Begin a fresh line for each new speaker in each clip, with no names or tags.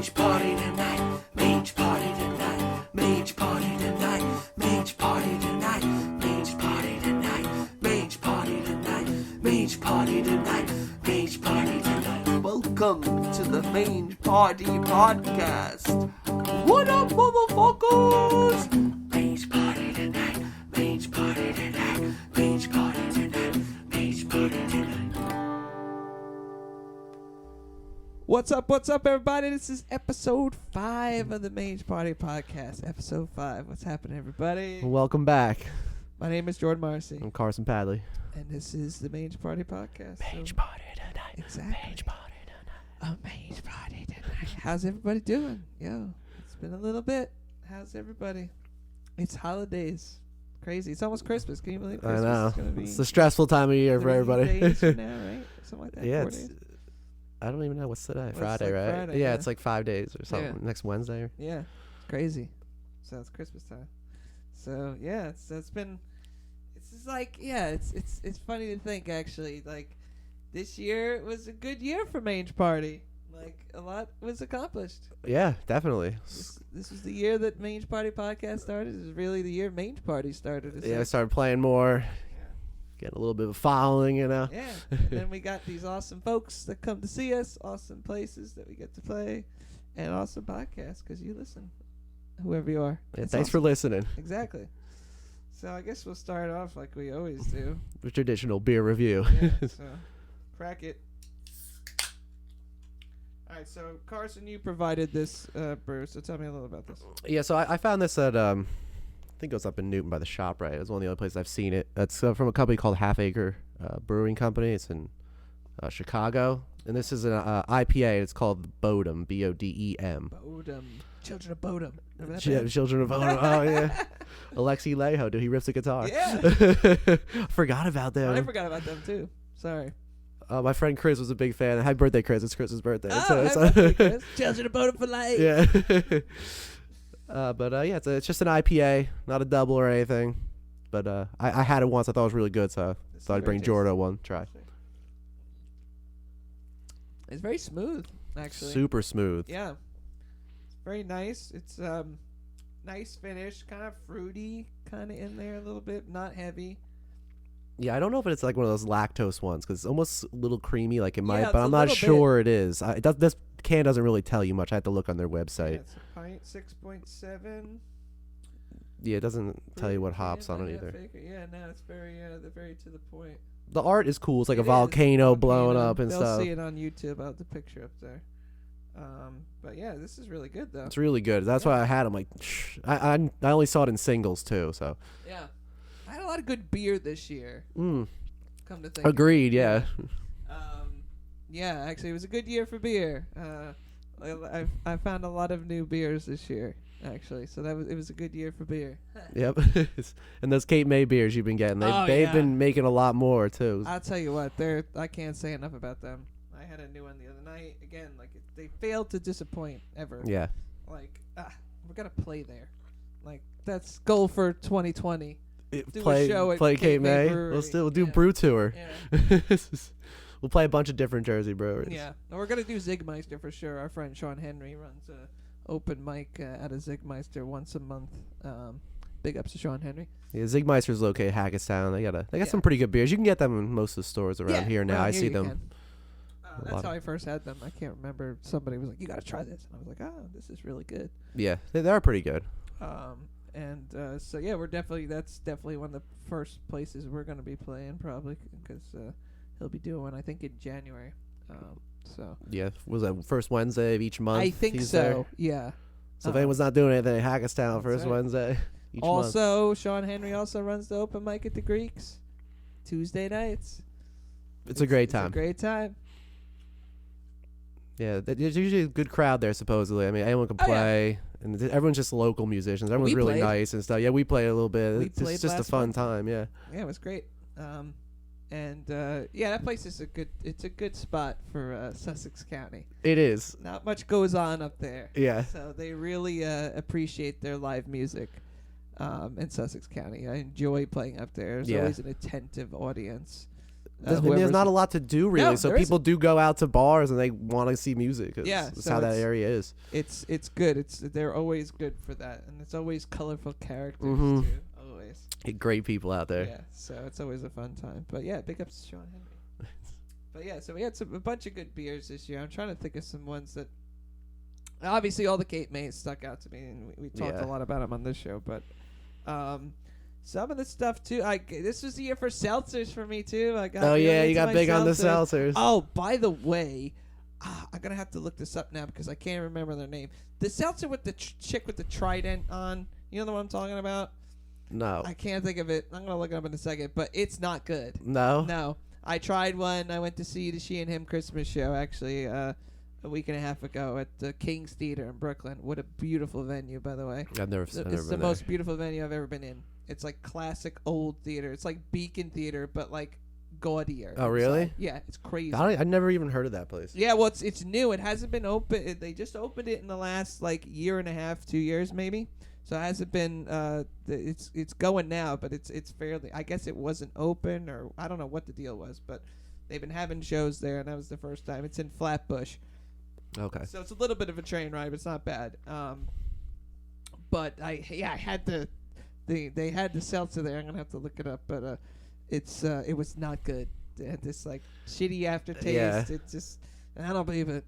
Mange party tonight. Mange party tonight. Mange party tonight. Mange party tonight. Mange party tonight. Mange party tonight. Mange party tonight. Mange party tonight. Welcome to the Mange Party Podcast. What up, motherfuckers? Mange party tonight. Mange party tonight. Mange party tonight. Mange party tonight.
What's up, everybody? This is episode 5 of the Mange Party Podcast. Episode 5. What's happening, everybody?
Welcome back.
My name is Jordan Marcy,
I'm Carson Padley.
and this is the Mange Party Podcast.
Mange party tonight.
Exactly.
Mange party tonight.
A Mange Party tonight. How's everybody doing? Yo, it's been a little bit. How's everybody? It's holidays. Crazy. It's almost Christmas. Can you believe
I
Christmas
know.
is going to be
It's a stressful time of year for
3
everybody.
days from now, right? Something like that.
Yeah,
4
it's,
days?
I don't even know what's today.
it's
Friday,
like
right?
Friday,
yeah,
yeah.
it's like 5 days or something.
Yeah.
Next Wednesday.
Yeah, it's crazy. So it's Christmas time. So yeah, it's been. It's just like it's funny to think actually. Like this year was a good year for Mange Party. Like a lot was accomplished.
Yeah, definitely.
This was the year that Mange Party Podcast started. This is really the year Mange Party started.
Yeah, I started playing more, getting a little bit of a following, you know.
Yeah, and then we got these awesome folks that come to see us, awesome places that we get to play, and awesome podcasts because you listen, whoever you are.
Yeah,
It's
thanks for
awesome.
listening.
Exactly. So I guess we'll start off like we always do.
The traditional beer review.
Yeah, so crack it. All right, so Carson, you provided this brew, so tell me a little about this.
Yeah, so I found this at I think it was up in Newton by the shop, right? It was one of the only places I've seen it. It's from a company called Half Acre Brewing Company. It's in Chicago, and this is an IPA. It's called Bodum, Bodem.
Bodum. Children of Bodum. Remember that
Yeah,
band?
Children of Bodom. Oh yeah, Alexi Leho, dude, he rips the guitar.
Yeah.
Forgot about them.
I forgot about them too. Sorry.
My friend Chris was a big fan. Happy birthday, Chris! It's Chris's birthday.
Oh, happy birthday, Chris. Children of Bodum for life.
Yeah. Yeah, it's just an IPA, not a double or anything. But I had it once. I thought it was really good, so
This is
thought I'd
very
bring Jordan one try.
It's very smooth, actually.
Super smooth.
Yeah. It's very nice. It's nice finish, kind of fruity, kind of in there a little bit, not heavy.
Yeah, I don't know if it's like one of those lactose ones because it's almost a little creamy, like it might,
Yeah,
but
it's
I'm
a
not
little
sure it is. This can doesn't really tell you much. I had to look on their
Yeah,
website.
it's a pint, 6.7.
Yeah, it doesn't tell you what hops on it
Yeah,
either.
Yeah, no, it's very, they're very to the point.
The art is cool. It's like
It
a
is.
volcano blowing up and
They'll
stuff.
see it on YouTube. I'll have the picture up there. But yeah, this is really good though.
It's really good. That's why I had them. Like, I only saw it in singles too. So.
Yeah, I had a lot of good beer this year.
Mm.
Come to think. of it.
Agreed. Yeah.
Yeah, actually, it was a good year for beer. I found a lot of new beers this year, actually. So it was a good year for beer.
Yep. And those Cape May beers you've been getting, they've
yeah.
been making a lot more too.
I'll tell you what, I can't say enough about them. I had a new one the other night. Again, like they failed to disappoint ever.
Yeah.
Like we're gonna play there. Like that's goal for 2020. Do
play
a show at
play Cape May.
Brewery.
We'll do
Yeah.
brew tour.
Yeah.
We'll play a bunch of different Jersey breweries.
Yeah, and we're gonna do Zigmeister for sure. Our friend Sean Henry runs a open mic at a Zigmeister once a month. Big ups to Sean Henry.
Yeah, Zigmeister's located Hackettstown. They got
Yeah.
some pretty good beers. You can get them in most of the stores around here now.
around
I
here
see
you
them.
can.
a
That's
lot.
how I first had them. I can't remember. Somebody was like, "You gotta try this," and I was like, "Oh, this is really good."
Yeah, they are pretty good.
So yeah, that's definitely one of the first places we're gonna be playing probably because he'll be doing one I think in January. So
Yeah, was that first Wednesday of each month?
I think
he's
so.
there?
Yeah.
So if anyone's not doing anything, Hackettstown
That's
first
right.
Wednesday each month.
Also, Sean Henry also runs the open mic at the Greeks Tuesday nights.
It's a great
It's
time.
a great time.
Yeah, there's usually a good crowd there, supposedly. I mean, anyone can
Oh, yeah.
play, and everyone's just local musicians. Everyone's
We
really
played.
nice and stuff. Yeah, we played a little bit.
We
It's
played
just a
last
fun
month.
time. Yeah.
Yeah, it was great. Yeah, that place is it's a good spot for Sussex County.
It is.
Not much goes on up there.
Yeah.
So they really appreciate their live music in Sussex County. I enjoy playing up there. There's
Yeah.
always an attentive audience.
There's not a lot to do really,
No,
so
there
people do go out to bars and they want to see music.
Yeah,
That's
so
how that area is.
It's good. They're always good for that, and it's always colorful characters
Mhm.
too. Always.
Great people out there.
Yeah, so it's always a fun time. But yeah, big ups to Sean Henry. But yeah, so we had a bunch of good beers this year. I'm trying to think of some ones that obviously all the Cape Mays stuck out to me, and we talked
Yeah.
a lot about them on this show. But some of the stuff too. This was the year for seltzers for me too. I got
Oh
really
yeah, you
into
got
my
big on the
seltzers.
seltzers.
Oh, by the way, I'm gonna have to look this up now because I can't remember their name. The seltzer with the chick with the trident on. You know the one I'm talking about?
No.
I can't think of it. I'm gonna look it up in a second, but it's not good.
No.
No, I tried one. I went to see the She and Him Christmas show actually a week and a half ago at the King's Theater in Brooklyn. What a beautiful venue, by the way.
I've never
It's
been
the
there.
most beautiful venue I've ever been in. It's like classic old theater. It's like Beacon Theater, but like gaudier.
Oh, really?
inside. Yeah, it's crazy.
I never even heard of that place.
Yeah, well, it's new. It hasn't been open. They just opened it in the last like year and a half, 2 years maybe. So it hasn't been. It's going now, but it's fairly. I guess it wasn't open, or I don't know what the deal was, but they've been having shows there, and that was the first time. It's in Flatbush,
Okay.
so it's a little bit of a train ride, but it's not bad. But I had they had the seltzer there. I'm gonna have to look it up, but it was not good. It had this like shitty aftertaste.
Yeah.
It just I don't believe it.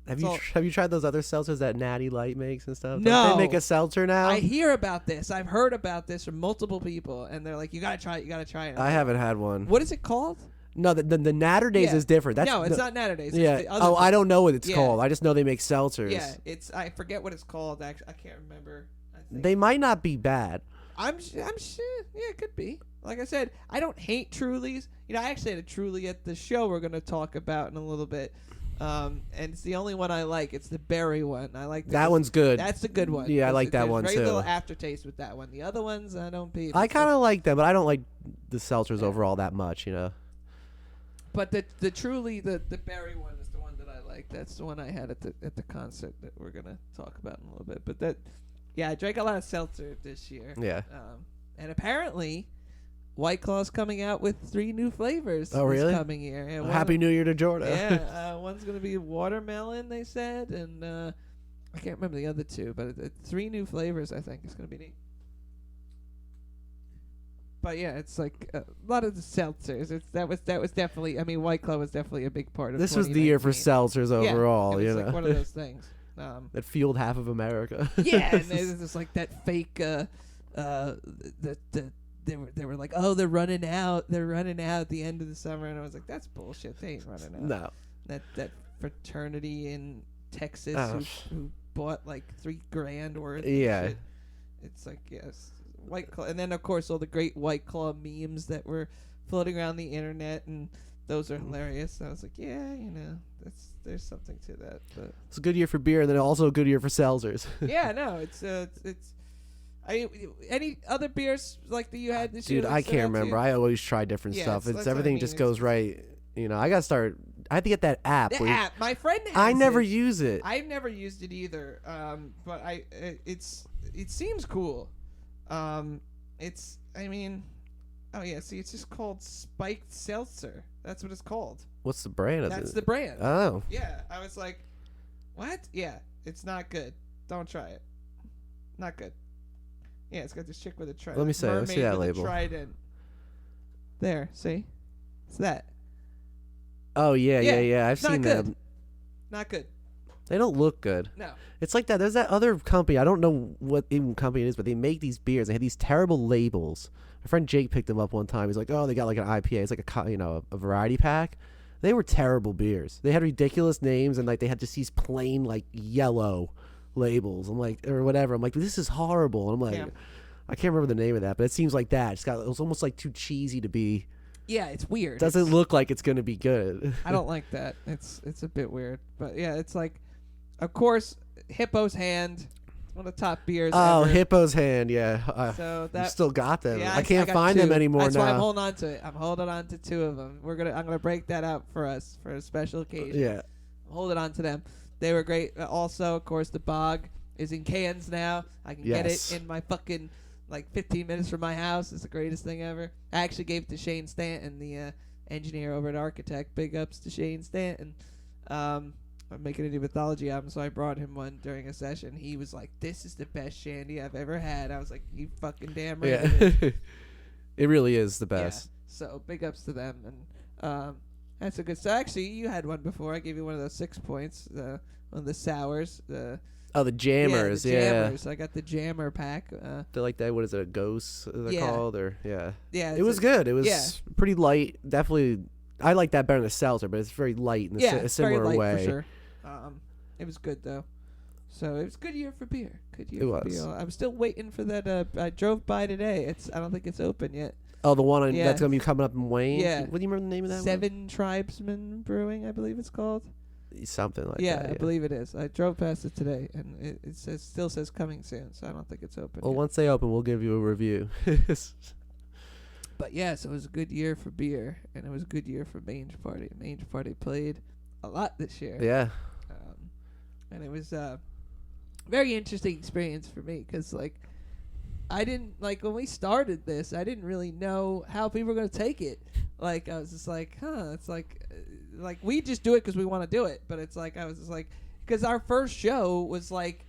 Have
It's all-
you tried those other seltzers that Natty Light makes and stuff? Don't
No.
they make a seltzer now?
I hear about this. I've heard about this from multiple people, and they're like, "You gotta try it. You gotta try it."
I haven't had one.
What is it called?
No, the Natter Days
Yeah.
is different. That's
No, it's
the-
not Natterdays. It's
Yeah.
the other
Oh,
one.
I don't know what it's
Yeah.
called. I just know they make seltzers.
Yeah, I forget what it's called. Actually, I can't remember. I think.
They might not be bad.
I'm sure. Yeah, it could be. Like I said, I don't hate Trulies. You know, I actually had a Truly at the show we're gonna talk about in a little bit. And it's the only one I like. It's the berry one. I like
That one's good.
That's the good one.
Yeah, I
'cause
like that
there's
one
very
too.
little aftertaste with that one. The other ones, I don't be.
I kind of like them, but I don't like the seltzers overall that much. You know.
But the Truly the berry one is the one that I like. That's the one I had at the concert that we're gonna talk about in a little bit. But I drank a lot of seltzer this year.
Yeah.
And apparently, White Claw's coming out with 3 new flavors.
Oh, really?
This coming year. Yeah,
Happy New Year to Jordan.
Yeah, one's gonna be watermelon. They said, and I can't remember the other 2, but 3 new flavors. I think is gonna be neat. But yeah, it's like a lot of the seltzers. That was definitely. I mean, White Claw was definitely a big part of.
This was the year for
2019.
seltzers overall.
Yeah, it was
you
like
know.
one of those things.
That fueled half of America.
Yeah, and there's just like that fake. They were like, oh, they're running out. They're running out at the end of the summer, and I was like, that's bullshit. They ain't running out.
No.
That fraternity in Texas
Oh.
who bought like $3,000 worth.
Yeah.
Of shit. It's like yes, White Claw, and then of course all the great White Claw memes that were floating around the internet, and those are hilarious. And I was like, yeah, you know, there's something to that. But
It's a good year for beer, and then also a good year for seltzers.
yeah, no, it's. Any other beers like that you had this year?
Dude,
that
I
stood
can't
out to
remember.
you?
I always try different
Yeah,
stuff.
so
It's
that's what I
everything
mean.
just
It's-
goes right. You know, I gotta start. I have to get that app.
The
where you-
app. My friend has
I never
it.
use it.
I've never used it either. But it seems cool. It's. I mean, oh yeah. See, it's just called Spiked Seltzer. That's what it's called.
What's the brand of
That's
it?
the brand.
Oh,
Yeah, I was like, what? Yeah, it's not good. Don't try it. Not good. Yeah, it's got this chick with a trident.
Let me see- let me see that
with a
label.
Trident. There, see? It's that.
oh yeah,
Yeah,
yeah. I've
not
seen
good.
them.
Not good.
They don't look good.
No.
It's like that. There's that other company. I don't know what even company it is, but they make these beers. They have these terrible labels. My friend Jake picked them up one time. He's like, "Oh, they got like an IPA. It's like a variety pack." They were terrible beers. They had ridiculous names, and like they had just these plain like yellow labels. I'm like, or whatever. I'm like, this is horrible. And I'm like,
Yeah.
I can't remember the name of that, but it seems like that. It's almost like too cheesy to be.
Yeah, it's weird.
Doesn't
It's-
look like it's gonna be good.
I don't like that. It's a bit weird. But yeah, it's like, of course, Hippo's Hand. One of the top beers
Oh,
ever.
Hippo's Hand, yeah.
So
You
that
still got them.
yeah,
I can't
got
find
2.
them anymore
That's
now.
why I'm holding on to it. I'm holding on to 2 of them. I'm gonna break that out for us for a special occasion.
Yeah.
Holding on to them. They were great. Also, of course, the Bog is in cans now. I can get
Yes.
it in my fucking 15 minutes from my house. It's the greatest thing ever. I actually gave it to Shane Stanton, engineer over at Architect. Big ups to Shane Stanton. I'm making a new mythology album, so I brought him one during a session. He was like, "This is the best shandy I've ever had." I was like, "You fucking damn right."
Yeah.
it is."
It really is the
Yeah.
best.
So big ups to them, and that's a good. So actually, you had one before. I gave you one of those 6 points. One of the sours.
Oh, the jammers.
the
Yeah.
jammers. I got the jammer pack.
They're like that. What is it? A ghost? They're
Yeah.
called, or yeah.
Yeah,
It was good. It was
yeah.
pretty light. Definitely, I like that better than the seltzer, but it's very light in a
it's
similar
very light
way.
for sure. It was good though. So it was a good year for beer. Good year
It
for
was.
beer. I'm still waiting for that. I drove by today. I don't think it's open yet.
Oh, the one
Yeah.
that's gonna be coming up in Wayne.
Yeah.
What do you remember the name of that one?
Seven Tribesmen Brewing, I believe it's called.
Something like
Yeah,
that.
I believe it is. I drove past it today, and it still says coming soon. So I don't think it's open.
Well,
yet.
once they open, we'll give you a review.
But yeah, so it was a good year for beer, and it was a good year for Mange Party. Mange Party played a lot this year.
Yeah.
And it was a very interesting experience for me because, like, I didn't, like, when we started this, I didn't really know how people were going to take it. Like, I was just like, it's like we just do it because we want to do it. But it's like, I was just like, because our first show was, like,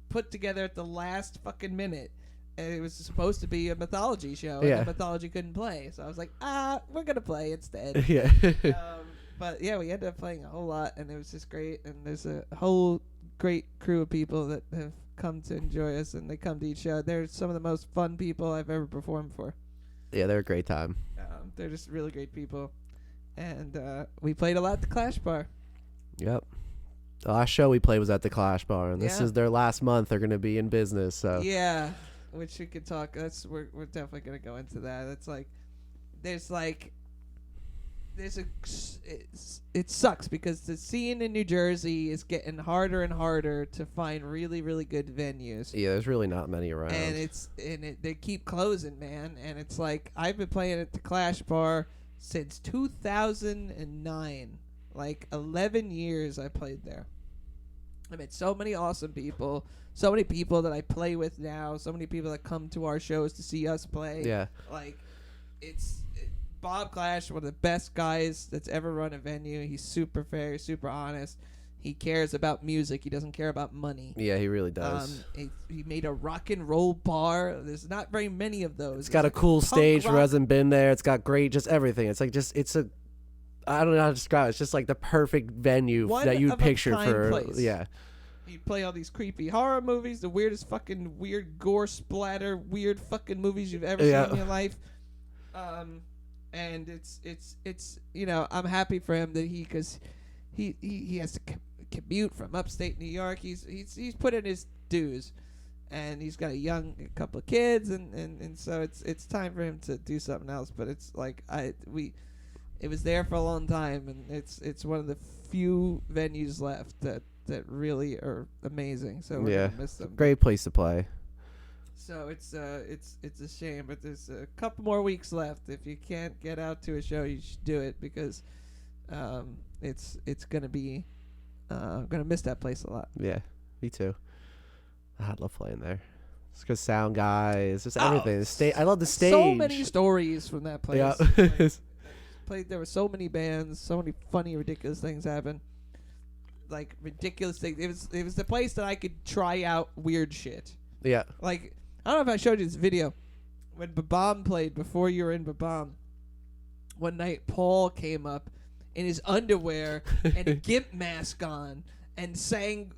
put together at the last fucking minute. And it was supposed to be a mythology show, and
Yeah.
the mythology couldn't play. So I was like, we're going to play instead.
Yeah.
But yeah, we ended up playing a whole lot, and it was just great. And there's a whole great crew of people that have come to enjoy us, and they come to each show. They're some of the most fun people I've ever performed for.
Yeah, they're a great time.
They're just really great people. And we played a lot at the Clash Bar.
Yep. The last show we played was at the Clash Bar, and this
Yeah.
is their last month. They're going to be in business, so
Yeah, which we could talk. We're definitely gonna go into that. It's like it sucks because the scene in New Jersey is getting harder and harder to find really, really good venues.
yeah, there's really not many around.
And they keep closing, man. And it's like I've been playing at the Clash Bar since 2009. Like 11 years I played there. I met so many awesome people, so many people that I play with now, so many people that come to our shows to see us play.
Yeah.
Like Bob Clash, one of the best guys that's ever run a venue. He's super fair, super honest. He cares about music. He doesn't care about money.
Yeah, he really does.
He made a rock and roll bar. There's not very many of those.
It's got a cool
punk
stage for
rock.
hasn't been there. It's got great, just everything. It's like I don't know how to describe it. It's just like the perfect venue
One
that you'd
of a
picture
kind
for.
place.
Yeah.
You play all these creepy horror movies, the weirdest fucking weird gore splatter, weird fucking movies you've ever
Yeah.
seen in your life. And it's I'm happy for him that because he has to commute from upstate New York. He's put in his dues, and he's got a couple of kids, and so it's time for him to do something else. But it's like it was there for a long time, and it's one of the few venues left that really are amazing. So we're gonna miss them.
Great place to play.
So it's a shame, but there's a couple more weeks left. If you can't get out to a show, you should do it because it's gonna be I'm gonna miss that place a lot.
Yeah, me too. I love playing there. It's good sound guys, just everything. I love the stage.
So many stories from that place.
Yeah.
Like, there were so many bands, so many funny, ridiculous things happen. Like ridiculous things. It was the place that I could try out weird shit.
Yeah.
Like, I don't know if I showed you this video. When Babam played, before you were in Babam, one night Paul came up in his underwear and a gimp mask on and sang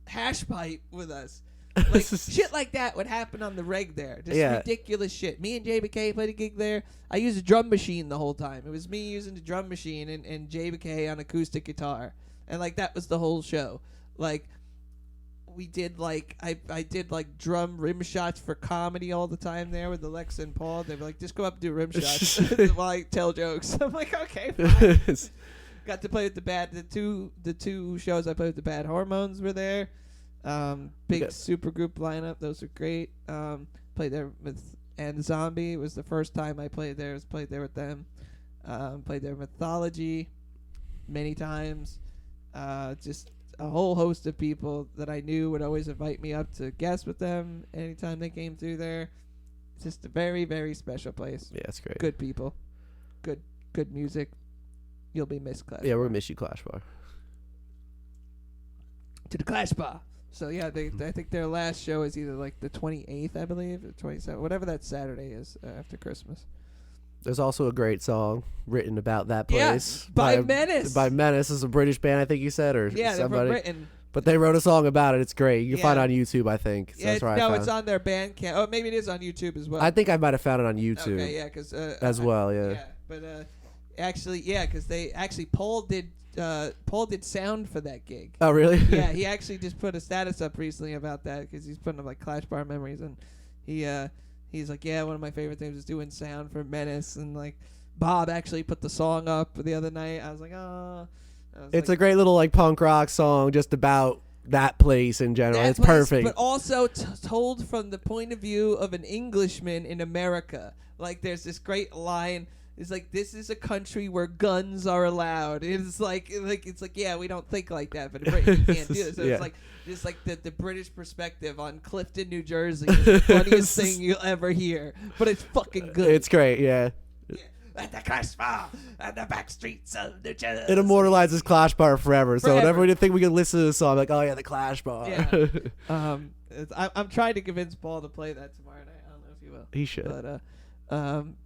Hash Pipe with us. Like, shit like that would happen on the reg there. Just ridiculous shit. Me and JBK played a gig there. I used a drum machine the whole time. It was me using the drum machine and JBK on acoustic guitar. And, like, that was the whole show. Like, we did, like, I did, like, drum rim shots for comedy all the time there with Alexa and Paul. They were like, just go up and do rim shots while I tell jokes. I'm like, okay, fine. Got to play with the two shows I played with the Bad Hormones were there. Big super group lineup. Those are great. Played there with And Zombie. It was the first time I played there. Played there with them. Played there with Mythology many times. Just a whole host of people that I knew would always invite me up to guest with them anytime they came through there. It's just a very, very special place.
Yeah, it's great.
Good people. Good good music. You'll be missed, Clash.
Yeah, we're gonna miss you, Clash Bar.
To the Clash Bar. So yeah, I think their last show is either like the 28th, I believe, or 27th, whatever that Saturday is after Christmas.
There's also a great song written about that place
by Menace.
By Menace is a British band, I think you said, or
Yeah,
somebody.
they're from Britain.
But they wrote a song about it. It's great. You can find it
Yeah.
on YouTube, I think. So that's where I
no,
found
it's on their Bandcamp. Oh, maybe it is on YouTube as well.
I think I might have found it on YouTube
Okay, yeah, because
as well. Yeah.
Yeah, but actually, yeah, because they actually Paul did sound for that gig.
Oh, really?
Yeah, he actually just put a status up recently about that because he's putting up like Clash Bar memories, and he's like, yeah, one of my favorite things is doing sound for Menace, and like Bob actually put the song up the other night. I was like, oh.
It's a great little like punk rock song just about that place in general.
That
It's
place,
perfect.
but also told from the point of view of an Englishman in America. Like, there's this great line. It's like, this is a country where guns are allowed. It's like yeah, we don't think like that, but in Britain you can't do it. So
Yeah.
it's like the British perspective on Clifton, New Jersey is the funniest thing you'll ever hear. But it's fucking good.
It's great, yeah.
At the Clash Bar, at the back streets of New Jersey.
It immortalizes Clash Bar forever. So
Forever.
whenever we think we can listen to the song, like, oh yeah, the Clash Bar.
Yeah. I'm trying to convince Paul to play that tomorrow night. I don't know if he will.
He should.
But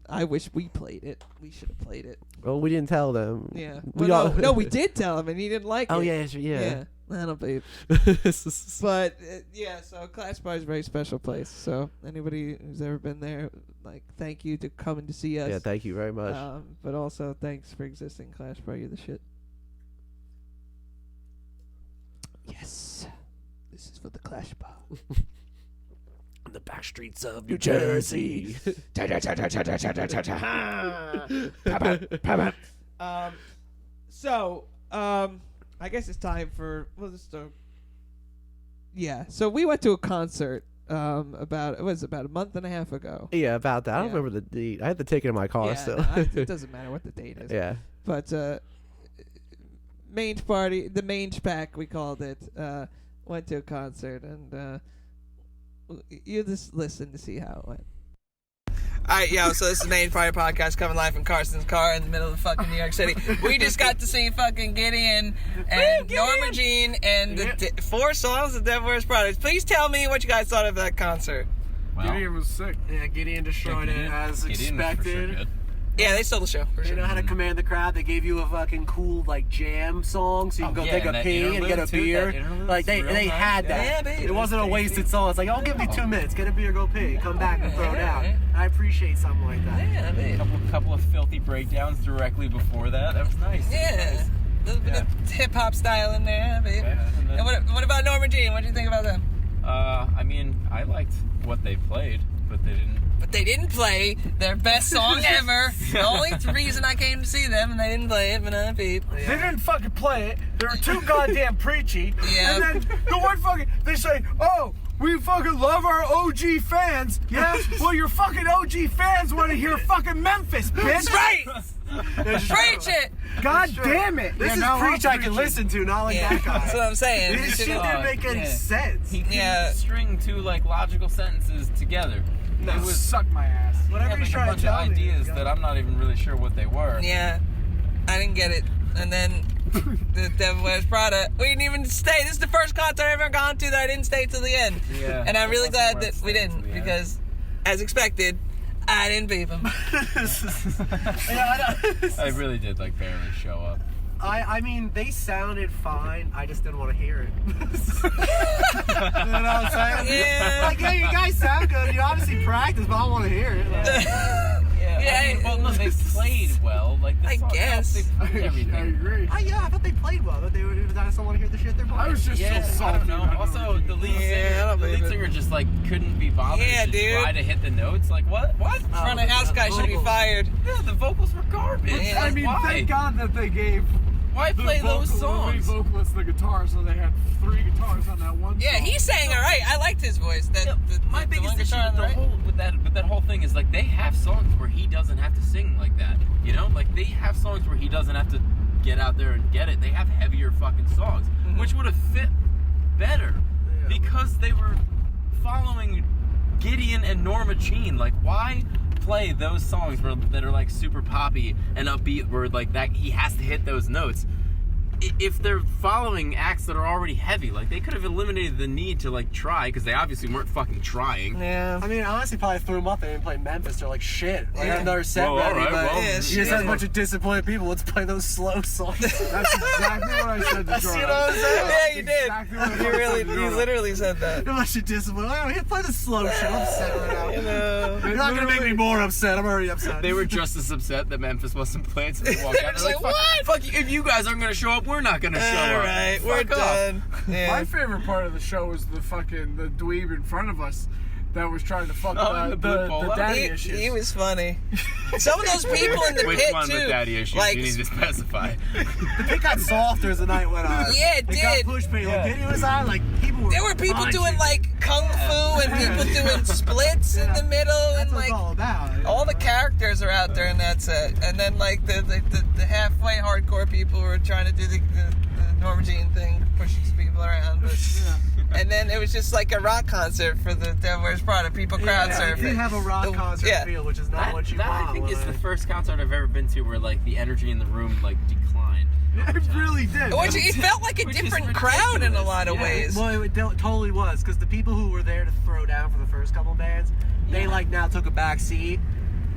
I wish we played it. We should have played it.
Well, we didn't tell them.
Yeah.
We
Well, no, we did tell him, and he didn't like
Oh
it.
yeah, yeah.
That'll be. But yeah, so Clash Bar is a very special place. So anybody who's ever been there, like, thank you to coming to see us.
Yeah, thank you very much.
But also thanks for existing, Clash Bar. You're the shit. Yes, this is for the Clash Bar.
The back streets of New Jersey.
I guess it's time for so we went to a concert about a month and a half ago.
Yeah, about that. I don't
Yeah.
remember the date. I had the ticket in my car
Yeah,
still.
no, it doesn't matter what the date is.
Yeah.
But Mange Party, the Mange Pack, we called it, went to a concert, and you just listen to see how it went. Alright, yo, so this is Mange Party Podcast coming live from Carson's car in the middle of fucking New York City. We just got to see fucking Gideon and Norma Jean and the 4 songs of Devil Wears Prada. Please tell me what you guys thought of that concert.
Well,
Gideon was sick.
yeah, Gideon destroyed it as
Gideon was for sure
expected.
good.
Yeah, they stole the show. For
They
sure.
know how to command the crowd. They gave you a fucking cool like jam song, so you can go take a pee and get a beer. Like they had that.
Yeah, baby.
It wasn't a wasted song. It's like, oh, give me 2 minutes, get a beer, go pee, come back and throw it out.
yeah.
I appreciate something like that.
Yeah, baby.
Couple of filthy breakdowns directly before that. That was nice.
Yeah. A little bit of hip-hop style in there, baby.
Yeah,
And what about Norma Jean? What do you think about them?
I mean, I liked what they played, but they didn't.
But they didn't play their best song ever. The only reason I came to see them, and they didn't play it, but I peep.
They didn't fucking play it. They were too goddamn preachy.
Yeah.
And then the one fucking, they say, oh, we fucking love our OG fans. Yeah? Well, your fucking OG fans want to hear fucking Memphis, bitch.
That's right! Preach it!
God damn it. This is preach I can listen to, not like that guy.
That's what I'm saying.
This shit
Yeah.
didn't make any sense.
He couldn't
Yeah.
string 2 like logical sentences together.
No,
It was
suck my ass.
he
Whatever
had,
he's
like, a
trying
bunch
to
of
tell me.
ideas that I'm not even really sure what they were.
Yeah, I didn't get it. And then the Devil Wears Prada. We didn't even stay. This is the first concert I've ever gone to that I didn't stay till the end.
Yeah,
And I'm
it
really
wasn't
glad
worth
that we
staying
didn't,
till the end.
because, as expected, I didn't beep them.
I really did like barely show up.
I mean, they sounded fine. I just didn't want to hear it. You know what I'm saying?
Yeah.
Like, yeah, you guys sound good. You obviously practice, but I don't want to hear it. Like,
Yeah,
I mean, well, no, they played well. Like the
I
song,
guess.
They played everything.
agree. I thought they played well, but they would I just don't want to hear the shit they're playing.
I was just
so
I don't know. Also, the lead
Yeah, I don't
singer just like couldn't be bothered
Yeah,
to
dude.
try to hit the notes. Like what?
Front of house guy should be fired.
Yeah, the vocals were garbage.
Yeah.
Like,
I mean,
why?
Thank God that they gave
Why
the
play those songs?
lead vocalist the guitar, so they had 3 guitars on that one
Yeah,
song.
he sang all right. I liked his voice.
My
the
biggest
one
issue
guitar on
with
the right.
with that whole thing is like they have songs where he doesn't have to sing like that. You know, like they have songs where he doesn't have to get out there and get it. They have heavier fucking songs, which would have fit better because they were following Gideon and Norma Jean. Like, why play those songs that are like super poppy and upbeat, where like that he has to hit those notes. If they're following acts that are already heavy, like they could have eliminated the need to like try, because they obviously weren't fucking trying.
Yeah.
I mean, honestly, probably threw them up. They didn't play Memphis. They're like, shit. Like,
Yeah.
another set
Well,
ready.
alright,
but
well,
yeah,
you
shit.
just had a bunch of disappointed people. Let's play those slow songs.
That's exactly what I said to Jordan.
You know what I'm saying? Yeah, you did.
Exactly what I
You
said
really,
to
you
Jordan.
literally said that.
A bunch of disappointed. Oh, here, play the slow shit. I'm upset right now.
You know.
You're not going to make me more upset. I'm already upset.
They were just as upset that Memphis wasn't playing, so they walked out.
It's
They're
like,
like,
what?
Fuck you. If you guys aren't gonna show up, we're not gonna show
All
up.
right, we're
Fuck off.
done. Yeah.
My favorite part of the show was the dweeb in front of us that was trying to fuck
Oh, the blue polo?
daddy issues.
He was funny. Some of those people in the
Which
pit
one
too.
with daddy issues?
Like,
You need to specify.
The pit got softer as the night went on.
Yeah, it
It
did.
got pushed me. Like, video was on. Like, people were.
there were people
punching.
doing like kung fu and people doing splits in the middle,
That's
and
what it's
like
all about.
all the characters are out there in that set. And then like the halfway hardcore people were trying to do the Norma Jean thing, pushing people around. But, and then it was just like a rock concert for the Devil Wears Prada. People crowd
Yeah,
surfing.
you didn't have a rock concert
yeah.
feel, which is not what you
that
want.
I think
when
is the first concert I've ever been to where like the energy in the room like declined.
It really did.
Which it felt like a
Which is
different crowd in a
ridiculous.
lot of
Yeah.
ways.
Well, it totally was, because the people who were there to throw down for the first couple bands, they like now took a back seat,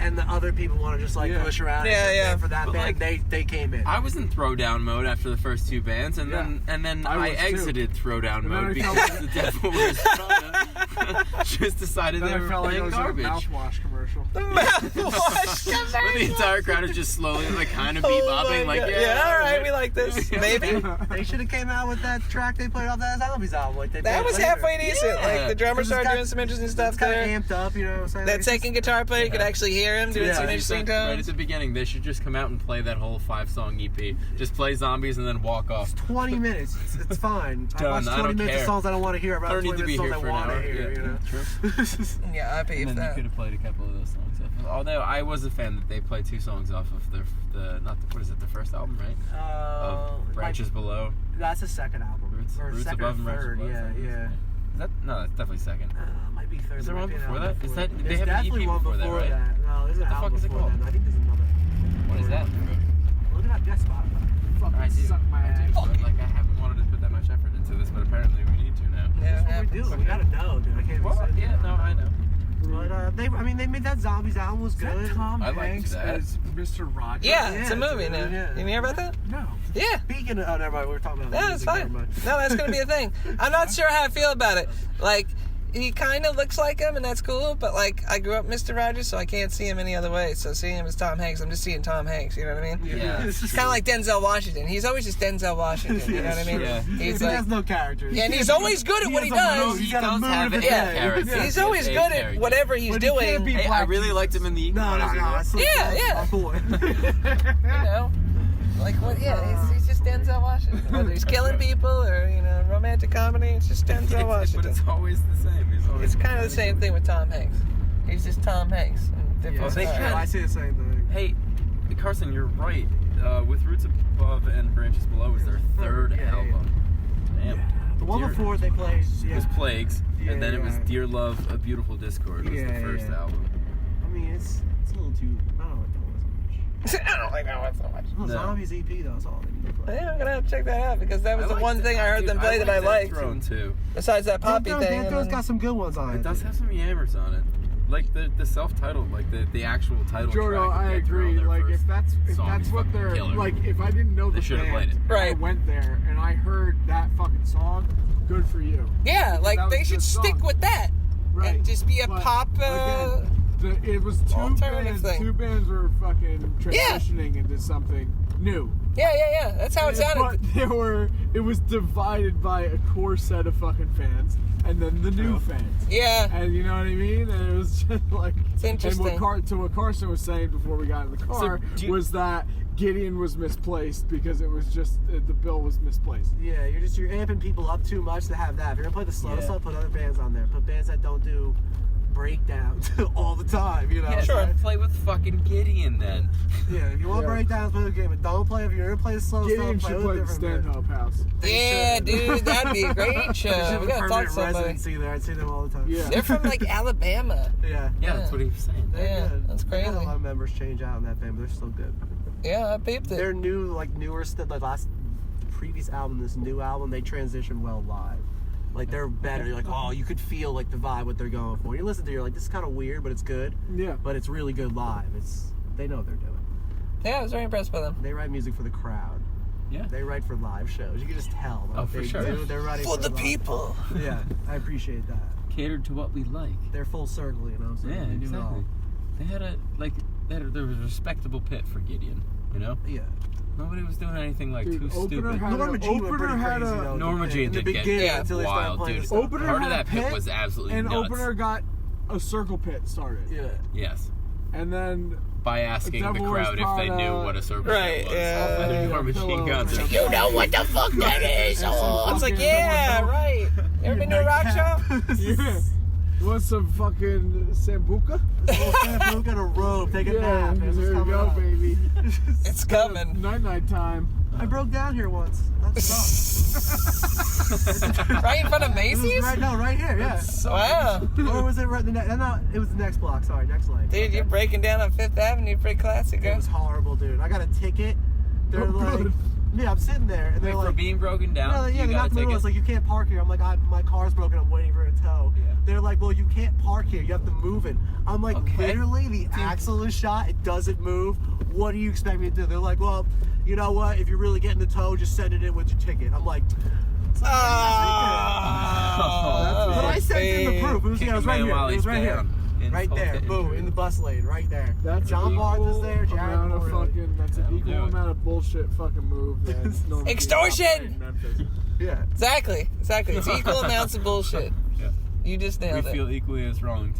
and the other people want to just like push around.
Yeah,
and sit
yeah.
there for that
But,
band,
like,
they came in.
I was in throwdown mode after the first two bands, and then
I
I
was too.
exited throwdown
And then
mode
I
because
felt-
the Devil Wears Prada just decided
Then
they
I
were
felt like I
playing
was in a
garbage.
mouthwash commercial.
Mouthwash.
Where the entire crowd is just slowly like kind of
Oh
bebopping,
my
like
God.
yeah,
all right, we like this. Maybe.
They should have came out with that track they played off that Zombies album. Like they
That
played
was
later.
halfway decent.
Yeah.
Like the drummer
It's
started
got-
doing some interesting stuff
It's kind
there.
of amped up, you know what I'm saying?
That
It's
second guitar player, you could actually hear him doing
Yeah.
some
Right
interesting
Right at
tones.
the beginning, they should just come out and play that whole 5-song EP. Just play Zombies and then walk off.
just 20 minutes. It's fine. I
Done.
watch
I
20
don't
minutes
care.
of songs I don't want to hear.
I
About
don't need
20
to be
minutes of
here
songs
for
I
an
want to
hour.
hear.
Yeah,
You know?
true.
Yeah, I pay
And
for
then you
that.
could have played a couple of those songs. Although I was a fan that they played 2 songs off of what is it, the first album, right? Of Branches Below.
That's the second album.
Roots
or second
Above
or
and Branches
third.
Below.
Yeah, yeah.
Is that no? That's definitely second.
Might be third.
Is there
might
one
be an
before
album
that? Is
before
that- they
There's
have an EP
definitely one
before that, right?
No, there's an
What the fuck
album
is it
before
called?
that. I think there's another.
What is that?
Look it up. Yes, Spotify.
Fucking
I do.
suck my
I
ass.
do. But, like I haven't wanted to put that much effort into this, but apparently we need to now.
Yeah,
That's what we do. We gotta know, dude. I can't.
Well,
even say
yeah, no, I know.
But they made that Zombies album was
Is that
good.
Tom
I liked
Hanks
that.
as Mr. Rogers?
Yeah,
Yeah,
it's a movie now.
yeah.
You hear about that?
No.
Yeah.
Speaking of, never mind. We were talking about.
No,
music,
it's
never
fine.
mind.
No, that's gonna be a thing. I'm not sure how I feel about it. Like, he kind of looks like him, and that's cool. But like, I grew up Mr. Rogers, so I can't see him any other way. So seeing him as Tom Hanks, I'm just seeing Tom Hanks. You know what I mean?
Yeah.
It's
It's kind of like Denzel Washington. He's always just Denzel Washington. You know what I mean?
Yeah.
He's
he
like,
has no characters.
yeah, and he's always good at what he does.
He's got a
does
mood
have
of
a
the
Yeah,
day.
character.
he's always
a
good at
character.
whatever he's
But he
doing.
can't be
Hey, I
Black
really liked him in the.
No.
Yeah, yeah.
I'm cool.
You know, like what? Yeah, he's just Denzel Washington. Whether he's killing people or romantic comedy, it's just Denzel
But
Washington.
it's always the same. He's always
It's kind of the same thing with Tom Hanks. He's just Tom Hanks. in different
they
styles.
can-
I say the same thing.
Hey, Carson, you're right. With Roots Above and Branches Below is their third
Yeah, yeah.
album. Damn.
The one
Dear-
before they played.
It was Plagues,
Yeah,
and then it was
yeah.
Dear Love, A Beautiful Discord was the
Yeah,
first
yeah.
album.
I mean, it's a little too. I don't like that one so much.
I don't like that one so much.
No,
No.
Zombies EP though. That's all they need to play.
Yeah, I'm gonna have to check that out because that was the one thing I heard them play that I liked.
Throne too.
Besides that poppy thing.
Dan
and
Throne's
then-
got some good ones on it.
It does have some yammers on it, like the self-titled, like the actual title
Jordo,
track. of
I
Death Row,
agree.
their
Like
first
if that's
song is
what
fucking
they're
killer.
like, if I didn't know
They
the
should've
band,
played it.
Right.
I went there and I heard that fucking song. Good for you.
Yeah, like
That was
they
a
should
good
stick
song.
with that
Right.
and just be a
But,
pop.
again, it was two
alternative
bands.
thing.
Two bands were fucking
Yeah.
transitioning into something new.
Yeah. That's how it sounded.
But it was divided by a core set of fucking fans, and then the new fans.
Yeah.
And you know what I mean? And it was just like,
It's interesting.
And what Carson was saying before we got in the car
do you-
was that Gideon was misplaced because it was just the bill was misplaced.
Yeah, you're amping people up too much to have that. If you're gonna play the slow
Yeah.
stuff, put other bands on there. Put bands that don't do
breakdowns all the time, you know?
Yeah,
Sure.
play with fucking Gideon then.
Yeah, if you want breakdowns, play the game, but don't play if you're gonna play slow
Gideon
stuff, play
should
with
play the
different
Stand-Up House.
Yeah, dude, that'd be a great show.
They should
We
have
gotta
a
talk to
permanent
somebody.
residency there. I'd see them all the time.
Yeah.
They're from like Alabama.
Yeah.
Yeah, that's what he was saying.
They're
Yeah,
good.
that's
They had
crazy.
a lot of members change out in that band, but they're still good.
Yeah, I peeped it.
Their new, newer stuff, the previous album, this new album, they transition well live. Like, they're better. You're like, oh, you could feel, like, the vibe, what they're going for. You listen to it, you're like, this is kind of weird, but it's good.
Yeah.
But it's really good live. They know what they're doing.
Yeah, I was very impressed by them.
They write music for the crowd.
Yeah.
They write for live shows. You can just tell.
Oh,
what
for
they
sure.
do. They're writing
For the
live.
people.
Yeah, I appreciate that.
Catered to what we like.
They're full circle, you know? So
Yeah,
they do it all.
exactly. They had there was a respectable pit for Gideon, you know?
Yeah.
Nobody was doing anything like
Dude,
too
Opener
stupid.
had
Norma
a-
Jean went
Opener
pretty
had
crazy,
a-
though.
Norma Jean
in the
did get
beginning
Yeah.
until they started
wild,
playing
dude.
the stuff.
Opener
Part
had
of that
a
pit
pit,
was absolutely
and
nuts.
Opener got a circle pit started.
Yeah.
Yes.
And then
By asking the
Devil
crowd
Wears
if they knew
Prada.
what a circle
Right,
pit was.
yeah.
And Norma Jean Guns.
Pillow.
You know what the fuck that is?
And some
Oh, it's like,
fucking-
yeah, right. You ever been to a rock show?
yeah. You want some fucking sambuca?
Little shampoo, got a robe, take a
Yeah,
nap. It's
there you
coming
go,
up.
baby.
It's coming.
Night time.
I broke down here once. That sucked.
Right in front of
It was
Macy's?
right here, yeah.
Wow.
Or was it right the next? No, it was the next block. Sorry, next lane.
Dude, you're breaking down on Fifth Avenue. Pretty classic,
It
huh?
was horrible, dude. I got a ticket. They're
Oh,
like,
good.
yeah, I'm sitting there, and they're
For
like,
being broken down,
no, yeah,
you
they
got
knocked
to
me
take
over.
it.
It's like, you can't park here. I'm like, my car's broken. I'm waiting for a tow.
Yeah.
They're like, well, you can't park here. You have to move it. I'm like,
Okay.
literally, the axle is shot. It doesn't move. What do you expect me to do? They're like, well, you know what? If you're really getting the tow, just send it in with your ticket. I'm like,
Oh,
but I sent in the proof. It was,
Kick
yeah, it was
a
right
man
here.
while
It was
he's
right here.
down.
Right there.
Insult to
Boom.
injury.
In the bus lane. Right there.
That's
John
an
Barnes is
equal
there. Jared
amount of
Moore.
fucking. That's an
That'll
equal
do it.
amount of bullshit fucking move. That Norma Jean
Extortion!
operated in Memphis.
Yeah.
Exactly. It's equal amounts of bullshit.
Yeah.
You just
We
nailed it.
feel equally as wronged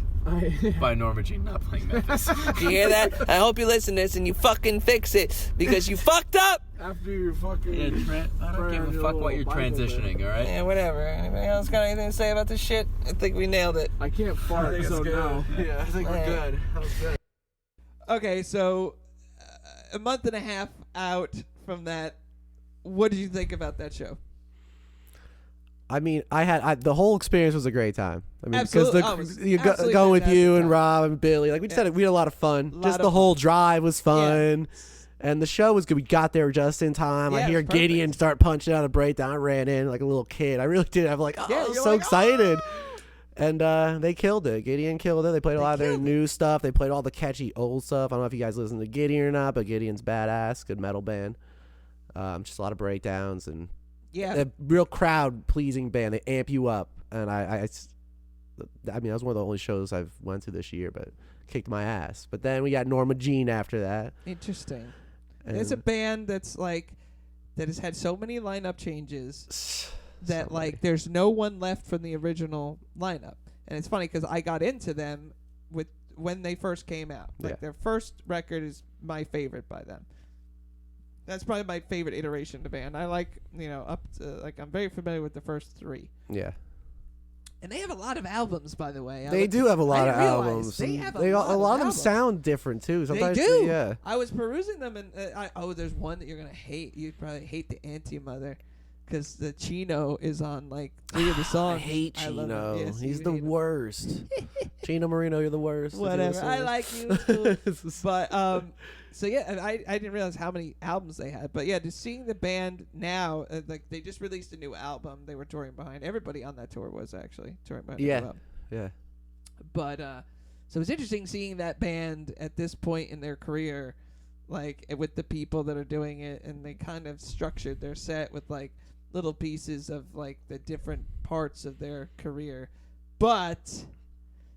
by Norma Jean not playing Memphis.
Do you hear that? I hope you listen to this and you fucking fix it because you fucked up.
After you fucking.
Yeah, I don't give a fuck what you're transitioning, alright?
Yeah, whatever. Anybody else got anything to say about this shit? I think we nailed it.
I can't fart, so no.
Yeah, I think we're
Alright.
good. That was good.
Okay, so a month and a half out from that, what did you think about that show?
I mean, the whole experience was a great time. I mean,
Absolutely.
because
Oh, it was
you
absolutely
going with
fantastic
you and
time.
Rob and Billy, like we just
Yeah.
we had a lot of fun.
Lot
Just
of
the whole
fun.
drive was fun, and the show was good. We got there just in time.
Yeah,
I
it
hear
was perfect.
Gideon start punching out a breakdown. I ran in like a little kid. I really did. I'm like, oh,
Yeah,
I was
you're
so
like,
excited. And they killed it. Gideon killed it. They played a lot of their
killed it.
new stuff. They played all the catchy old stuff. I don't know if you guys listen to Gideon or not, but Gideon's badass. Good metal band. Just a lot of breakdowns and
Yeah.
a real crowd pleasing band. They amp you up, and I mean, that was one of the only shows I've went to this year, but kicked my ass. But then we got Norma Jean after that.
Interesting.
And
It's a band that has had so many lineup changes that like there's no one left from the original lineup. And it's funny because I got into them when they first came out. Like
Yeah.
their first record is my favorite by them. That's probably my favorite iteration of the band. I like, up to, I'm very familiar with the first three.
yeah.
And they have a lot of albums, by the way.
They do have a lot
I
of
didn't realize
albums.
they
and
have a
a
lot of
lot of them
albums.
sound different too. Sometimes
They do.
yeah.
I was perusing them, and there's one that you're gonna hate. You probably hate the Anti-Mother, because the Chino is on like 3 of the songs.
I hate
love him.
Chino.
Yes,
He's
you
the
hate him.
worst. Chino Marino, you're the worst.
Whatever. I like you. It's cool. But so yeah, and I didn't realize how many albums they had. But yeah, just seeing the band now, like they just released a new album. They were touring behind. Everybody on that tour was actually touring behind. the new
Yeah.
album.
Yeah.
But so it's interesting seeing that band at this point in their career, like with the people that are doing it, and they kind of structured their set with like little pieces of like the different parts of their career, but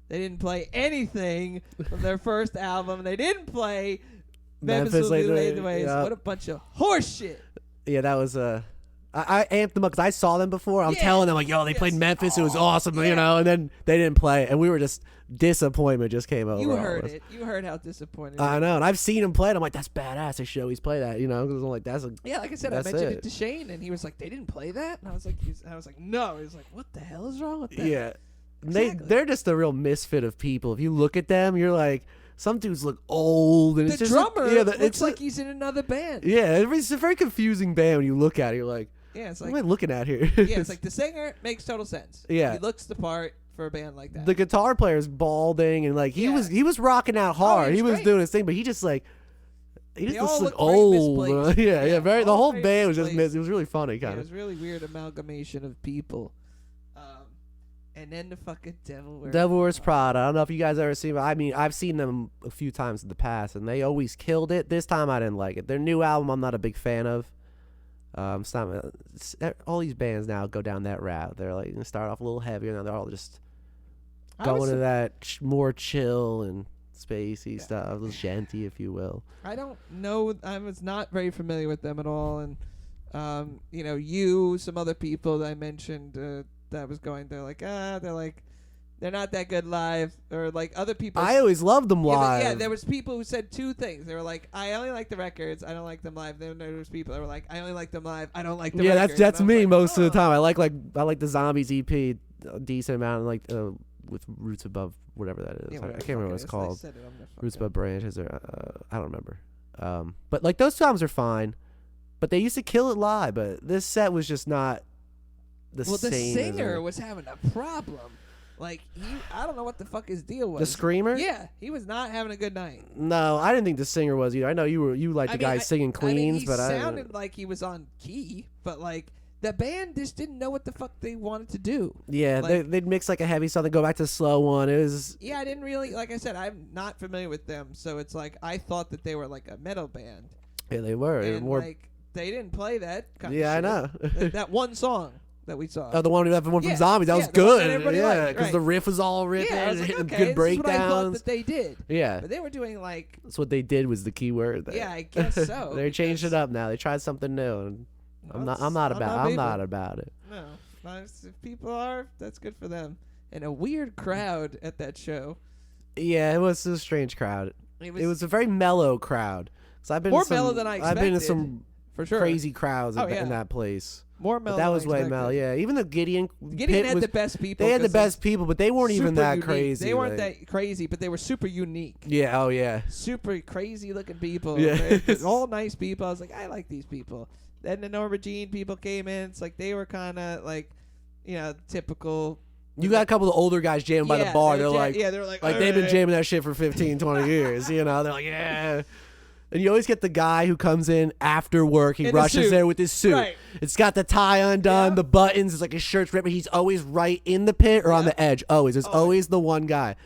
they didn't play anything from their first album. They didn't play Memphis Will Be Laid the Ways.
yeah.
What a bunch of horse shit.
Yeah, that was I amped them up because I saw them before. I'm
Yeah.
telling them like, yo, they played
Yes.
Memphis. It was awesome,
Yeah.
and then they didn't play, and we were just disappointment just came over.
You
all
heard
of us.
it. You heard how disappointed.
I know, and I've seen him play it. I'm like, that's badass. They should always play that, because I'm like, that's a
Yeah, like I said, I
That's
mentioned
it.
it to Shane, and he was like, "They didn't play that," and I was like, "No." He was like, "What the hell is wrong with that?"
yeah. they're just a real misfit of people. If you look at them, you're like, some dudes look old, and
The
it's just
drummer
it's
looks like he's in another band.
yeah, it's a very confusing band when you look at it. You're like,
Yeah, it's
what
like
am I looking at here?
yeah, it's like the singer makes total sense.
Yeah.
He looks the part for a band like that.
the guitar player's balding, and like he
Yeah.
was rocking out hard.
he
he
was
was
great.
doing his thing, but he just like. He
They
just
all
looked
look very
old.
misplaced.
Yeah,
Yeah,
very. The
all
whole
very
band was just
misplaced.
it was really funny,
Yeah,
kind
it
of.
was really weird amalgamation of people. And then the fucking Devil Wears
Devil Wears Prada. I don't know if you guys ever seen. I mean, I've seen them a few times in the past, and they always killed it. This time, I didn't like it. Their new album, I'm not a big fan of. All these bands now go down that route. They're like they start off a little heavier, and they're all just going to that more chill and spacey stuff, a little shanty, if you will.
I don't know. I was not very familiar with them at all, and some other people that I mentioned that was going. They're like they're not that good live, or like other people.
I always loved them live.
Yeah, there was people who said two things. They were like, I only like the records, I don't like them live. Then there was people that were like, I only like them live, I don't like the records.
That's
And I was
me
like,
most of the
"Oh."
time. I like the Zombies EP a decent amount, like with Roots Above, whatever that is.
Yeah,
I
whatever
can't remember what
the
it's
fuck it is.
called.
They said it on the
Roots
fucking-
Above Branches, or I don't remember. But like those songs are fine, but they used to kill it live. But this set was just not the
Well, the
same. as
singer
it-
was having a problem. Like I don't know what the fuck his deal was.
the screamer.
Yeah, he was not having a good night.
No, I didn't think the singer was either. I know you like the guy singing cleans,
he
but
sounded like he was on key, but like the band just didn't know what the fuck they wanted to do.
yeah,
like-
they'd mix like a heavy song, then go back to the slow one. It was
Yeah, I didn't really, like I said, I'm not familiar with them, so it's like I thought that they were like a metal band,
yeah, they were
and
more.
like they didn't play that. Kind
Yeah, I
of
know.
shit. that one song that we saw.
Oh, the one from
Yeah,
Zombies, that
yeah,
was
the one that
good.
everybody
Yeah,
liked,
because
right.
the riff was all written,
yeah, I was like,
hitting
okay,
good
this is what I thought
breakdowns.
that they did.
Yeah,
But they were doing like,
that's what they did was the key word. There.
yeah, I guess so.
They changed it
because-
up now. They tried something new, and I'm not
people.
about it.
No, if people are, that's good for them. And a weird crowd at that show.
Yeah, it was a strange crowd.
It
It was a very mellow crowd. So I've been
More
to some,
mellow than I
I've been to
expected,
some
for sure.
crazy crowds
Oh,
in
yeah.
that place.
More
But
mellow.
that
than
was
I
way
expected.
mellow. Yeah, even the Gideon
Gideon
pit
had
was,
the best people.
They had the
'cause they're
best people, but they weren't even
super
that
unique.
crazy.
They weren't
like-
that crazy, but they were super unique.
Yeah. Oh yeah.
Super crazy looking people.
Yeah.
They're all nice people. I was like, I like these people. Then the Norma Jean people came in. It's like they were kind of like, typical.
You got a couple of older guys jamming by the
Yeah,
bar.
they
They're
were
like,
yeah, they're like
they've been
"Alright."
jamming that shit for 15, 20 years. They're like, yeah. And you always get the guy who comes in after work. He
In a
rushes
suit.
there with his suit.
Right.
It's got the tie undone,
Yeah.
the buttons. It's like his shirt's ripped. He's always right in the pit or on
Yeah.
the edge. Always. There's always the one guy.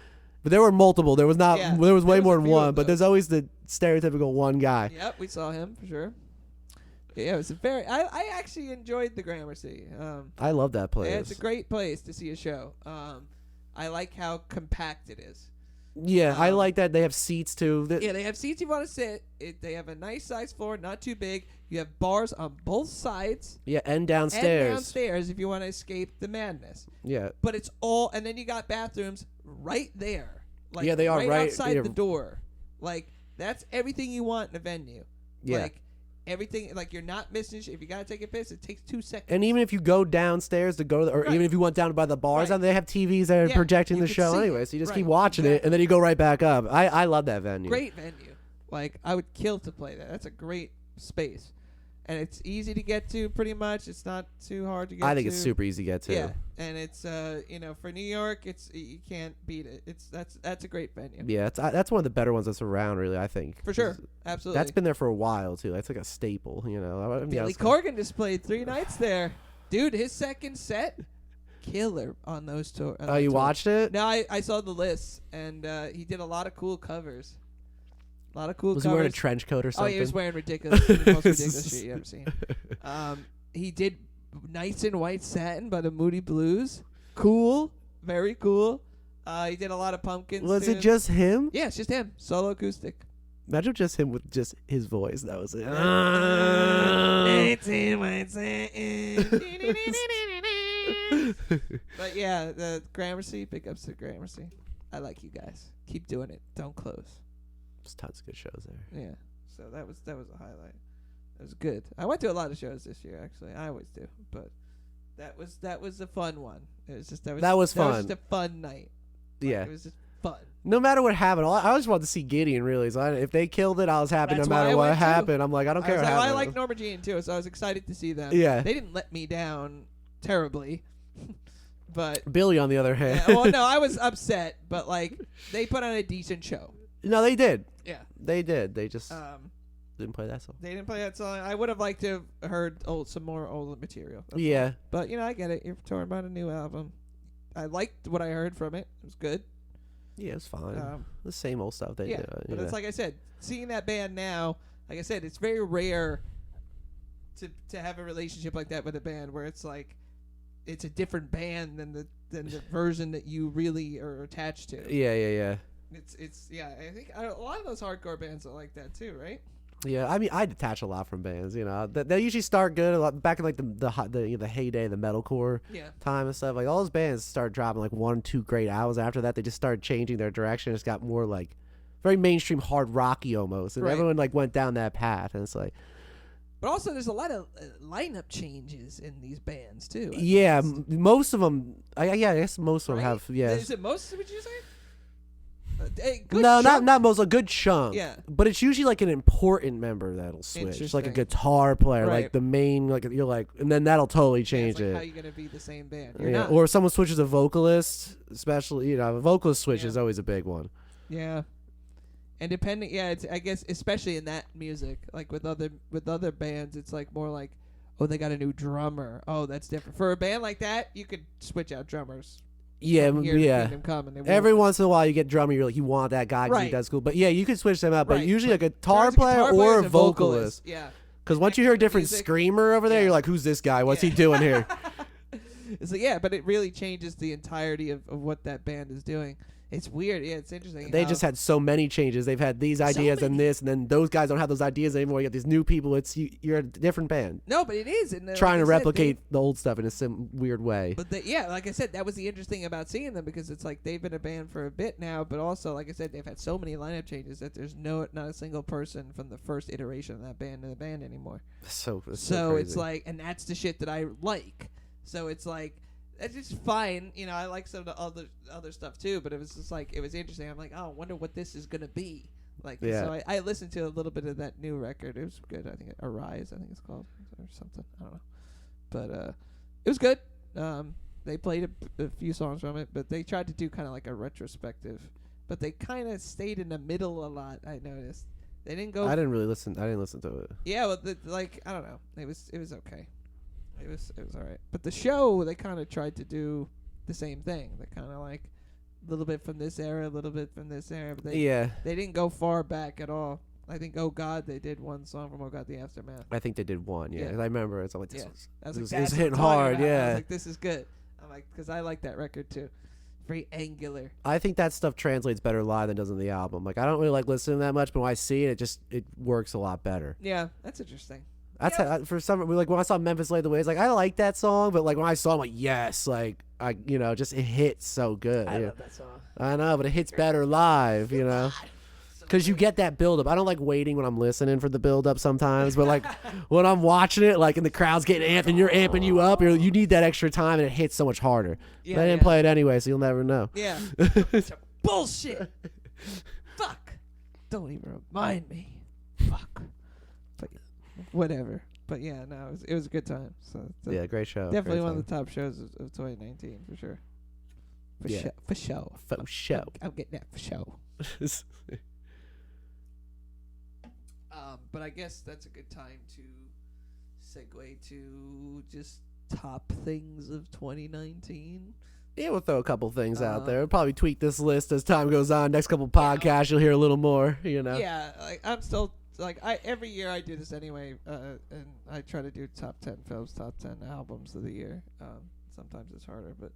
But there were multiple. There was not.
Yeah.
There was way
There was
more
a
than
few
one.
of
But
those.
there's always the stereotypical one guy.
Yep, we saw him for sure. Yeah, it was a very. I actually enjoyed the Gramercy.
I love that place.
Yeah, it's a great place to see a show. I like how compact it is.
Yeah, I like that they have seats too.
Yeah, they have seats you want to sit. They have a nice size floor, not too big. You have bars on both sides
Yeah, and downstairs.
and downstairs if you want to escape the madness.
Yeah.
But it's all, and then you got bathrooms right there. Like
Yeah, they are right-
outside
yeah.
the door. Like that's everything you want in a venue.
Yeah.
Like everything, like you're not missing shit. If you gotta take a piss, it takes 2 seconds.
And even if you go downstairs to go to the, or
Right.
even if you went down by the bars,
Right.
they have TVs that are
Yeah,
projecting
you
the
can
show
see it.
anyway. So you just
Right,
keep watching it,
exactly.
and then you go right back up. I love that venue.
Great venue. Like I would kill to play that. That's a great space, and it's easy to get to. Pretty much, it's not too hard to get to.
I think it's super easy to get to.
Yeah, and it's for New York, you can't beat it. That's a great venue.
Yeah, that's one of the better ones that's around, really. I think
For sure, absolutely.
That's been there for a while too. That's like a staple, you know. I mean,
Billy Corgan just played 3 nights there, dude. His second set, killer on those tours.
Oh, you watched it?
No, I saw the list, and he did a lot of cool covers. A lot of cool
Was
covers.
he wearing a trench coat or
Oh,
something?
he was wearing ridiculous, the most ridiculous shit you ever seen. He did Nights in White Satin by the Moody Blues. Cool, very cool. He did a lot of Pumpkins.
Was it
tunes.
just him?
Yeah, it's just him, solo acoustic.
Imagine just him with just his voice. That was it.
Nights in White Satin. But yeah, the Gramercy, big ups to Gramercy. I like you guys. Keep doing it. Don't close.
There's tons of good shows there.
Yeah. So that was a highlight. It was good. I went to a lot of shows this year, actually. I always do, but That was a fun one. It was just that was
That was
That was
fun.
just a fun night. Like,
Yeah.
it was just fun.
No matter what happened, I just wanted to see Gideon really. So if they killed it, I was happy.
That's
no
why I
matter what
went, too.
happened, I'm like, I don't care.
I was
what
like, I
happened.
like Norma Jean too, so I was excited to see them.
Yeah.
They didn't let me down terribly, but
Billy, on the other hand.
well, no, I was upset, but like they put on a decent show.
No, they did.
Yeah.
They did. They just
Um,
didn't play that song.
they didn't play that song. I would have liked to have heard some more old material. That's all.
Yeah.
But I get it. You're talking about a new album. I liked what I heard from it. It was good.
Yeah, it's fine.
Um,
The same old stuff they
yeah,
do.
but it's like I said, seeing that band now, like I said, it's very rare to have a relationship like that with a band where it's like it's a different band than the version that you really are attached to.
Yeah.
It's I think a lot of those hardcore bands are like that too, right?
Yeah, I mean, I detach a lot from bands. They usually start good. A lot, back in like the heyday, the metalcore
Yeah.
time and stuff. Like all those bands start dropping like 1-2 great albums. After that, they just started changing their direction. It's got more like very mainstream, hard rocky almost, and
Right.
everyone like went down that path. And it's like,
But also, there's a lot of lineup changes in these bands too. I
yeah,
think
most of them. I guess most of them
right?
have. Yeah.
Is it most? Would you say? A good
No,
chunk?
not most. A good chunk.
Yeah.
But it's usually like an important member that'll switch. Like a
Interesting.
guitar player,
Right.
like the main, like you're like, and then that'll totally
Yeah,
change
it's like,
it.
how are you gonna be the same band? You're
Yeah.
not.
Or if someone switches a vocalist, especially a vocalist switch
Yeah.
is always a big one.
Yeah. And depending, it's I guess especially in that music, like with other bands, it's like more like, oh, they got a new drummer. Oh, that's different. For a band like that, you could switch out drummers.
Yeah,
From here to
yeah.
Kingdom Come, and they
Every
won't.
once in a while, you get drummer. You're like, you want that guy because he
Right.
does cool. But yeah, you can switch them out. But
Right.
usually a
But
guitar
there's
player
guitar
or
players
a
and
vocalist.
Yeah.
Because once you hear a different
music-
screamer over there,
Yeah.
you're like, who's this guy? What's he
Yeah.
doing here?
It's like, yeah, but it really changes the entirety of what that band is doing. It's weird. Yeah, it's interesting.
They
how-
just had so many changes. They've had these ideas and
many.
this, and then those guys don't have those ideas anymore. You got these new people. You're a different band.
No, but it is. And
Trying to
like I said,
replicate the old stuff in a weird way.
But like I said, that was the interesting about seeing them because it's like they've been a band for a bit now, but also like I said, they've had so many lineup changes that there's not a single person from the first iteration of that band in the band anymore.
So
So it's
crazy.
like, and that's the shit that I like. So it's like it's just fine. I like some of the other stuff too, but it was just like it was interesting. I'm like, oh, I wonder what this is gonna be. Like,
Yeah.
so I listened to a little bit of that new record. It was good. I think Arise, I think it's called, or something. I don't know, but it was good. They played a few songs from it, but they tried to do kind of like a retrospective. But they kind of stayed in the middle a lot. I noticed they didn't go.
I didn't listen to it.
Yeah, well, I don't know. It was okay. It was all right. But the show, they kind of tried to do the same thing. They kind of like a little bit from this era, a little bit from this era. But
Yeah,
they didn't go far back at all. I think Oh God, they did one song from Oh God, The Aftermath.
I think they did one. Yeah,
Yeah.
'cause I remember it's like this
Yeah.
was
I was
It
like,
was
that's what
hitting
I'm talking
hard,
about. I
yeah.
was like, this is good. I'm like, because I like that record too. Very angular.
I think that stuff translates better live than it does on the album. Like I don't really like listening that much, but when I see it, it works a lot better.
Yeah, that's interesting.
That's how, for some like when I saw Memphis Lay the Way, it's like I like that song, but like when I saw, it, I'm like yes, like I just it hits so good.
I
yeah.
love that song.
I know, but it hits better live, because you get that build up. I don't like waiting when I'm listening for the build up sometimes, but like when I'm watching it, like and the crowd's getting amped and you're amping you up, you need that extra time and it hits so much harder.
Yeah,
But I didn't
yeah.
play it anyway, so you'll never know.
Yeah. Bullshit. Fuck. Don't even remind me. Fuck. But whatever. But yeah, no, it was a good time. So it's
Yeah, great show.
definitely
great
one of the top shows of 2019 for sure. For
Yeah.
show. For show.
Faux show.
I'm getting that for show. But I guess that's a good time to segue to just top things of 2019.
Yeah, we'll throw a couple things out there.
Um,
We'll probably tweak this list as time goes on. Next couple podcasts, you'll hear a little more.
Yeah, like I'm still like every year I do this anyway, and I try to do top 10 films, top 10 albums of the year. Sometimes it's harder, but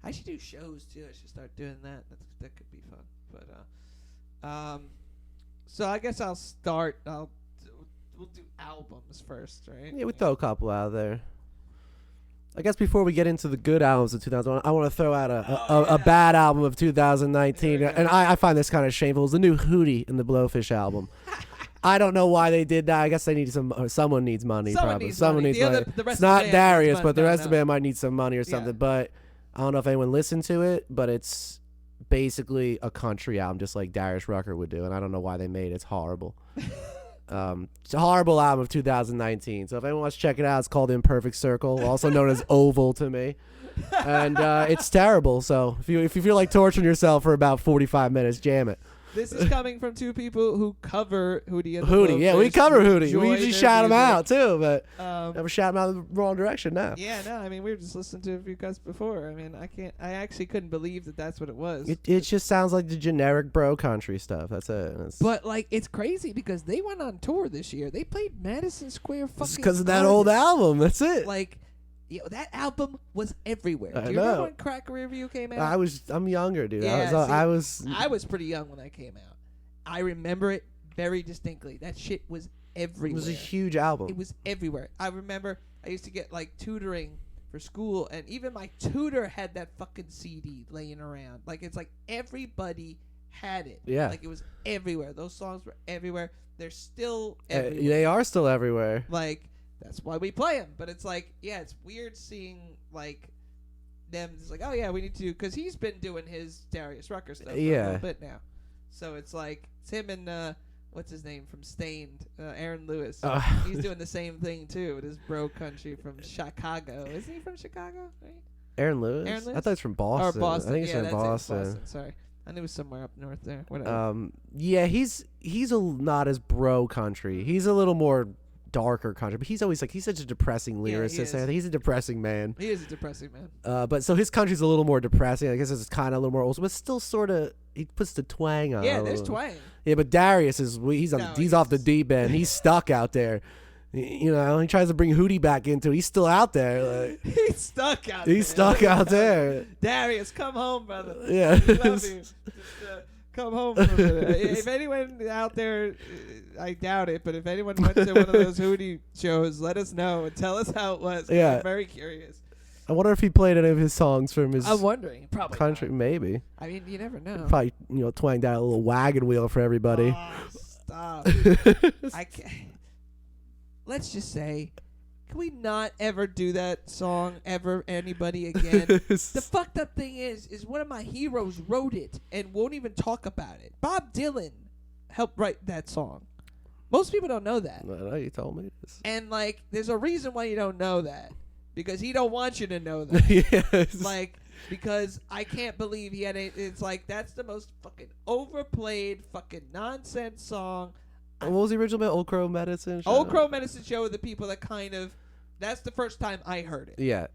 I should do shows too. I should start doing that. That could be fun. But so I guess I'll start. We'll do albums first, right?
Yeah, we throw a couple out there. I guess before we get into the good albums of 2001, I want to throw out a bad album of 2019.
There we go.
And I find this kind of shameful. It's the new Hootie and the Blowfish album. I don't know why they did that. I guess they need someone needs money. Probably
Someone needs money. The rest
It's
of the
not
band needs
Darius,
money.
but the
No,
rest of the
no.
band might need some money or something. But I don't know if anyone listened to it. But it's basically a country album, just like Darius Rucker would do, and I don't know why they made it. It's horrible. It's a horrible album of 2019. So if anyone wants to check it out, it's called Imperfect Circle, also known as Oval to me. And it's terrible. So if you feel like torturing yourself for about 45 minutes, jam it.
This is coming from two people who cover Hootie and the
Hootie, yeah, we
Blowfish,
cover
who
Hootie. We
enjoy
usually
their
shout them
music.
out too, but
Um,
never shout them out in the wrong direction now.
Yeah, no, I mean we were just listening to a few cuts before. I mean, I actually couldn't believe that that's what it was.
It just sounds like the generic bro country stuff. That's it.
But like, it's crazy because they went on tour this year. They played Madison Square fucking.
because of that old
Garden.
album. That's it.
Like, that album was everywhere.
I
Do you remember
know.
when Cracker Review came out?
I'm younger, dude.
Yeah,
I was
I was pretty young when that came out. I remember it very distinctly. That shit was everywhere.
It was a huge album.
It was everywhere. I remember I used to get like tutoring for school, and even my tutor had that fucking CD laying around. Like, it's like everybody had it.
Yeah.
Like, it was everywhere. Those songs were everywhere. They're still everywhere.
They are still everywhere.
Like, that's why we play them. But it's like, yeah, it's weird seeing like them. It's like, oh yeah, we need to, because he's been doing his Darius Rucker stuff for a
Yeah.
little bit now. So it's like it's him and what's his name from Stained, Aaron Lewis. He's doing the same thing too with his bro country from Chicago. Isn't he from Chicago? Right?
Aaron Lewis?
Aaron Lewis?
I thought it's from Boston.
Or Boston.
I think it's
yeah,
from
that's
Boston.
It, Boston. Sorry, I knew it was somewhere up north there. Whatever.
Yeah, he's not as bro country. He's a little more darker country, but he's such a depressing
Yeah, he
lyricist.
is.
and he's a depressing man.
He is a depressing man.
But so his country's a little more depressing. I guess it's kind of a little more old, but still sort of he puts the twang on.
Yeah,
it.
there's twang.
Yeah, but Darius he's off the deep end. He's stuck out there. You know, he tries to bring Hootie back into it. He's still out there. Like,
He's stuck out there.
he's stuck out there.
Darius, come home, brother.
Yeah.
We love you. Just, come home for a minute. If anyone out there, I doubt it, but if anyone went to one of those Hootie shows, let us know and tell us how it was. 'Cause
Yeah.
I'm very curious.
I wonder if he played any of his songs from his
I'm wondering. Probably
country.
not.
Maybe.
I mean, you never know.
Probably, twanged out a little wagon wheel for everybody.
Oh, stop. I can't. Let's just say, can we not ever do that song ever, anybody again? The fucked up thing is one of my heroes wrote it and won't even talk about it. Bob Dylan helped write that song. Most people don't know that.
No, you told me this.
And like, there's a reason why you don't know that, because he don't want you to know that.
Yes.
Like, because I can't believe he had it. It's like, that's the most fucking overplayed fucking nonsense song.
What was the original band? Old Crow Medicine?
Old Crow Medicine Show are the people that kind of, that's the first time I heard it.
Yeah.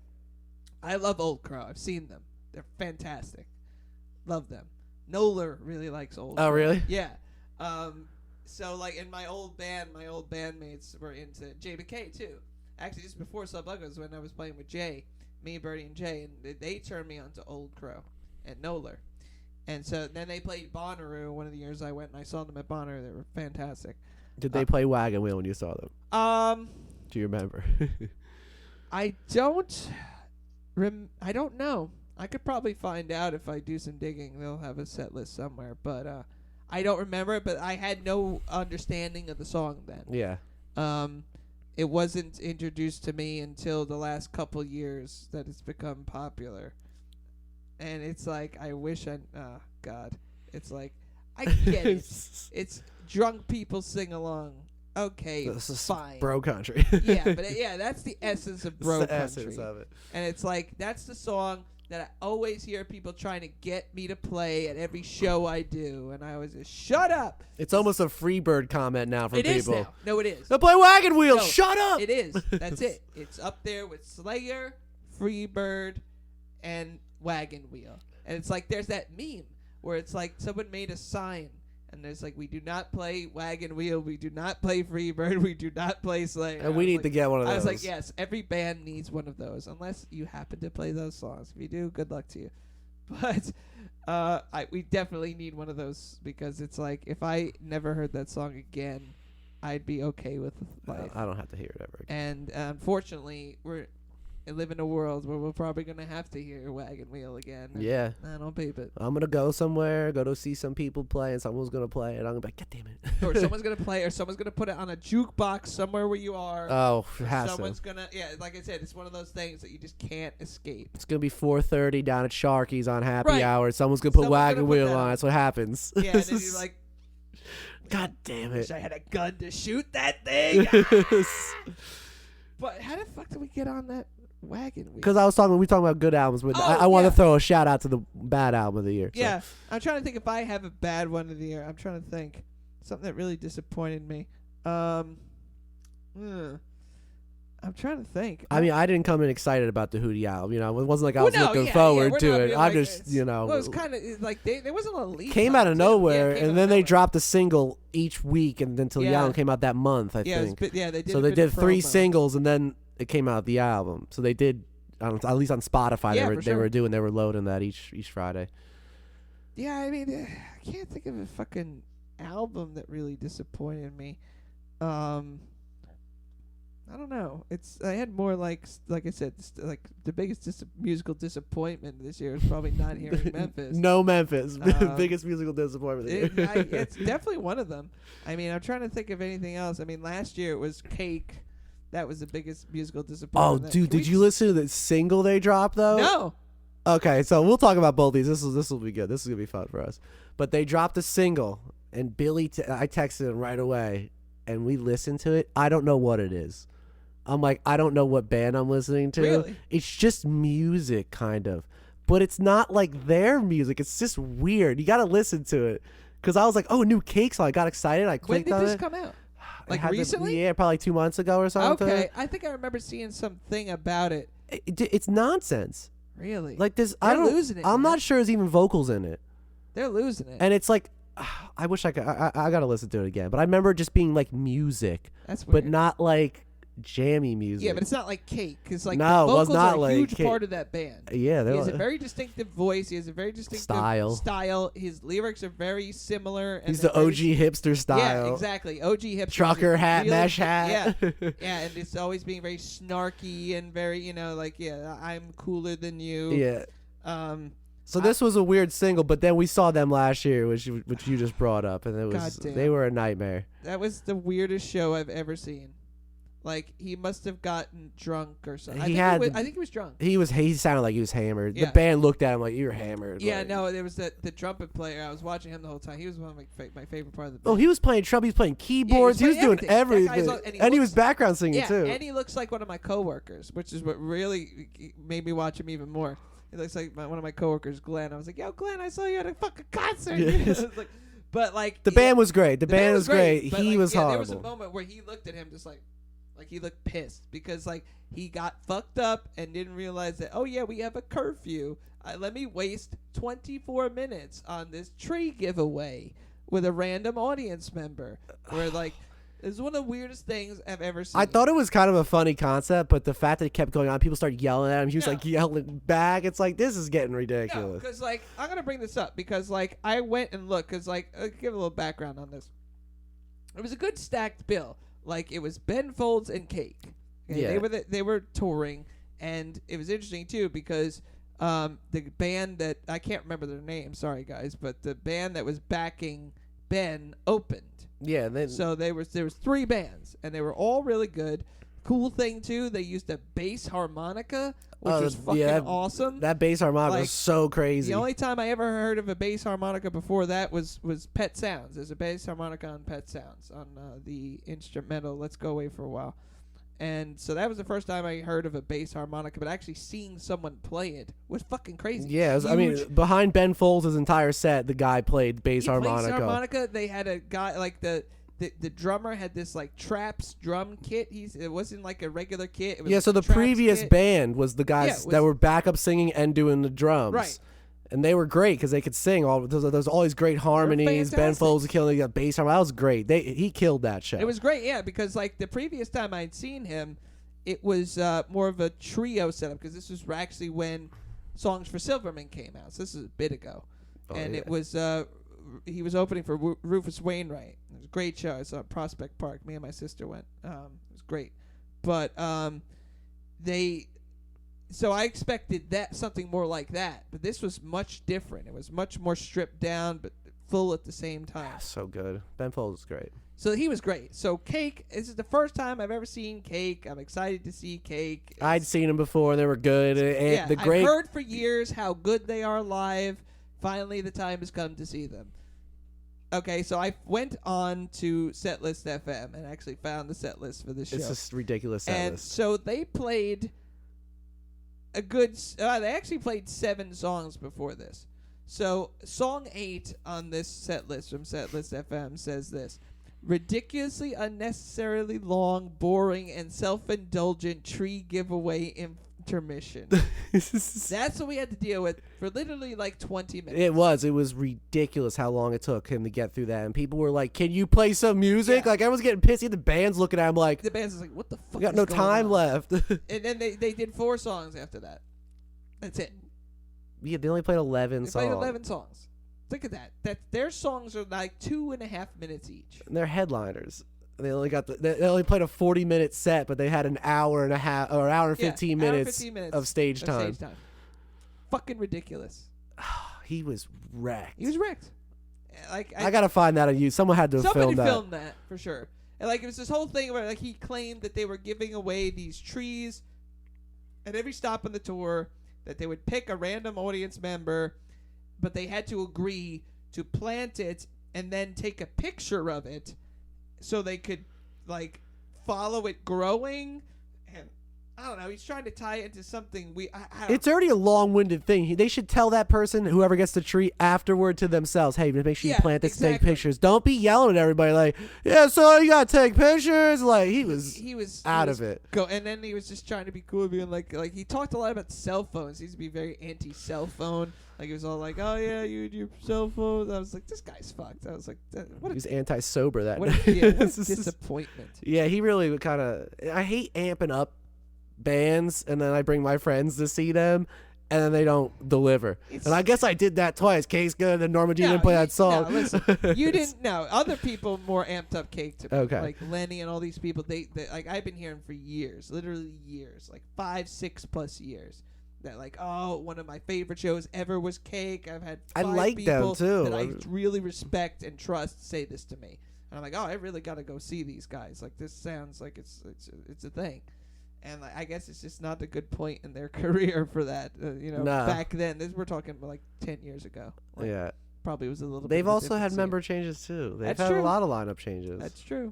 I love Old Crow. I've seen them. They're fantastic. Love them. Noller really likes Old Crow.
Oh, really?
Yeah. So like in my old bandmates were into Jay McKay too. Actually, just before Sub Uggos, when I was playing with Jay, me, Birdie, and Jay, and they turned me on to Old Crow and Noller. And so then they played Bonnaroo one of the years I went, and I saw them at Bonnaroo. They were fantastic.
Did they play Wagon Wheel when you saw them? Do you remember?
I don't know. I could probably find out if I do some digging. They'll have a set list somewhere, but I don't remember it. But I had no understanding of the song then.
Yeah.
It wasn't introduced to me until the last couple years that it's become popular. And it's like, I wish God. It's like, I get it. It's drunk people sing along. Okay,
This is
fine.
bro country.
Yeah, but that's the essence of bro
It's the
country.
essence of it.
And it's like, that's the song that I always hear people trying to get me to play at every show I do. And I always just, shut up.
It's almost a Freebird comment now from
It
people.
is now. No, it is.
They play Wagon Wheel.
No,
Shut up.
It is. That's it. It's up there with Slayer, Freebird, and Wagon Wheel. And it's like, there's that meme where it's like someone made a sign, and there's like, we do not play Wagon Wheel, we do not play Freebird, we do not play Slayer.
And we need to get one of those.
I was like, yes, every band needs one of those, unless you happen to play those songs. If you do, good luck to you. But we definitely need one of those, because it's like, if I never heard that song again, I'd be okay with life.
I don't have to hear it ever again.
And unfortunately, live in a world where we're probably gonna have to hear Wagon Wheel again. And
Yeah.
I don't peep it.
I'm gonna go somewhere, go to see some people play, and someone's gonna play, and I'm gonna be like, God damn it.
Or someone's gonna play, or someone's gonna put it on a jukebox somewhere where you are.
Oh, it has
Someone's
to.
gonna, like I said, it's one of those things that you just can't escape.
It's gonna be 4:30 down at Sharky's on happy
Right.
hour. Someone's gonna put
Someone's
Wagon
gonna put
Wheel
that
on.
on.
That's what happens.
Yeah, and then you're like,
God damn
wish
it.
I had a gun to shoot that thing. But how the fuck did we get on that Wagon Wheel?
Because we talking about good albums, but
Oh,
I want
yeah.
to throw a shout out to the bad album of the year. So.
Yeah, I'm trying to think if I have a bad one of the year. I'm trying to think something that really disappointed me. I'm trying to think.
I mean, I didn't come in excited about the Hootie album. You know, it wasn't like I
Well,
was
no,
looking
yeah,
forward
we're
to
not
it.
being
I'm
like
just,
it's-
you know,
Well, it was kind of like there wasn't a lead.
came
time
out of
to it.
nowhere,
Yeah, it came out
and
of
then they
nowhere.
dropped a single each week, and then Till
Yeah.
Young came out that month, I
Yeah, it was
think.
bit- yeah, they did.
So
a
they
bit
did
of
3
promo.
singles, and then it came out the album. So they did, at least on Spotify,
Yeah,
they
for sure.
they were loading that each Friday.
Yeah, I mean, I can't think of a fucking album that really disappointed me. I don't know. I had more like I said, like the biggest musical disappointment this year is probably not hearing Memphis.
No Memphis,
Um,
biggest musical disappointment. Of the year.
It's definitely one of them. I mean, I'm trying to think of anything else. I mean, last year it was Cake. That was the biggest musical
Oh,
disappointment. that-
dude,
Can
did
we
you listen to the single they dropped though?
No.
Okay, so we'll talk about both these. This will be good. This is gonna be fun for us. But they dropped a single, and I texted him right away, and we listened to it. I don't know what it is. I'm like, I don't know what band I'm listening to.
Really?
It's just music, kind of, but it's not like their music. It's just weird. You gotta listen to it, because I was like, oh, new Cake song. I got excited. I
When
clicked
did
on
this
it.
come out?
It
Like
had
recently?
yeah, probably 2 months ago or something.
Okay, I think I remember seeing something about it.
It's nonsense.
Really?
Like this,
They're
I don't.
losing it,
I'm
man.
not sure there's even vocals in it.
They're losing it.
And it's like, I wish I could. I gotta listen to it again. But I remember it just being like music,
That's
but
weird.
not like jammy music.
Yeah, but it's not like Cake, because like
No,
the
it was
vocals
not
are a
like
huge
Cake.
part of that band.
Yeah,
He
they're
has a
like,
very distinctive voice. He has a very distinctive
Style.
His lyrics are very similar. And
he's
they're
the OG
very-
hipster style.
Yeah, exactly. OG hipster.
Trucker hat,
Really-
mesh hat.
Yeah, yeah, and it's always being very snarky and very, like, I'm cooler than you.
Yeah.
Um,
So this was a weird single, but then we saw them last year, which you just brought up, and it was
Goddamn.
they were a nightmare.
that was the weirdest show I've ever seen. Like, he must have gotten drunk or something. I think he was drunk.
He sounded like he was hammered.
Yeah.
The band looked at him like, you're hammered.
Yeah,
like,
no, there was the trumpet player. I was watching him the whole time. He was one of my favorite part of the band.
Oh, he was playing trumpet. He was playing keyboards. he was
playing
doing
everything. That guy's
everything,
all-
and he
looks-
was background singing
yeah,
too.
and he looks like one of my coworkers, which is what really made me watch him even more. He looks like one of my coworkers, Glenn. I was like, "Yo, Glenn, I saw you at a fucking concert."
Yes.
It's like, but like
The band was great. The band was great.
but,
He
like,
was
There
horrible.
was a moment where he looked at him just like he looked pissed because like he got fucked up and didn't realize that. Oh yeah, we have a curfew. Let me waste 24 minutes on this tree giveaway with a random audience member. Where like. It's one of the weirdest things I've ever seen.
I thought it was kind of a funny concept, but the fact that it kept going on, people started yelling at him. He was
No.
like yelling back. It's like, this is getting
No,
ridiculous.
because like I'm gonna bring this up because like I went and looked because like I'll give a little background on this. It was a good stacked bill. Like it was Ben Folds and Cake. Okay?
Yeah.
They were touring, and it was interesting too because the band that I can't remember their name. Sorry guys, but the band that was backing Ben opened.
Yeah. Then
So there was 3 bands, and they were all really good. Cool thing too, they used a bass harmonica, which
Oh,
was fucking
yeah,
awesome.
that bass harmonica
Like,
was so crazy.
The only time I ever heard of a bass harmonica before that was Pet Sounds. There's a bass harmonica on Pet Sounds on the instrumental Let's Go Away for a While. And so that was the first time I heard of a bass harmonica, but actually seeing someone play it was fucking crazy.
Yeah, I mean,
Huge.
behind Ben Folds' entire set, the guy played bass
He plays
harmonica.
harmonica. They had a guy like the drummer had this like Traps drum kit. It wasn't like a regular kit. It was
Yeah,
like
so
a
the
Traps
previous
kit.
band was the guys
Yeah, it
that
was-
were backup singing and doing the drums.
Right.
And they were great because they could sing. There's all these great harmonies. Ben
fantastic.
Folds killing the bass harmonica. That was great. He killed that show.
It was great, yeah, because like the previous time I'd seen him, it was more of a trio setup because this was actually when Songs for Silverman came out. So this is a bit ago, and
yeah.
it was he was opening for Rufus Wainwright. It was a great show. I saw it at Prospect Park. Me and my sister went. It was great, but they so I expected that something more like that, but this was much different. It was much more stripped down, but full at the same time.
So good. Ben Folds is great.
So he was great. So Cake, this is the first time I've ever seen Cake. I'm excited to see Cake.
I'd seen them before. They were good.
Yeah,
The great.
I've heard for years how good they are live. Finally, the time has come to see them. Okay, so I went on to Setlist FM and actually found the set list for this show.
It's just ridiculous set
And
list.
so they played a good. They actually played 7 songs before this. So song 8 on this set list from Setlist FM says this: ridiculously, unnecessarily long, boring, and self-indulgent tree giveaway intermission. That's what we had to deal with for literally like 20 minutes.
It was ridiculous how long it took him to get through that, and people were like, "Can you play some music?"
Yeah.
Like everyone's getting pissy. The band's looking at him like,
The band's just like, what the fuck?
"We got
is
no
going
time
on?
left."
And then they did 4 songs after that. That's it.
Yeah, they only played 11
They
songs.
played 11 songs. Think of that. Their songs are like 2.5 minutes each.
And they're headliners. They only got they only played a 40-minute set, but they had an hour and a half or hour and 15
hour and
minutes
15 minutes
of stage time.
Fucking ridiculous.
He was wrecked.
He was wrecked. Like
I gotta find that on you. Someone had to have
somebody
filmed that.
for sure. And like it was this whole thing where like he claimed that they were giving away these trees at every stop on the tour, that they would pick a random audience member, but they had to agree to plant it and then take a picture of it so they could like follow it growing. And I don't know, he's trying to tie it into something
It's already a long-winded thing. They should tell that person, whoever gets the tree, afterward to themselves, "Hey, make sure you
Yeah,
plant this, take
exactly.
pictures." Don't be yelling at everybody like, "Yeah, so you gotta take pictures." Like he was out of it.
And then he was just trying to be cool, being like he talked a lot about cell phones. He used to be very anti-cell phone. Like he was all like, "Oh yeah, you and your cell phones." I was like, "This guy's fucked." I was like, "What
He
a
was anti-sober that
what
night.
a, yeah, what a disappointment."
Yeah, he really kind of. I hate amping up bands, and then I bring my friends to see them, and then they don't deliver. And I guess I did that twice. Case good, and Norma Jean didn't play that song.
No, listen, you didn't. No, other people more amped up Cake to me.
Okay.
Like Lenny and all these people. They like I've been hearing for years, literally years, like 5, 6+ years. That like, oh, one of my favorite shows ever was Cake. I've had 5
I like them,
people
too.
that I really respect and trust say this to me, and I'm like, oh, I really got to go see these guys. Like this sounds like it's a thing. And like, I guess it's just not a good point in their career for that.
Nah.
Back then, we're talking about like 10 years ago. Like,
Yeah.
probably was a little. bit
They've
of a
also
different
had
scene.
member changes too. They've
That's
had
true.
a lot of lineup changes.
That's true.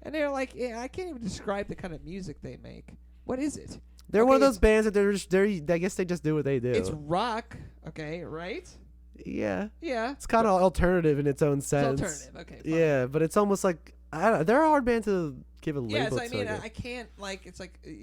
And they're like, I can't even describe the kind of music they make. What is it?
They're one of
Okay,
those bands that I guess they just do what they do.
It's rock, okay, right?
Yeah.
Yeah.
It's kind of alternative in its own sense.
It's alternative, okay. Fine.
Yeah, but it's almost like I don't know, they're a hard band to give a label
Yes, I
to,
mean,
guess.
I can't like. It's like Cake.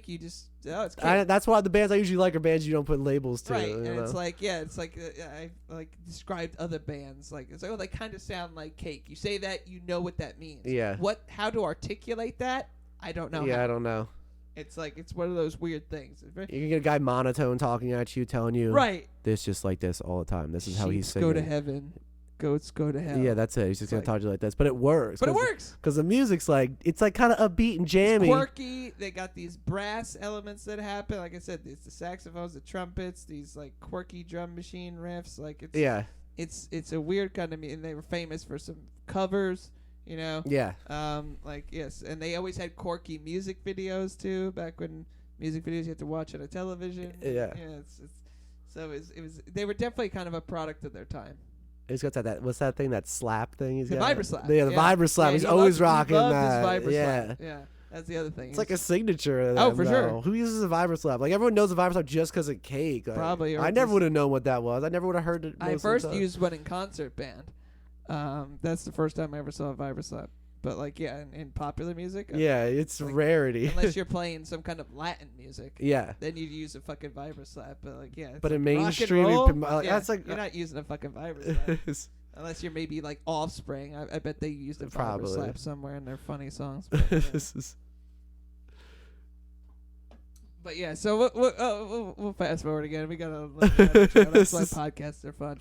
You just it's Cake.
That's why the bands I usually like are bands you don't put labels to.
Right,
you
and
know?
it's like I like described other bands like it's like, oh, they kind of sound like Cake. You say that, you know what that means.
Yeah.
How to articulate that? I don't know.
Yeah,
how.
I don't know.
It's like it's one of those weird things. It's very,
You can get a guy monotone talking at you, telling you
right.
this just like this all the time. This is how he's
Sheeps
singing.
go to heaven, goats go to hell.
Yeah, that's it. He's just gonna
like-
talk to you like this, but it works.
But it works.
Because the music's like it's like kind of upbeat and jammy.
Quirky. They got these brass elements that happen. Like I said, it's the saxophones, the trumpets, these like quirky drum machine riffs. Like it's
Yeah,
it's a weird kind of and they were famous for some covers. You know.
yeah.
Like yes, and they always had quirky music videos too. Back when music videos you had to watch on a television.
Yeah.
So it was they were definitely kind of a product of their time.
He's got that. What's that thing? That slap thing. He's
The
got.
vibra slap.
Yeah, the vibra slap.
Yeah,
He's
he
always
loved-
rocking
he loved
that.
His vibra
yeah.
slap. Yeah, that's the other thing.
It's like a signature. Of
Oh,
them,
for sure.
though. Who uses a vibra slap? Like everyone knows a vibra slap just because of Cake. Like,
Probably, or
I never
just-
would have known what that was. I never would have heard it.
I
most of
first
the time.
used one in concert band. That's the first time I ever saw a vibra slap. But like yeah, in popular music.
Yeah, it's
like,
rarity.
Unless you're playing some kind of Latin music.
yeah.
Then you'd use a fucking vibra slap. But like yeah. it's
But
like
in
rock and
mainstream,
roll,
like,
yeah,
that's like
you're not using a fucking vibra slap. Unless you're maybe like Offspring. I bet they used a vibra
Probably.
slap somewhere in their funny songs. But, yeah. But yeah, so we'll fast forward again. We gotta that's why podcasts are fun.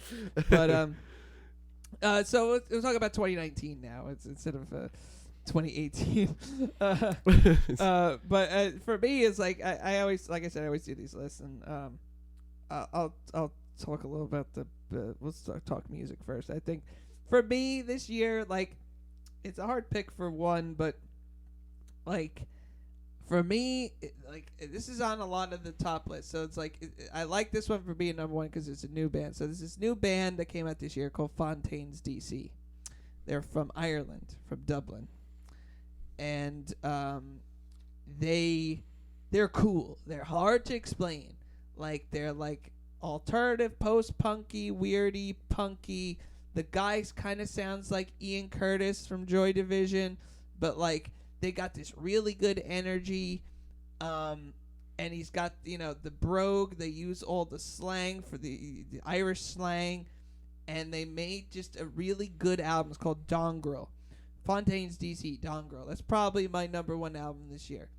But so we'll talk about 2019 now. It's instead of 2018. But for me, it's like I always, like I said, I always do these lists, and I'll talk a little about let's talk music first. I think for me this year, like, it's a hard pick for one, but like for me, this is on a lot of the top lists. So it's like I like this one for being number one because it's a new band. So there's this new band that came out this year called Fontaines DC. They're from Ireland, from Dublin, and they're cool. They're hard to explain. Like, they're like alternative, post-punky, weirdy, punky. The guy kind of sounds like Ian Curtis from Joy Division, but like they got this really good energy. And he's got, the brogue. They use all the slang for the Irish slang, and they made just a really good album. It's called Dongrel. Fontaines DC, Dongrel. That's probably my number one album this year.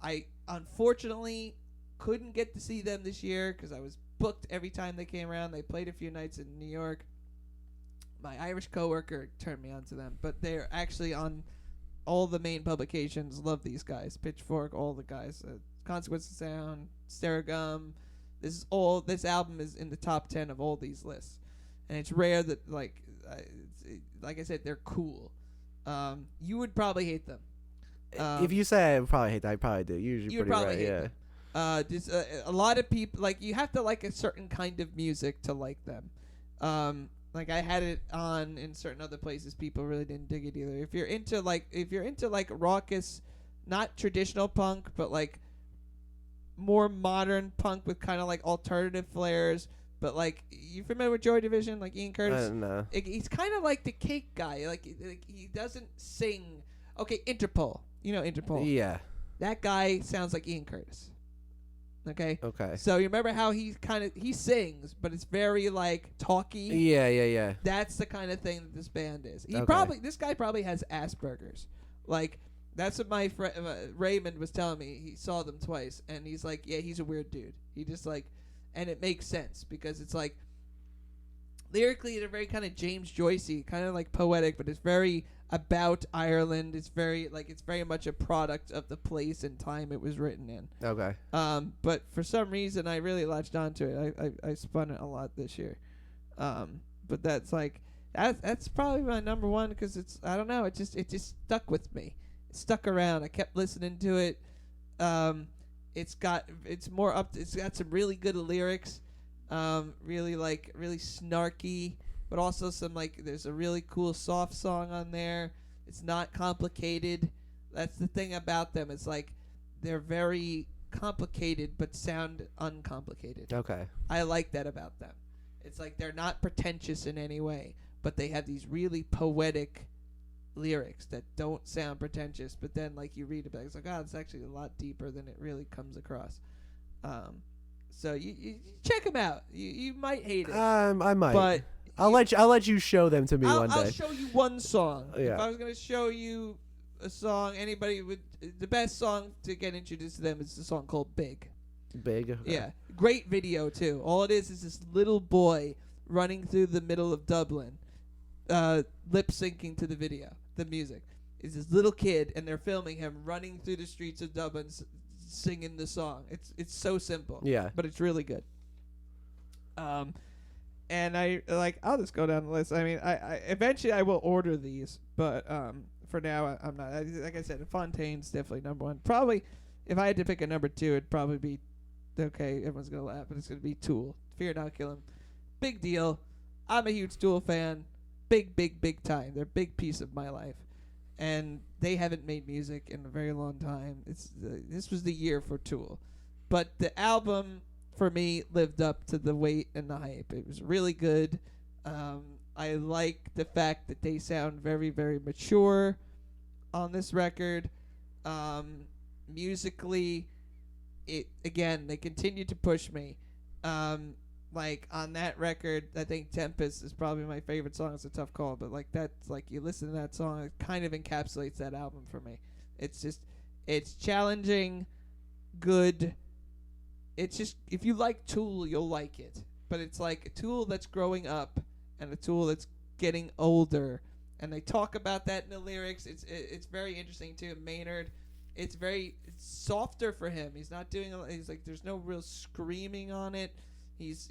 I unfortunately couldn't get to see them this year because I was booked every time they came around. They played a few nights in New York. My Irish coworker turned me on to them, but they're actually on all the main publications. Love these guys. Pitchfork, all the guys. Consequence of Sound, Sterigum. This album is in the top 10 of all these lists. And it's rare that, like I said, they're cool. You would probably hate them.
If you say I would probably hate that, I probably do. Usually
you would
pretty
probably
right,
hate
yeah.
them. Just a lot of people, like, you have to like a certain kind of music to like them. Like, I had it on in certain other places. People really didn't dig it either. If you're into like raucous, not traditional punk, but like more modern punk with kind of like alternative flares. But like, you familiar with Joy Division, like Ian Curtis?
No.
He's kind of like the Cake guy. Like he doesn't sing. Okay, Interpol. You know Interpol.
Yeah.
That guy sounds like Ian Curtis. Okay.
Okay.
So you remember how he sings, but it's very like talky.
Yeah.
That's the kind of thing that this band is. This guy probably has Asperger's. Like, that's what my friend Raymond was telling me. He saw them twice, and he's like, yeah, he's a weird dude. He just like, and it makes sense because it's like lyrically they're very kind of James Joycey, kind of like poetic, but it's very about Ireland. It's very much a product of the place and time it was written in.
Okay.
But for some reason I really latched onto it. I spun it a lot this year. But that's like that's probably my number one because it's, I don't know, it just stuck with me. It stuck around. I kept listening to it. It's got some really good lyrics. Really snarky, but also some there's a really cool soft song on there. It's not complicated. That's the thing about them. It's like they're very complicated but sound uncomplicated.
Okay.
I like that about them. It's like they're not pretentious in any way, but they have these really poetic lyrics that don't sound pretentious, but then you read about it, it's like, oh, it's actually a lot deeper than it really comes across. So you check them out. You might hate it.
I might.
But
I'll let you show them to me one day.
I'll show you one song.
Yeah.
If I was gonna show you a song, the best song to get introduced to them is the song called Big.
Big. Okay.
Yeah. Great video too. All it is this little boy running through the middle of Dublin, lip syncing to the video, the music. It's this little kid, and they're filming him running through the streets of Dublin, singing the song. It's so simple.
Yeah.
But it's really good. And I'll just go down the list. I mean, I eventually I will order these, but for now I'm not. Like I said, Fontaine's definitely number one. Probably, if I had to pick a number two, it'd probably be, okay, everyone's gonna laugh, but it's gonna be Tool. Fear Not Kill 'Em. Big deal. I'm a huge Tool fan. Big time. They're a big piece of my life. And they haven't made music in a very long time. This was the year for Tool. But the album, for me, lived up to the wait and the hype. It was really good. I like the fact that they sound very, very mature on this record. Musically, they continue to push me. On that record, I think Tempest is probably my favorite song. It's a tough call, but that's you listen to that song, it kind of encapsulates that album for me. It's challenging, good. It's just, if you like Tool, you'll like it. But it's like a Tool that's growing up and a Tool that's getting older and they talk about that in the lyrics. It's very interesting too. Maynard, it's softer for him. He's not doing. He's like, there's no real screaming on it. He's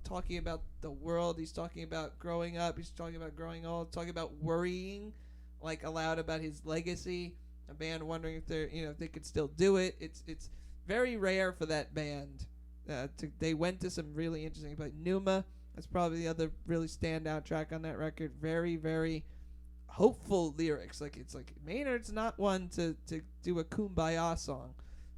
talking about the world. He's talking about growing up. He's talking about growing old. Talking about worrying, like aloud about his legacy. A band wondering if if they could still do it. It's very rare for that band. They went to some really interesting, but Numa. That's probably the other really standout track on that record. Very, very hopeful lyrics. Like, it's like Maynard's not one to do a kumbaya song,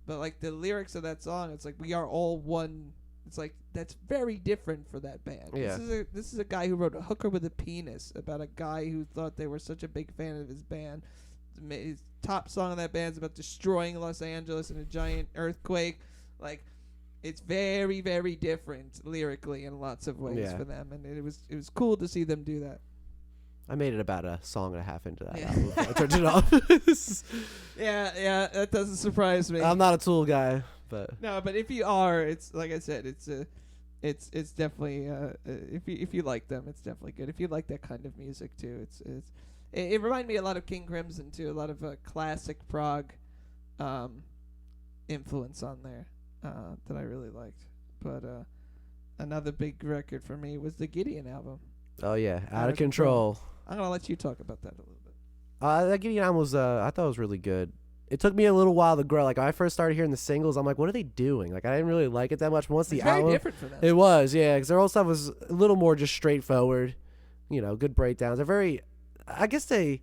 but like the lyrics of that song, it's like we are all one. It's like that's very different for that band.
Yeah.
This is a guy who wrote A Hooker with a Penis about a guy who thought they were such a big fan of his band. His top song of that band is about destroying Los Angeles in a giant earthquake. Like, it's very, very different lyrically in lots of ways for them, and it was cool to see them do that.
I made it about a song and a half into that
Yeah.
album. I turned it off.
Yeah, that doesn't surprise me.
I'm not a Tool guy, but
No, but if you are, it's like I said, it's definitely if you like them, it's definitely good. If you like that kind of music too, it reminded me a lot of King Crimson too, a lot of classic prog influence on there that I really liked. But another big record for me was the Gideon album.
oh yeah, Out of Control.
I'm gonna let you talk about that a little bit.
That Gideon album was I thought it was really good. It took me a little while to grow. Like, when I first started hearing the singles, I'm like, what are they doing? Like, I didn't really like it that much. But once the
It's very
album,
different for them.
it was, yeah, because their old stuff was a little more just straightforward. Good breakdowns. They're very, I guess they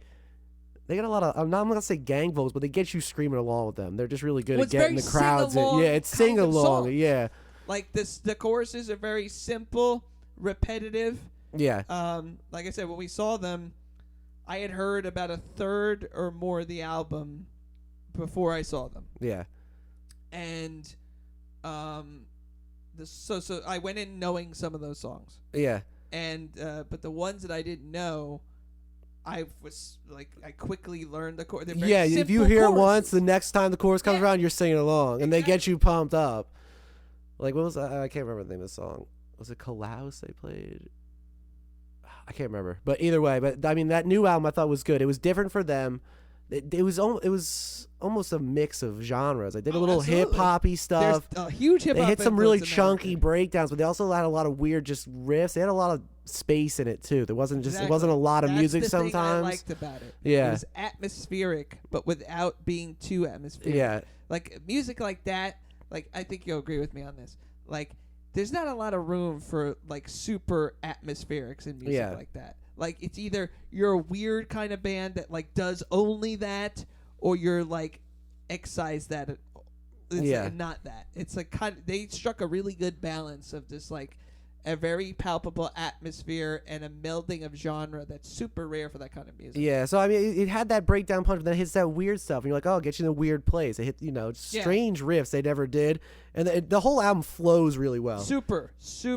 got a lot of. I'm not gonna say gang vocals, but they get you screaming along with them. They're just really good
Well,
at
it's
getting
very
the crowds in.
sing-along
Yeah, it's
kind
sing
of
along.
songs.
Yeah,
Like the choruses are very simple, repetitive.
yeah,
Like I said, when we saw them, I had heard about a third or more of the album before I saw them,
yeah,
and so I went in knowing some of those songs,
yeah.
and but the ones that I didn't know, I quickly learned the chorus.
Yeah, if you hear it once, the next time the chorus comes around, you're singing along, and they get you pumped up. Like, what was I can't remember the name of the song. Was it Kalaus they played? I can't remember. But either way, I mean, that new album I thought was good. It was different for them. It was almost a mix of genres. They did a little
absolutely.
hip hoppy stuff.
There's a huge hip
They
hop.
hit some really
influence in that
chunky
record.
breakdowns, but they also had a lot of weird just riffs. They had a lot of space in it too. There wasn't just it wasn't a lot of
That's
music
the thing
sometimes.
I liked about it.
Yeah.
It was atmospheric, but without being too atmospheric.
Yeah.
Like music like that, like I think you'll agree with me on this. Like there's not a lot of room for like super atmospherics in music
Yeah.
like that. Like it's either you're a weird kind of band that like does only that, or you're like excise that. It's
Yeah.
like not that. It's like they struck a really good balance of just like a very palpable atmosphere and a melding of genre that's super rare for that kind of music.
Yeah, so I mean, it had that breakdown punch, but then it hits that weird stuff, and you're like, oh, it gets you in a weird place. It hit, strange riffs they never did, and the whole album flows really well.
Super.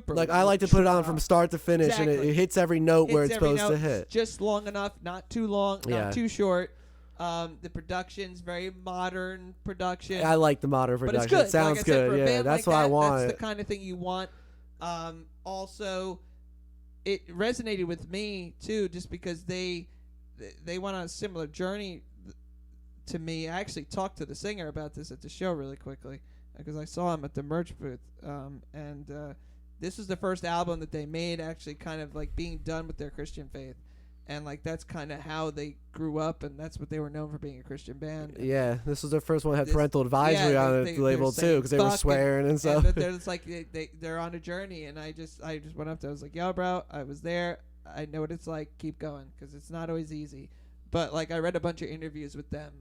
Like, I like to put it on from start to finish, and
Exactly.
it hits every note where
Hits
it's
every
supposed to
note
hit.
just long enough, not too long,
Yeah.
not too short. The production's very modern production.
I like the modern
but
production.
it's good.
It sounds
like I said,
good.
for a
Yeah,
band
that's
like
what I
that,
want.
That's the kind of thing you want. Also, it resonated with me too, just because they went on a similar journey to me. I actually talked to the singer about this at the show really quickly because I saw him at the merch booth, and this was the first album that they made actually kind of like being done with their Christian faith. And like that's kind of how they grew up, and that's what they were known for, being a Christian band.
Yeah, this was their first one that had
This-
parental advisory
yeah,
on
they-
it
they're
label
saying
too, because they were
fuck
swearing and stuff.
But they're just like they're on a journey, and I just went up to. I was like, "Yo, bro, I was there. I know what it's like. Keep going, because it's not always easy." But like I read a bunch of interviews with them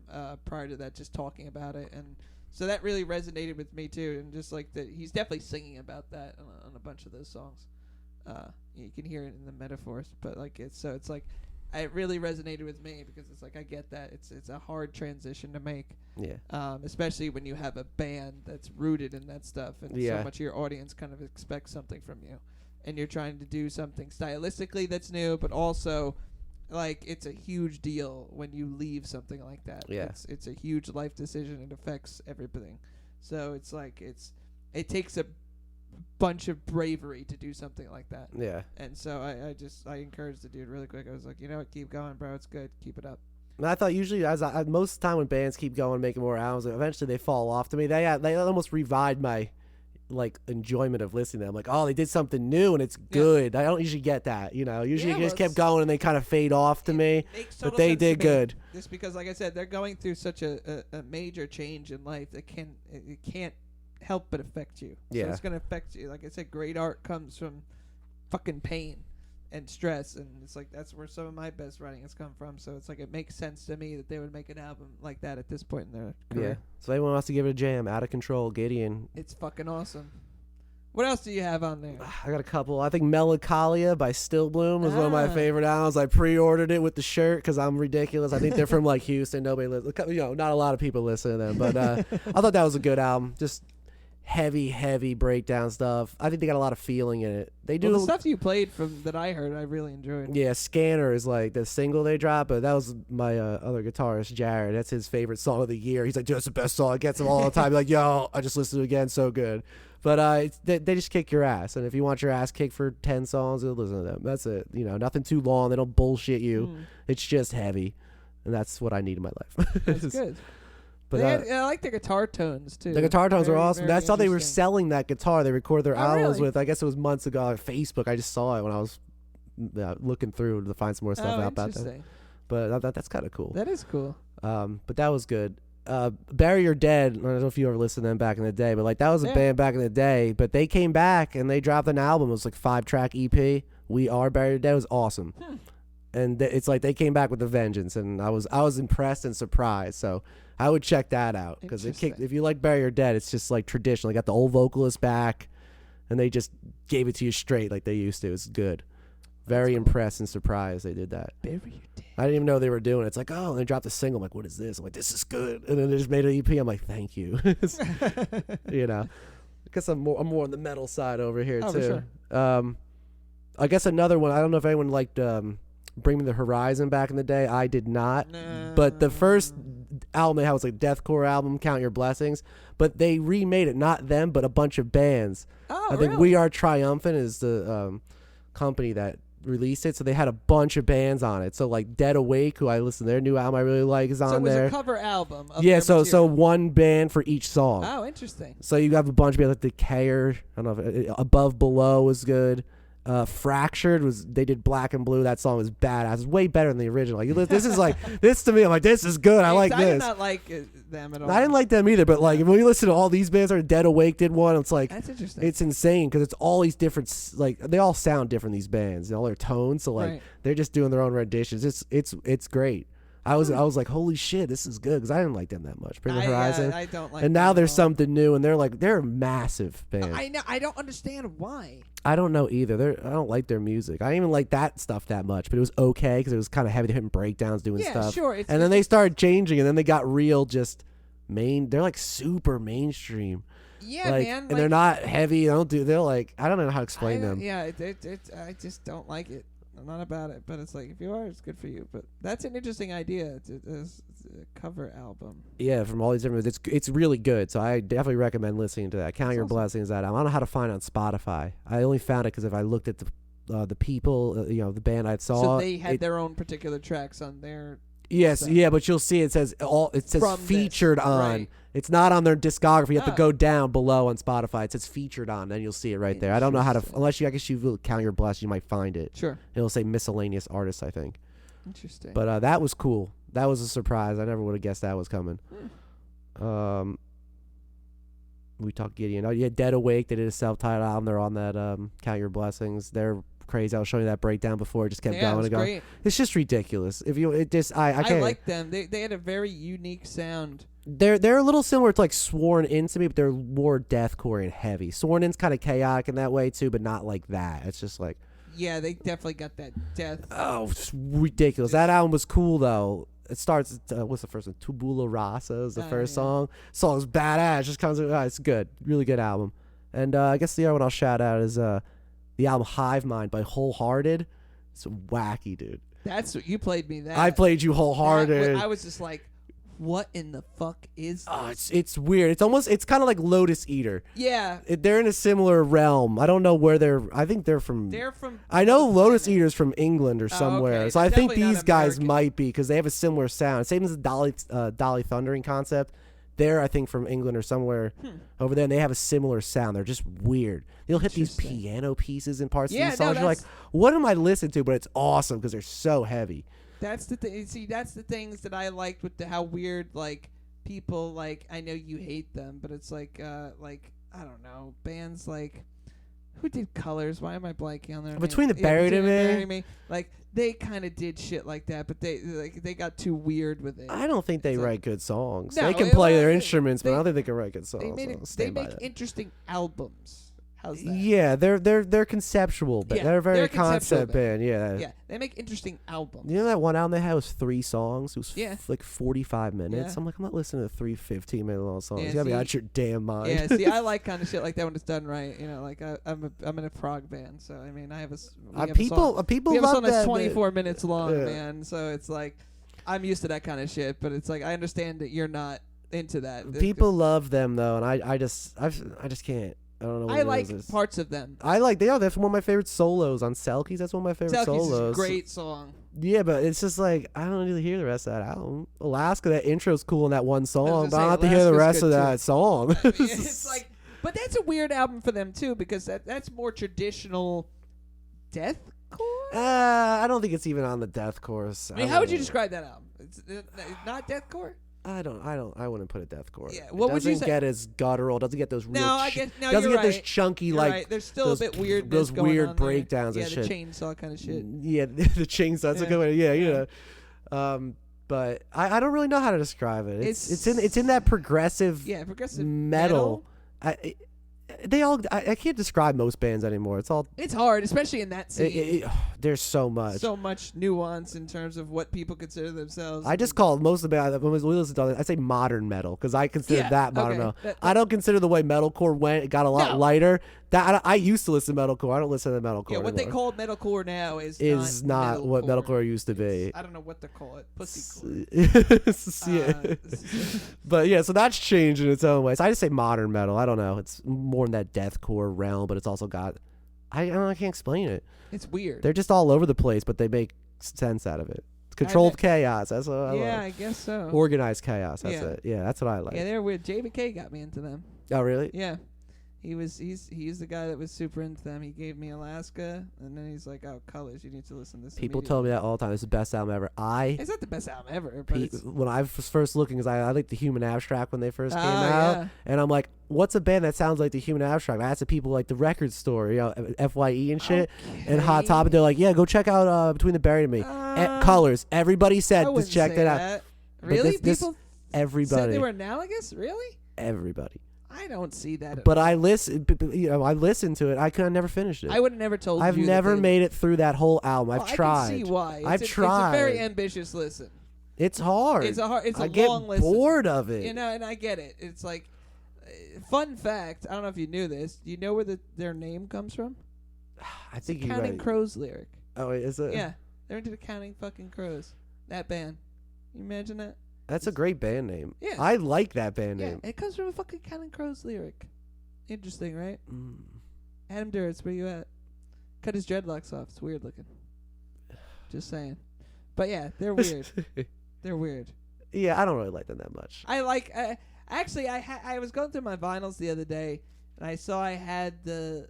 prior to that, just talking about it, and so that really resonated with me too. And just like that, he's definitely singing about that on a bunch of those songs. You can hear it in the metaphors, but like it's like. It really resonated with me because it's like I get that it's a hard transition to make, especially when you have a band that's rooted in that stuff, and so much of your audience kind of expects something from you, and you're trying to do something stylistically that's new, but also like it's a huge deal when you leave something like that.
Yeah.
It's a huge life decision. It affects everything, so it's like it takes a bunch of bravery to do something like that.
Yeah.
And so I encouraged the dude really quick. I was like, you know what, keep going, bro. It's good. Keep it up.
And I thought usually, most of the time when bands keep going, making more albums, eventually they fall off to me. They almost revived my enjoyment of listening to them. Like, oh, they did something new and it's good. I don't usually get that, Usually they just kept going and they kind of fade off to me. But they did good.
Just because, like I said, they're going through such a major change in life that it can't help but affect you.
Yeah.
So it's going to affect you. Like I said, great art comes from fucking pain and stress, and it's like that's where some of my best writing has come from. So it's like it makes sense to me that they would make an album like that at this point in their career.
Yeah. So anyone wants to give it a jam, Out of Control, Gideon.
It's fucking awesome. What else do you have on there?
I got a couple. I think Melancholia by Still Bloom was one of my favorite albums. I pre-ordered it with the shirt because I'm ridiculous. I think they're from Houston. Nobody listens. Not a lot of people listen to them, but I thought that was a good album. Just heavy breakdown stuff. I think they got a lot of feeling in it. They do
the stuff you played from that I heard. I really enjoyed.
Yeah, Scanner is the single they dropped, but that was my other guitarist Jared. That's his favorite song of the year. He's like, dude, that's the best song. It gets him all the time. Like, yo, I just listened to it again, so good. But they just kick your ass, and if you want your ass kicked for 10 songs, you'll listen to them. That's it. Nothing too long. They don't bullshit you. It's just heavy, and that's what I need in my life.
That's good.
But
I like the guitar tones too.
The guitar tones are awesome. That's how they were
interesting.
selling that guitar. They recorded their albums
really?
with. I guess it was months ago on Facebook. I just saw it when I was looking through to find some more stuff out about that. But that's kind of cool.
That is cool.
But that was good. Bury Your Dead. I don't know if you ever listened to them back in the day, but that was a band back in the day. But they came back and they dropped an album. It was 5-track EP. We Are Bury Your Dead. It was awesome. And it's they came back with a vengeance, and I was impressed and surprised. So I would check that out because if you like Bury Your Dead, it's just traditional. They got the old vocalist back, and they just gave it to you straight like they used to. It's good. Very impressed and surprised they did that.
Bury Your Dead.
I didn't even know they were doing it. It's like, oh, and they dropped a single. I'm like, what is this? I'm like, this is good. And then they just made an EP. I'm like, thank you. Because I'm more on the metal side over here too.
For sure.
I guess another one. I don't know if anyone liked Bring Me the Horizon back in the day. I did not.
No.
But the first album they had was deathcore album, Count Your Blessings. But they remade it, not them, but a bunch of bands.
Oh,
I think
really?
We Are Triumphant is the company that released it. So they had a bunch of bands on it. So Dead Awake, who I listen to their new album I really like, is on there. So
it was a cover album. Of
yeah,
their
so
material.
one band for each song.
Oh, interesting.
So you have a bunch of bands like Decayer. I don't know if Above Below was good. Fractured they did Black and Blue. That song was badass. It's way better than the original. This is this to me. I'm like, this is good. I like this.
I did not like them at all.
I didn't like them either. But when you listen to all these bands, Dead Awake did one. It's
that's interesting.
It's insane because it's all these different. They all sound different. These bands, all their tones. So they're just doing their own renditions. It's great. I was like, holy shit, this is good because I didn't like them that much. Bring the Horizon.
I don't like.
And now there's something new, and they're a massive band.
I know. I don't understand why.
I don't know either. I don't like their music. I didn't even like that stuff that much, but it was okay because it was kind of heavy. They're hitting breakdowns, doing stuff.
Sure.
And then they started changing, and then they got real, just they're super mainstream.
Yeah, man.
And they're not heavy. They're I don't know how to explain them.
Yeah, I just don't like it. I'm not about it, but it's if you are, it's good for you. But that's an interesting idea. It's a cover album.
Yeah, from all these different. It's really good. So I definitely recommend listening to that. Count Your Blessings. That album. I don't know how to find it on Spotify. I only found it because if I looked at the people, the band I saw.
So they had their own particular tracks on their.
Yes,
stuff.
yeah, but you'll see it says
From
featured
this,
on.
right.
It's not on their discography. You have to go down below on Spotify. It says featured on, then you'll see it right there. I don't know how to unless I guess you will Count Your Blessings, you might find it.
Sure.
It'll say miscellaneous artists, I think.
Interesting.
But that was cool. That was a surprise. I never would have guessed that was coming. We talked Gideon. Oh yeah, Dead Awake. They did a self-titled album. They're on that Count Your Blessings. They're crazy. I was showing you that breakdown before. It just kept going and going.
Great.
It's just ridiculous. I can't.
I like them. They had a very unique sound.
They're a little similar to Sworn In to me, but they're more deathcore and heavy. Sworn In's kind of chaotic in that way too, but not like that. It's just
yeah, they definitely got that death.
Oh, it's ridiculous. That album was cool though. It starts. What's the first one? Tabula Rasa is the first song. Song's badass. Just comes. It's good. Really good album. And I guess the other one I'll shout out is the album Hive Mind by Wholehearted. It's wacky, dude.
That's what you played me. That
I played you Wholehearted.
I was just like, what in the fuck is this?
Oh, it's weird. It's kind of like Lotus Eater.
Yeah.
They're in a similar realm. I don't know where they're. I think they're from.
They're from.
I know
the
Lotus
planet.
Eater's from England or somewhere.
okay.
So I
They're
think
definitely
these
not
guys
American.
might be because they have a similar sound. Same as the Dolly Thundering concept. They're, I think, from England or somewhere over there, and they have a similar sound. They're just weird. They'll hit these
Interesting.
piano pieces in parts
Yeah,
of these songs.
no,
You're like, what am I listening to? But it's awesome because they're so heavy.
That's the thing. See, that's the things that I liked with how weird like people like. I know you hate them, but it's like I don't know, bands like who did Colors? Why am I blanking on their name?
Between the Buried
Between
and
the
Me.
Buried and Me, like they kind of did shit like that, but they got too weird with it.
I don't think they
It's like-
write good songs.
No,
they can
it-
play
well,
their
they-
instruments, but I
they-
don't think they can write good songs.
They made
I'll
it. They
stand by
make
that.
interesting albums. How's that?
Yeah, they're conceptual, but
Yeah,
they're a very
they're a conceptual
concept band. Yeah.
Yeah, they make interesting albums.
You know that one album they had was 3 songs. It was
Yeah.
like 45 minutes.
Yeah.
I'm like, I'm not listening to 3 15-minute long songs.
Yeah,
you gotta be
see-
out your damn mind.
Yeah, see, I like kind of shit like that when it's done right. You know, like I'm in a prog band, so I mean, I have a we have a song,
people
we have a
love
song that's
that.
24 minutes long,
Yeah.
man. So it's like I'm used to that kind of shit, but it's like I understand that you're not into that.
People love them though, and I just can't. I don't know. What
I
it
like
is.
parts of them.
I like that's one of my favorite solos on Selkies. That's one of my favorite
Selkies is
solos.
a great song.
Yeah, but it's just like I don't really hear the rest of that album. Alaska, that intro's cool in that one song,
gonna
but I
say,
don't have to hear the
Alaska's
rest
good,
of
too.
that song.
I mean, it's like, but that's a weird album for them too, because that's more traditional deathcore.
I don't think it's even on the death course.
I mean, how would you describe that album? It's not deathcore.
I wouldn't put it deathcore.
Yeah, what
it
would you
doesn't
say?
get as guttural. Doesn't get those real.
No, I guess no.
doesn't
You're
get those
right.
chunky
You're
like.
right. There's still
those,
a bit weird.
Those weird
on
breakdowns
there.
and
Yeah,
shit.
the chainsaw kind of shit.
Yeah, the chainsaws
Yeah.
are going. Yeah,
Yeah.
you know. But I don't really know how to describe it. It's
It's-
in that progressive
Yeah, progressive
metal. I can't describe most bands anymore. It's all
It's hard, especially in that scene.
there's so much.
So much nuance in terms of what people consider themselves.
I just call most of the band when we listen to it, I say modern metal because I consider
Yeah,
that modern
okay.
metal.
That-
I don't consider the way metalcore went. It got a lot
No.
lighter. That I used to listen to metalcore. I don't listen to metalcore.
yeah, what they
anymore.
call metalcore now is
not what metalcore used to be.
I don't know what to call it. Pussycore.
Yeah. But yeah, so that's changed in its own ways. I just say modern metal. I don't know. It's more in that deathcore realm, but it's also got. I don't know. I can't explain it.
It's weird.
They're just all over the place, but they make sense out of it. Controlled chaos. That's what I
yeah,
love.
I guess so.
Organized chaos. That's
Yeah.
it. Yeah, that's what I like.
Yeah, they're weird. JBK got me into them.
Oh, really?
Yeah. He's the guy that was super into them. He gave me Alaska, and then he's like, "Oh, Colors, you need to listen to this."
People tell me that all the time. It's the best album ever.
It's not the best album ever, but it's,
When I was first looking, because I like the Human Abstract when they first came
Oh,
out,
yeah.
and I'm like, what's a band that sounds like the Human Abstract? I asked the people like the record store, you know, FYE and shit, and Hot Topic. They're like, yeah, go check out Between the Buried and Me. Colors. Everybody said
I
to
wouldn't
check
say
that out.
that.
But
Really?
this
People
everybody.
said they were analogous? Really?
Everybody.
I don't see that. At
But
all.
I listened to it. I never finished it.
I would have never told
I've
you.
never
that they,
made it through that whole album. I've
Well,
tried.
I can see why.
I've
It's
tried.
a very ambitious listen.
It's hard.
It's a
I get
long listen.
bored of it.
You know, and I get it. It's like, fun fact. I don't know if you knew this. Do you know where their name comes from?
I think you're
Counting
right.
Crows lyric.
Oh, wait, is it?
Yeah, they're into the Counting fucking Crows. That band. You imagine that?
That's a great band name.
Yeah.
I like that band
Yeah,
name.
it comes from a fucking Counting Crows lyric. Interesting, right?
Mm.
Adam Duritz, where you at? Cut his dreadlocks off. It's weird looking. Just saying. But yeah, they're weird. They're weird.
Yeah, I don't really like them that much.
I like. Actually, I was going through my vinyls the other day, and I saw I had the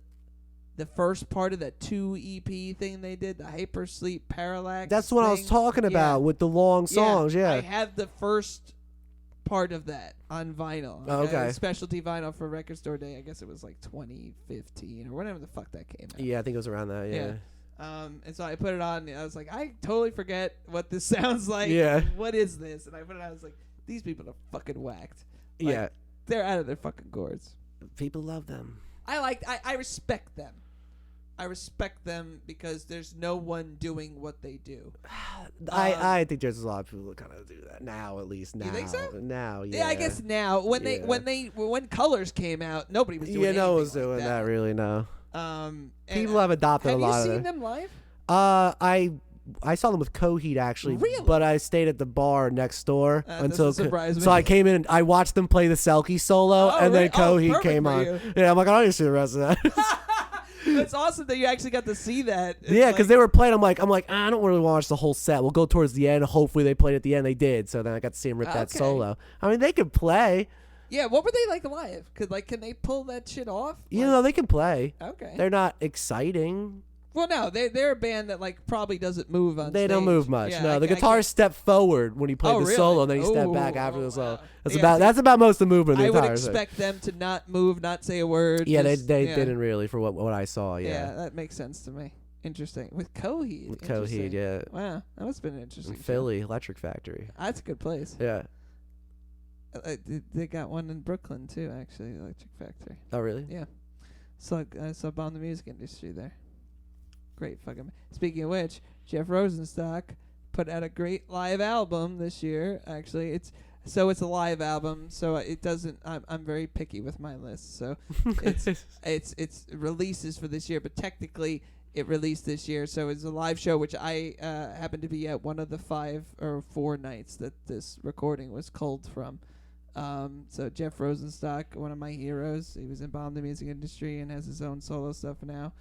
first part of that 2 EP thing they did, the Hypersleep Parallax.
That's what I was
thing.
talking
Yeah.
about with the long songs. Yeah.
I have the first part of that on vinyl.
Oh, okay.
Specialty vinyl for Record Store Day. I guess it was like 2015 or whatever the fuck that came out.
Yeah, I think it was around that. Yeah.
And so I put it on. And I was like, I totally forget what this sounds like.
Yeah.
What is this? And I put it on. I was like, these people are fucking whacked. Like,
Yeah.
They're out of their fucking gourds.
People love them.
I respect them. I respect them because there's no one doing what they do.
I think there's a lot of people that kind of do that now, at least now.
You think so?
Now, yeah.
Yeah, I guess now when Colors came out, nobody was doing
Yeah, no
anything
one's
like
doing that. Really, no.
And
People have adopted
have
a lot
you
of
seen
it.
them live?
I I saw them with Coheed actually,
Really?
but I stayed at the bar next door
That
until.
doesn't surprise me.
So I came in and I watched them play the Selkie solo,
Oh,
and then
right. Oh,
Coheed
perfect
came
for
on.
you.
Yeah, I'm like, I don't need to see the rest of that.
It's awesome that you actually got to see that. It's
Yeah, because
like-
they were playing. I'm like, I don't really want to watch the whole set. We'll go towards the end. Hopefully they played at the end. They did. So then I got to see him rip that
Okay.
solo. I mean, they could play.
Yeah, what were they like live? Can they pull that shit off?
You know, they can play.
Okay.
They're not exciting.
Well, no, they're a band that like probably doesn't move on.
They don't
stage.
move much.
Yeah,
no, the
I
guitarist
can't-
stepped forward when he played
Oh,
the
really?
solo, and then he stepped
Ooh,
back after
oh,
the solo.
wow.
That's about most of the movement. Of
I
the
would
entire thing.
expect them to not move, not say a word.
Yeah,
just-
they
yeah.
didn't really for what I saw.
Yeah,
Yeah,
that makes sense to me. Interesting with Coheed.
with Coheed.
Interesting.
Yeah,
Wow, that must have been interesting.
in
show.
Philly Electric Factory.
That's a good place.
Yeah.
They got one in Brooklyn too, actually, Electric Factory.
Oh, really?
Yeah. So I saw Bomb the Music Industry there. Great fucking. Speaking of which, Jeff Rosenstock put out a great live album this year. Actually, it's a live album, so it doesn't. I'm very picky with my list, so it's releases for this year, but technically it released this year, so it's a live show, which I happened to be at one of the 5 or 4 nights that this recording was culled from. So Jeff Rosenstock, one of my heroes, he was in Bomb the Music Industry and has his own solo stuff now.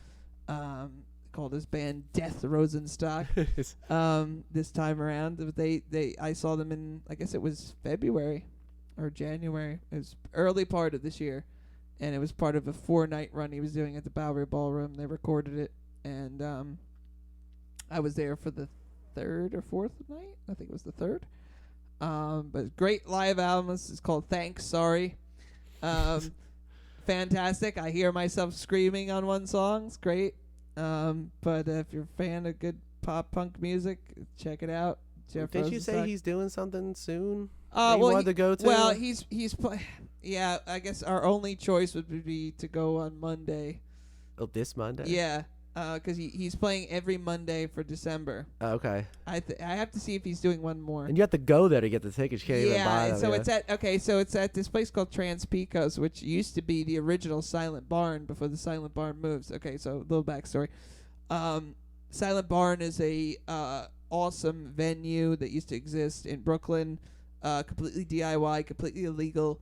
Called his band Death Rosenstock. This time around, but I saw them in, I guess it was February or January. It was early part of this year, and it was part of a 4-night run he was doing at the Bowery Ballroom. They recorded it, and I was there for the 3rd or 4th night. I think it was the 3rd. But great live album. This is called Thanks Sorry. Fantastic. I hear myself screaming on one song. It's great. But if you're a fan of good pop punk music, check it out. Jeff
Did you say
Rosenstock.
he's doing something soon?
Well,
you wanted to go to?
Well, he's yeah. I guess our only choice would be to go on Monday.
Oh, this Monday?
Yeah, because he's playing every Monday for December.
Oh, okay.
I have to see if he's doing one more.
And you have to go there to get the tickets. You can't even buy them.
So
yeah.
it's at this place called Trans Pecos, which used to be the original Silent Barn before the Silent Barn moves. Okay, so a little backstory. Silent Barn is a awesome venue that used to exist in Brooklyn, completely DIY, completely illegal.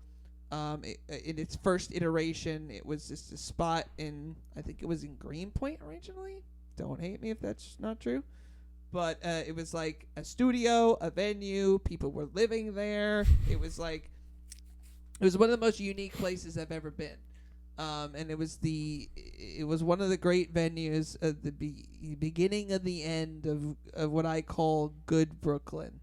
In its first iteration, it was just a spot in, I think it was in Greenpoint originally. Don't hate me if that's not true. But it was like a studio, a venue. People were living there. It was one of the most unique places I've ever been. And it was one of the great venues at the beginning of the end of what I call good Brooklyn.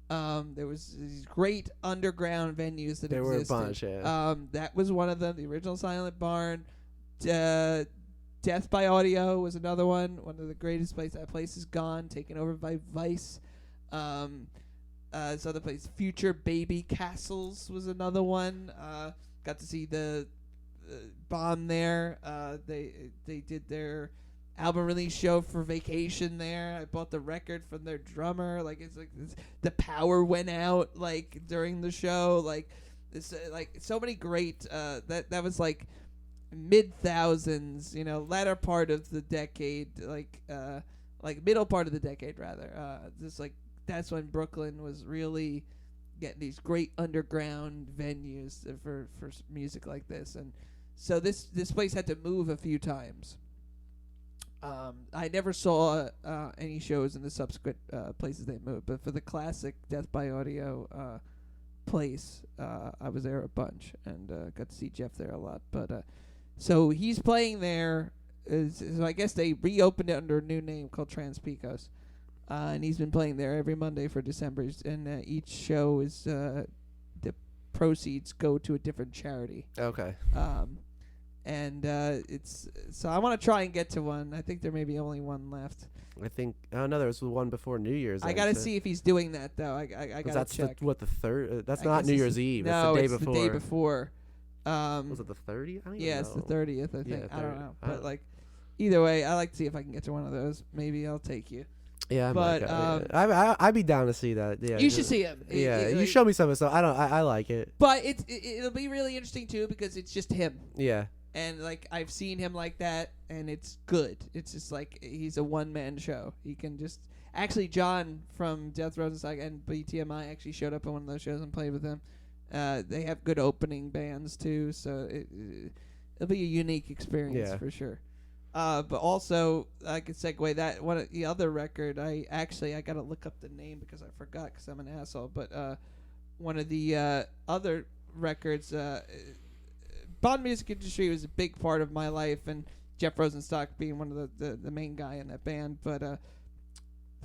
There was these great underground venues that
There
existed.
were a bunch, yeah.
That was one of them. The original Silent Barn. Death by Audio was another one. One of the greatest places. That place is gone, taken over by Vice. This other place, Future Baby Castles, was another one. Got to see the Bomb there. They did their album release show for Vacation there. I bought the record from their drummer. The power went out during the show. So many great. That was mid-thousands. Latter part of the decade. Middle part of the decade rather. That's when Brooklyn was really getting these great underground venues for music like this. And so this place had to move a few times. I never saw any shows in the subsequent places they moved, but for the classic Death by Audio place, I was there a bunch and got to see Jeff there a lot. But so he's playing there. So I guess they reopened it under a new name called Trans Pecos. And he's been playing there every Monday for December. And each show is the proceeds go to a different charity.
Okay.
And so I want to try and get to one. I think there may be only one left.
I think. Oh no, there was the one before New Year's.
I gotta see if he's doing that though. I gotta
that's
check.
the third. That's
I
not
guess
New
it's
Year's Eve.
No,
it's
it's
the
the day before.
Was it the 30th? I don't even
Yeah, it's the
know.
30th. I think.
Yeah,
I don't
30th.
know,
I don't-
but either way, I like to see if I can get to one of those. Maybe I'll take you.
Yeah,
But,
I'd be down to see that. Yeah,
You should see him.
Yeah, you show me some of the stuff. I like it.
But it'll be really interesting too because it's just him.
Yeah.
And I've seen him like that, and it's good. It's just he's a one-man show. He can just Actually, John from Death Rosenstock and BTMI actually showed up on one of those shows and played with them. They have good opening bands too, so it'll be a unique experience for sure. But also, I could segue that one of the other record. I gotta look up the name because I forgot because I'm an asshole. But one of the other records, Bond music industry was a big part of my life, and Jeff Rosenstock being one of the main guy in that band. But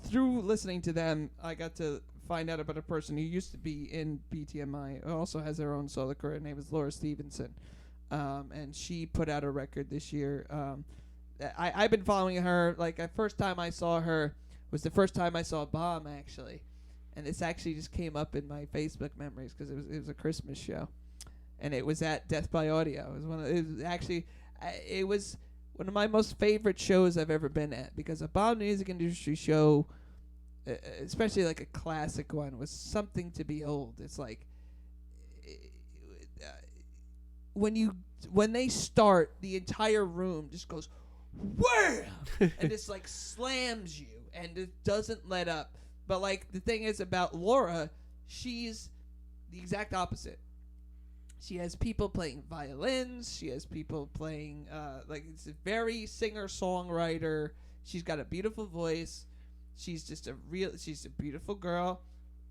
through listening to them, I got to find out about a person who used to be in BTMI, who also has her own solo career. Her name is Laura Stevenson, and she put out a record this year. I've been following her. Like, the first time I saw her was the first time I saw Bomb, actually. And this actually just came up in my Facebook memories because it was a Christmas show. And it was at Death by Audio. It was one of my most favorite shows I've ever been at, because a Bomb music industry show, especially like a classic one, was something to behold. It's like when they start, the entire room just goes wham, and just like slams you, and it doesn't let up. But like, the thing is about Laura, she's the exact opposite. She has people playing violins. She has people playing like, it's a very singer-songwriter. She's got a beautiful voice. She's a beautiful girl,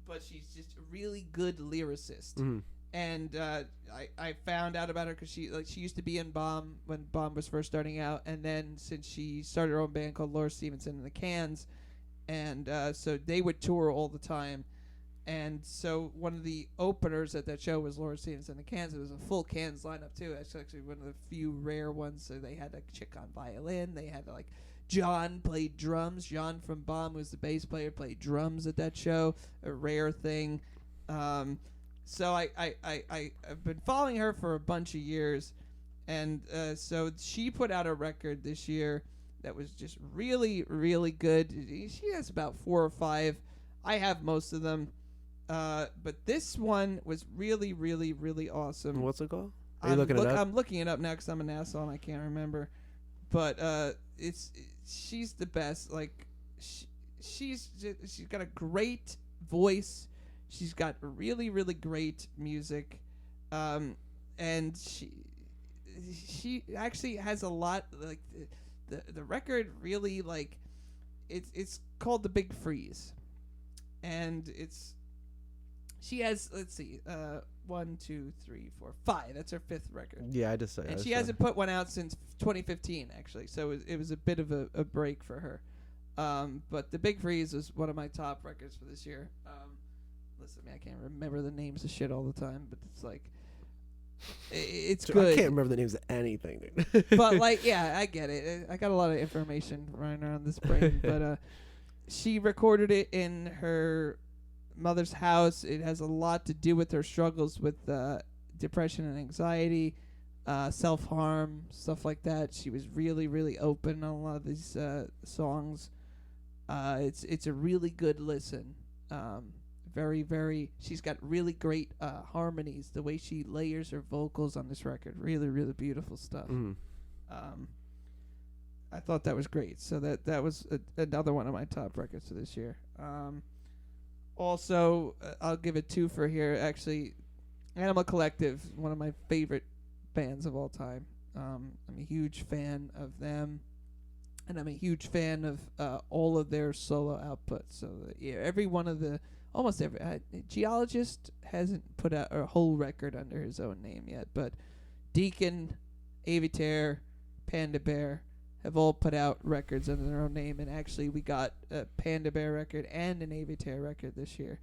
but she's just a really good lyricist. Mm-hmm. And I found out about her because she used to be in Bomb when Bomb was first starting out, and then since she started her own band called Laura Stevenson and the Cans, and so they would tour all the time. And so one of the openers at that show was Laura Stevenson and the Cans. It was a full Cans lineup too. It's actually one of the few rare ones. So they had a chick on violin. They had like John played drums. John from Bomb, who's the bass player, played drums at that show. A rare thing. So I've been following her for a bunch of years, and so she put out a record this year that was just really, really good. She has about 4 or 5. I have most of them, but this one was really, really, really awesome.
What's it called? Are you looking it up?
I'm looking it up now because I'm an asshole and I can't remember. But she's the best. Like, she's got a great voice. She's got really, really great music, and she actually has a lot, like, the record really, like, it's called The Big Freeze, and she has, let's see, 1, 2, 3, 4, 5. That's her 5th record.
Yeah, I just say.
And she hasn't put one out since 2015, actually. So it was a bit of a break for her. But The Big Freeze is one of my top records for this year. Listen, man, I can't remember the names of shit all the time, but it's like, it's good.
I can't remember the names of anything, dude.
But like, yeah, I get it. I got a lot of information running around this brain. But she recorded it in her mother's house. It has a lot to do with her struggles with depression and anxiety, self-harm, stuff like that. She was really, really open on a lot of these songs. It's a really good listen. Very, very. She's got really great harmonies. The way she layers her vocals on this record, really, really beautiful stuff. Mm. I thought that was great. So that was another one of my top records for this year. Also, I'll give it 2 for here. Actually, Animal Collective, one of my favorite bands of all time. I'm a huge fan of them, and I'm a huge fan of all of their solo outputs. So yeah, every one of the. Almost every Geologist hasn't put out a whole record under his own name yet, but Deacon, Aviator, Panda Bear have all put out records under their own name, and actually we got a Panda Bear record and an Aviator record this year,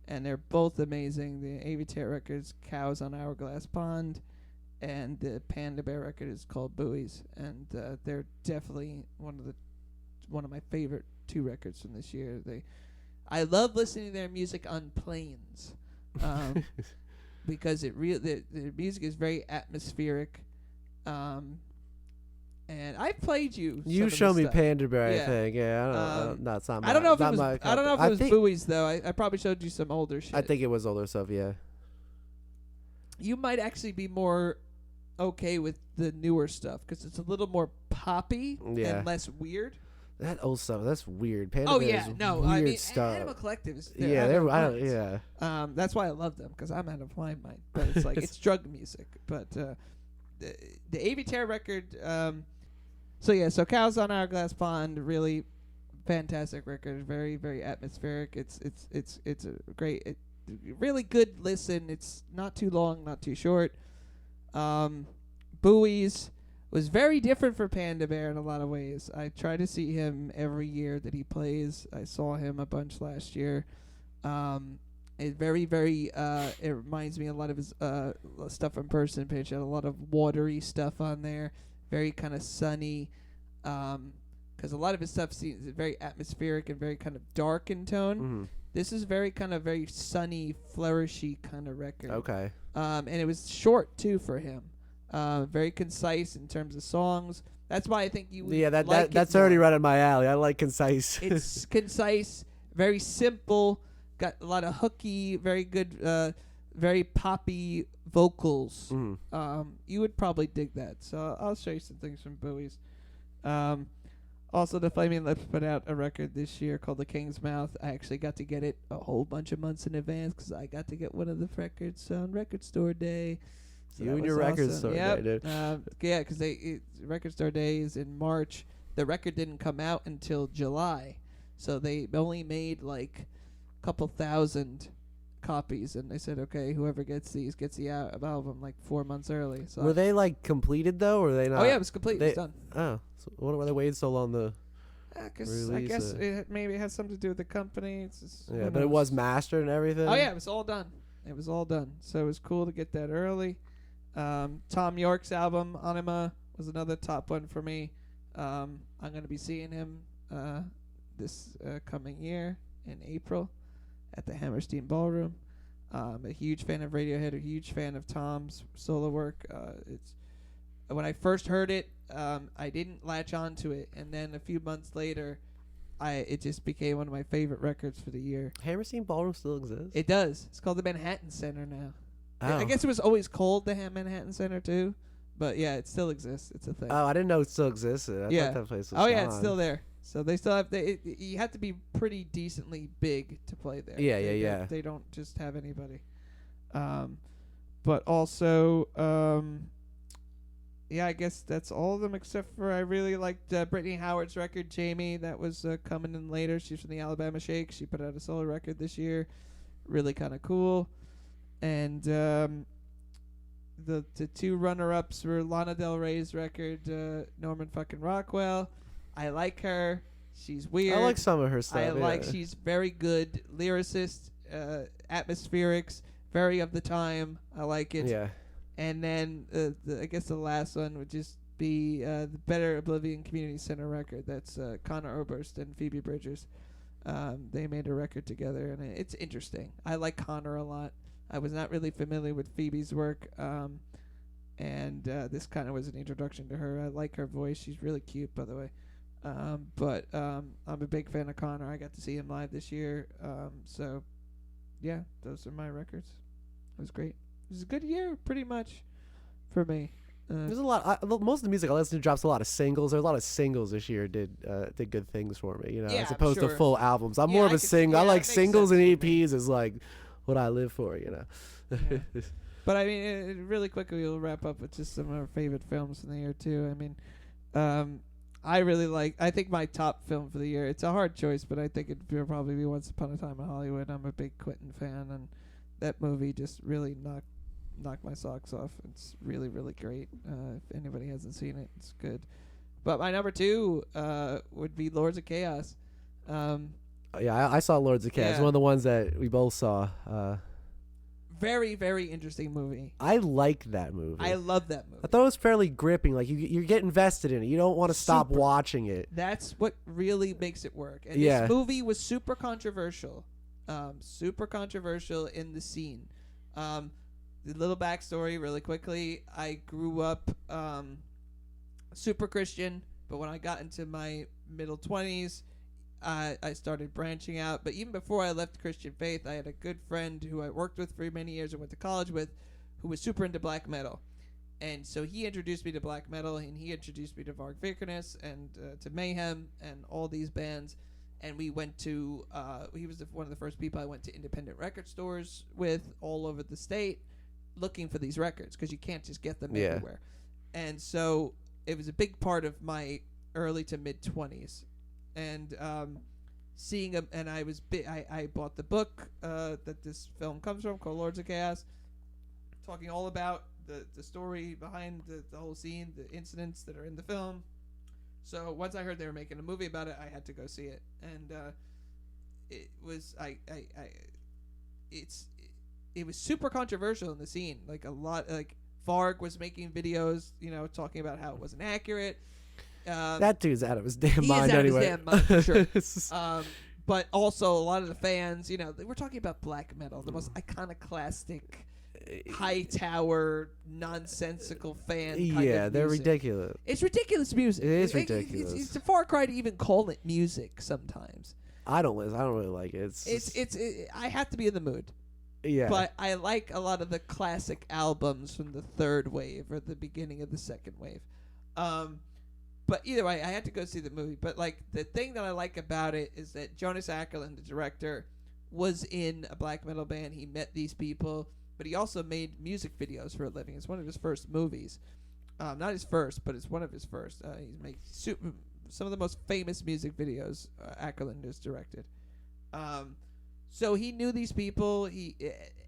and they're both amazing. The Aviator record is Cows on Hourglass Pond, and the Panda Bear record is called Buoys, and they're definitely one of my favorite 2 records from this year. I love listening to their music on planes, because their music is very atmospheric. And I've played you.
You showed me Panda Bear,
yeah.
I think. Yeah, that's not.
I don't know if it was
think,
Buoys though. I probably showed you some older shit.
I think it was older stuff. Yeah.
You might actually be more okay with the newer stuff because it's a little more poppy and less weird.
That also, that's weird. Panda
Oh
Bear
yeah,
is
no,
weird
I mean
stuff.
Animal Collective is
Yeah,
out
they're
of their minds.
yeah.
That's why I love them, because I'm out of my mind. But it's like it's drug music. But the AV Terror record. So Cows on Hourglass Pond, really fantastic record. Very very atmospheric. It's a great, really good listen. It's not too long, not too short. Buoys was very different for Panda Bear in a lot of ways. I try to see him every year that he plays. I saw him a bunch last year. It very, very, it reminds me a lot of his stuff in person. Pitch had a lot of watery stuff on there, very kind of sunny, because a lot of his stuff seems very atmospheric and very kind of dark in tone.
Mm-hmm.
This is very kind of very sunny, flourishy kind of record.
Okay.
And it was short too for him. Very concise in terms of songs. That's why I think you would
Yeah,
like
that's
it
already
more.
right up my alley. I like concise.
It's concise, very simple, got a lot of hooky, very good, very poppy vocals.
Mhm.
You would probably dig that. So I'll show you some things from Bowie's. Also, the Flaming Lips put out a record this year called The King's Mouth. I actually got to get it a whole bunch of months in advance because I got to get one of the records on Record Store Day. So
You
that
and your
was
record
awesome.
store
Yep.
day, dude.
Yeah, because Record Store Day is in March. The record didn't come out until July, so they only made like a couple thousand copies, and they said, okay, whoever gets these gets the album like 4 months early. So
Were they like completed though, or were they not?
oh yeah, it was complete. It was
they-
done.
Oh, so what were they waiting so long to?
Because I
release
guess
it?
it maybe has something to do with the company. It's just,
Yeah,
who
but it was
knows?
mastered and everything.
Oh yeah, it was all done. It was all done. So it was cool to get that early. Tom York's album Anima was another top one for me. I'm gonna be seeing him this coming year in April at the Hammerstein Ballroom. A huge fan of Radiohead, a huge fan of Tom's solo work. It's when I first heard it, I didn't latch on to it, and then a few months later, it just became one of my favorite records for the year.
Hammerstein Ballroom still exists.
It does. It's called the Manhattan Center now.
Oh.
I guess it was always called the Manhattan Center too, but yeah, it still exists. It's a thing.
Oh, I didn't know it still existed. I
Yeah.
thought that place was
Oh yeah, it's
gone.
still there. So they still have. You have to be pretty decently big to play there.
Yeah,
They- They don't just have anybody. But also, yeah, I guess that's all of them except for I really liked Brittany Howard's record, Jamie. That was coming in later. She's from the Alabama Shake. She put out a solo record this year. Really kind of cool. And the two runner-ups were Lana Del Rey's record, Norman fucking Rockwell. I like her. She's weird.
I like some of her stuff.
I
yeah.
like she's very good lyricist, atmospherics, very of the time. I like it.
Yeah.
And then I guess the last one would just be the Better Oblivion Community Center record. That's Connor Oberst and Phoebe Bridgers. They made a record together, and it's interesting. I like Connor a lot. I was not really familiar with Phoebe's work, and this kind of was an introduction to her. I like her voice. She's really cute, by the way. But I'm a big fan of Connor. I got to see him live this year. So, yeah, those are my records. It was great. It was a good year, pretty much, for me.
There's a lot. Most of the music I listen to drops a lot of singles. There's a lot of singles this year did good things for me. You know,
Yeah,
as
I'm
opposed
sure.
to full albums. I'm
Yeah,
more of
I
a
could-
single. I
yeah,
like
that makes
singles and
sense for me.
EPs is like what I live for. You know.
Yeah. But I mean, really quickly, we'll wrap up with just some of our favorite films from the year too. I mean, I really like. I think my top film for the year. It's a hard choice, but I think it'd probably be Once Upon a Time in Hollywood. I'm a big Quentin fan, and that movie just really knocked my socks off. It's really, really great. If anybody hasn't seen it, it's good. But my number two would be Lords of Chaos.
Yeah, I saw Lords of Chaos.
Yeah.
One of the ones that we both saw.
Very, very interesting movie.
I like that movie.
I love that movie.
I thought it was fairly gripping. Like you get invested in it. You don't want to stop
Super.
watching it.
That's what really makes it work. And
Yeah.
this movie was super controversial. Super controversial in the scene. The little backstory really quickly. I grew up super Christian, but when I got into my middle 20s, I started branching out. But even before I left Christian faith, I had a good friend who I worked with for many years and went to college with, who was super into black metal. And so he introduced me to black metal, and he introduced me to Varg Vikernes and to Mayhem and all these bands. And we went to, he was one of the first people I went to independent record stores with all over the state looking for these records because you can't just get them everywhere. And so it was a big part of my early to mid 20s. And seeing him, and I bought the book that this film comes from called Lords of Chaos, talking all about the story behind the whole scene, the incidents that are in the film. So once I heard they were making a movie about it, I had to go see it, and it was it was super controversial in the scene. Like a lot, like Varg was making videos, talking about how it wasn't accurate.
That dude's out of his damn
he
mind
is out
anyway.
of his damn mind, for sure. But also a lot of the fans, they were talking about black metal, the most iconoclastic, high tower, nonsensical fan. Kind
Yeah,
of
they're
music.
ridiculous.
It's ridiculous music.
It is
Like,
ridiculous.
It's a far cry to even call it music. Sometimes
I don't listen. I don't really like it.
I have to be in the mood.
Yeah.
But I like a lot of the classic albums from the third wave or the beginning of the second wave. But either way, I had to go see the movie. But like the thing that I like about it is that Jonas Ackerlund, the director, was in a black metal band. He met these people, but he also made music videos for a living. It's one of his first movies. Not his first, but it's one of his first. He's made some of the most famous music videos Ackerlund has directed. So he knew these people.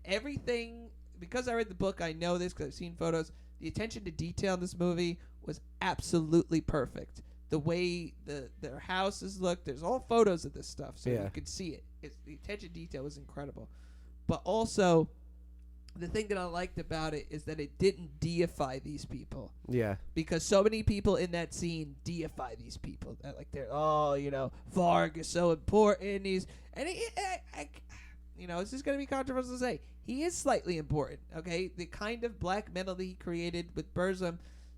Everything, because I read the book, I know this because I've seen photos. The attention to detail in this movie was absolutely perfect. The way their houses look, there's all photos of this stuff, so you could see it. The attention to detail was incredible. But also, the thing that I liked about it is that it didn't deify these people. Yeah. Because so many people in that scene deify these people. They're Varg is so important. This is going to be controversial to say. He is slightly important, okay? The kind of black metal that he created with Burzum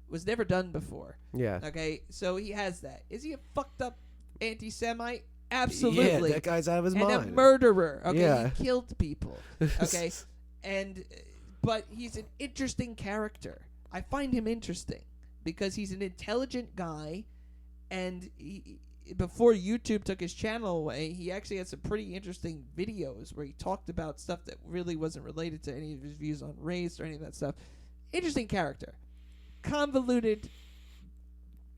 was never done before. Yeah. Okay, so he has that. Is he a fucked up anti-Semite? Absolutely.
Yeah, that guy's out of his mind.
And a murderer, okay?
Yeah.
He killed people, okay? But he's an interesting character. I find him interesting because he's an intelligent guy, and before YouTube took his channel away, he actually had some pretty interesting videos where he talked about stuff that really wasn't related to any of his views on race or any of that stuff. Interesting character. Convoluted,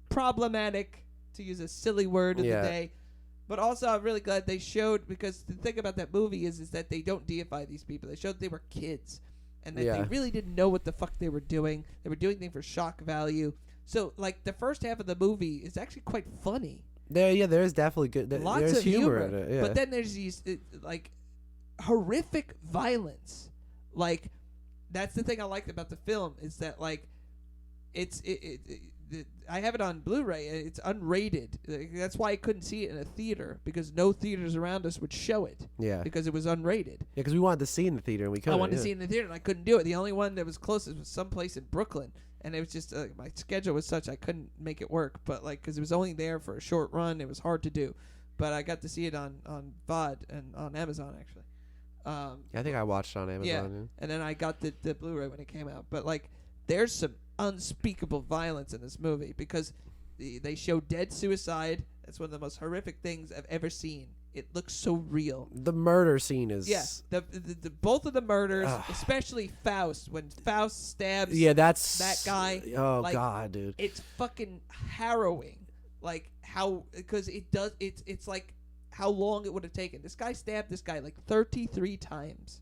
problematic, to use a silly word of the day. But also, I'm really glad they showed, because the thing about that movie is that they don't deify these people. They showed they were kids, and that they really didn't know what the fuck they were doing. They were doing things for shock value. So, like, the first half of the movie is actually quite funny.
There is definitely good.
Lots
there's
of humor
in it. Yeah.
But then there's these horrific violence. Like, that's the thing I liked about the film, is that like I have it on Blu-ray. It's unrated. That's why I couldn't see it in a theater, because no theaters around us would show it. Yeah. Because it was unrated.
Yeah, because we wanted to see it in the theater and we couldn't.
I wanted to see it in the theater and I couldn't do it. The only one that was closest was someplace in Brooklyn, and it was just my schedule was such I couldn't make it work. But like, because it was only there for a short run, it was hard to do. But I got to see it on VOD and on Amazon actually.
I think I watched it on Amazon.
Yeah, and then I got the Blu-ray when it came out. But like, there's some unspeakable violence in this movie, because they show dead suicide. That's one of the most horrific things I've ever seen. It looks so real.
The murder scene is
the both of the murders, especially Faust, when Faust stabs that guy.
Oh God, dude,
it's fucking harrowing. Like how, because it's like how long it would have taken. This guy stabbed this guy like 33 times.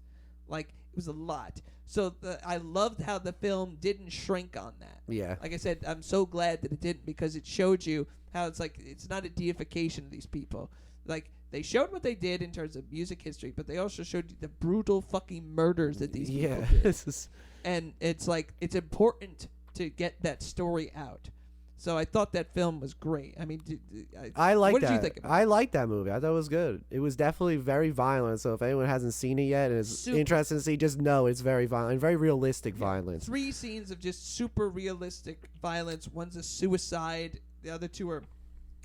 Like, it was a lot. So I loved how the film didn't shrink on that. Yeah. Like I said, I'm so glad that it didn't, because it showed you how it's like, it's not a deification of these people. Like, they showed what they did in terms of music history, but they also showed you the brutal fucking murders that these people did. And it's like, it's important to get that story out. So I thought that film was great. I mean,
I like
what
that.
Did you think about it?
I liked that movie. I thought it was good. It was definitely very violent. So if anyone hasn't seen it yet and is interested to see, just know it's very violent, very realistic violence.
3 scenes of just super realistic violence. One's a suicide. The other 2 are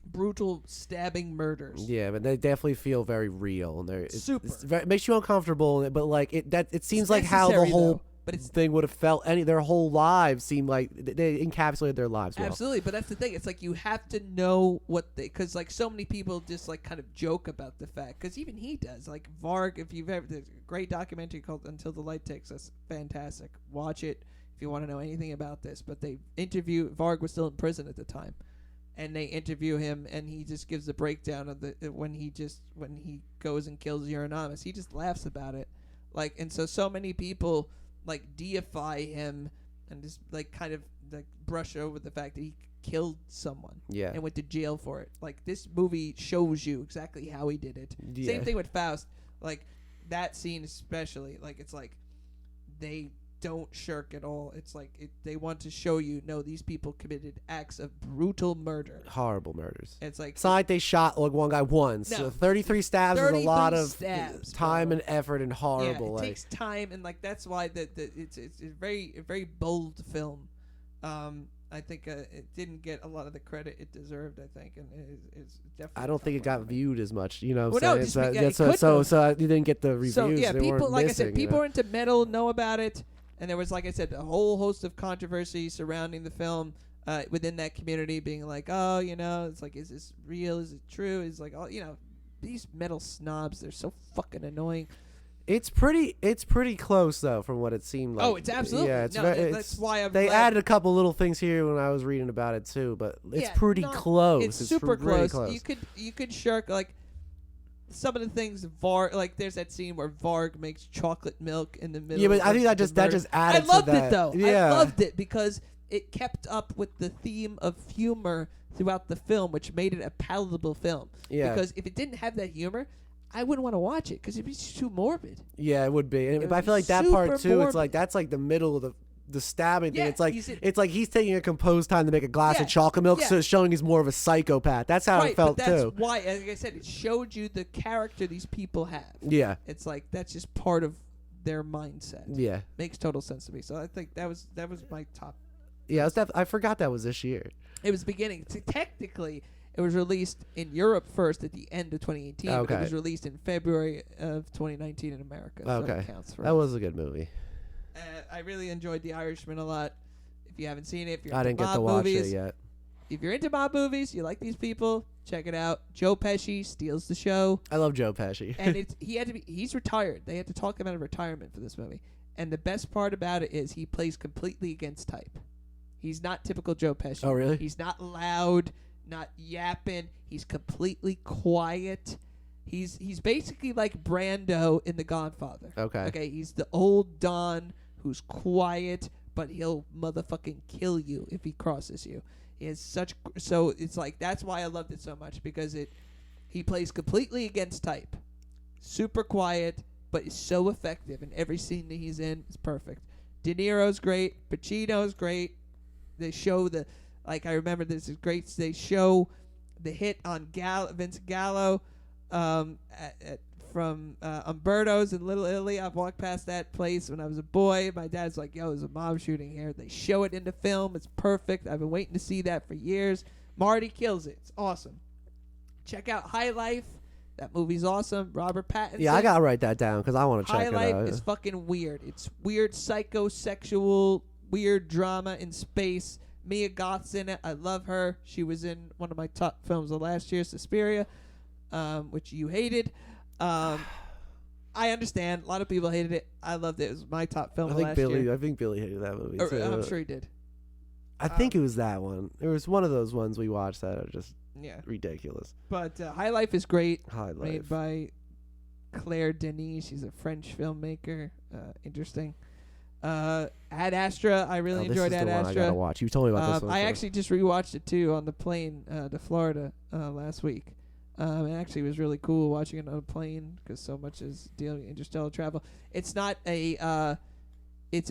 brutal stabbing murders.
Yeah, but they definitely feel very real, and they're
super.
It makes you uncomfortable. But like it seems
it's
like how the whole
But it's
thing would have felt their whole lives seemed like they encapsulated their lives well.
absolutely. But that's the thing. It's like you have to know what because like so many people just like kind of joke about the fact because even he does. Like Varg, if you've ever there's a great documentary called Until the Light Takes Us. Fantastic. Watch it if you want to know anything about this. But they interview Varg was still in prison at the time. And they interview him, and he just gives a breakdown of the when he goes and kills Euronymous. He just laughs about it, like, and so many people like deify him and just like kind of like brush over the fact that he killed someone, and went to jail for it. Like this movie shows you exactly how he did it. Same thing with Faust, like that scene especially. Like it's like they don't shirk at all. It's like they want to show you, no, these people committed acts of brutal murder.
Horrible murders.
It's like
it's not like they shot like one guy once.
No.
So 33 stabs is a lot of
stabs,
time
bro.
and effort and horrible.
Yeah, it
like,
takes time, and like that's why it's a very bold film. I think it didn't get a lot of the credit it deserved. I think, and it's definitely.
I don't think it got viewed as much. You know,
Well, no,
so
just
you didn't get the reviews.
So yeah,
they
people
weren't
like
missing,
I said, people are into metal, know about it, and there was, like I said, a whole host of controversy surrounding the film within that community, being like, oh, you know, it's like, is this real? Is it true? It's like, oh, you know, these metal snobs, they're so fucking annoying.
It's pretty close though, from what it seemed like.
Oh, it's absolutely.
Yeah, it's
no, that's why
they added a couple little things here when I was reading about it too, but it's pretty close.
It's super
really
close. You could shirk like some of the things Varg, like there's that scene where Varg makes chocolate milk in the middle.
Yeah, but I think
of
that just added.
I loved
to that.
it though.
Yeah.
I loved it because it kept up with the theme of humor throughout the film, which made it a palatable film.
Yeah.
Because if it didn't have that humor, I wouldn't want to watch it because it'd be too morbid.
Yeah, it would be. And
It
but I
would
feel
be
like that part
super
too.
morbid.
It's like that's like the middle of the stabbing
Yeah,
thing. It's like he's taking a composed time to make a glass
Yeah,
of chocolate milk,
yeah.
so it's showing he's more of a psychopath. That's how it felt
but that's
too.
why, like I said, it showed you the character these people have.
Yeah.
It's like that's just part of their mindset.
Yeah.
Makes total sense to me. So I think that was my top.
Yeah, I forgot that was this year.
It was beginning. Technically, it was released in Europe first at the end of 2018. But
Okay.
it was released in February of 2019 in America. So
Okay.
it counts for
That was a good movie.
I really enjoyed The Irishman a lot. If you haven't seen it, if you're
I
into
didn't get
mob
to watch
movies,
it yet.
if you're into mob movies, you like these people, check it out. Joe Pesci steals the show.
I love Joe Pesci.
And he's retired. They had to talk him out of retirement for this movie. And the best part about it is he plays completely against type. He's not typical Joe Pesci.
Oh, really?
He's not loud, not yapping. He's completely quiet. He's basically like Brando in The Godfather. Okay, he's the old Don who's quiet, but he'll motherfucking kill you if he crosses you. He has so it's like that's why I loved it so much because he plays completely against type. Super quiet, but is so effective, and every scene that he's in is perfect. De Niro's great, Pacino's great. They show I remember this is great. They show the hit on Vince Gallo from Umberto's in Little Italy. I've walked past that place when I was a boy. My dad's like, yo, there's a mob shooting here. They show it in the film. It's perfect. I've been waiting to see that for years. Marty kills it. It's awesome. Check out High Life. That movie's awesome. Robert Pattinson.
Yeah, I gotta write that down because I want to check
High
it
Life
out.
is fucking weird. It's weird, psychosexual, weird drama in space. Mia Goth's in it. I love her. She was in one of my top films of last year, Suspiria, which you hated. I understand. A lot of people hated it. I loved it. It was my top film of last year.
I think Billy hated that movie
Or,
too.
I'm sure he did.
I think it was that one. It was one of those ones we watched that are just ridiculous.
But High Life is great.
High
Made
Life.
by Claire Denis. She's a French filmmaker. Interesting. Ad Astra. I really enjoyed
this is
Ad
the one I
Astra.
gotta watch. You told me about this one.
I
first.
actually just rewatched it too on the plane to Florida last week. It actually was really cool watching it on a plane because so much is dealing with interstellar travel. It's not a. It's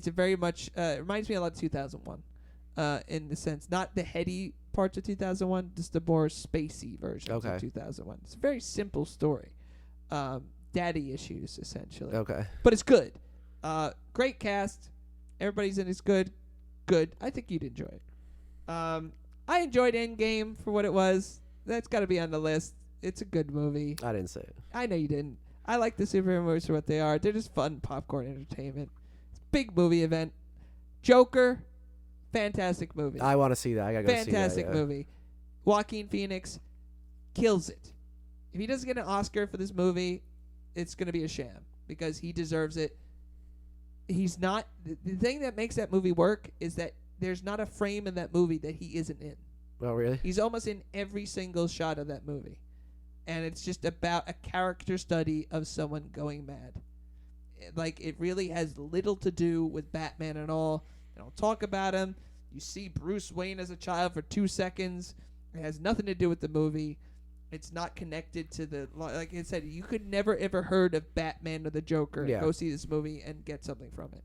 a very much. It reminds me a lot of 2001, in the sense not the heady parts of 2001, just the more spacey version of 2001. It's a very simple story. Daddy issues essentially.
Okay.
But it's good. Great cast. Everybody's in it's good. Good. I think you'd enjoy it. I enjoyed Endgame for what it was. That's got to be on the list. It's a good movie.
I didn't say it.
I know you didn't. I like the superhero movies for what they are. They're just fun popcorn entertainment. big movie event. Joker, fantastic movie.
I want to see that. I gotta go see that.
Fantastic
Yeah.
movie. Joaquin Phoenix kills it. If he doesn't get an Oscar for this movie, it's going to be a sham because he deserves it. He's not. The thing that makes that movie work is that there's not a frame in that movie that he isn't in.
Oh, really?
He's almost in every single shot of that movie. And it's just about a character study of someone going mad. Like, it really has little to do with Batman at all. They don't talk about him. You see Bruce Wayne as a child for 2 seconds. It has nothing to do with the movie. It's not connected to the... Like I said, you could never, ever heard of Batman or the Joker and
Yeah.
go see this movie and get something from it.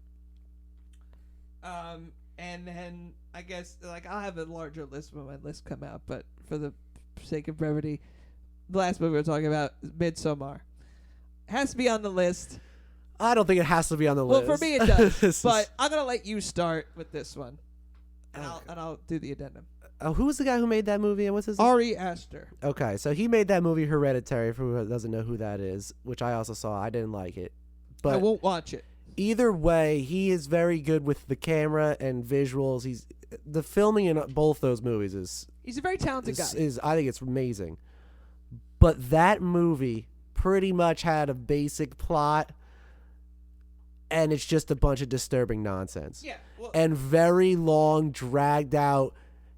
And then, I guess, like, I'll have a larger list when my list come out, but for the sake of brevity, the last movie we're talking about is Midsommar. Has to be on the list.
I don't think it has to be on the
Well,
list.
for me it does. But I'm going to let you start with this one. And,
Okay.
I'll do the addendum.
Who was the guy who made that movie, and what's his?
Ari Aster.
Okay, so he made that movie Hereditary. For who doesn't know who that is, which I also saw. I didn't like it,
I
but
won't watch it.
either way, he is very good with the camera and visuals. The filming in both those movies
He's a very talented guy.
is I think it's amazing. But that movie pretty much had a basic plot, and it's just a bunch of disturbing nonsense.
Yeah. Well,
And very long, dragged out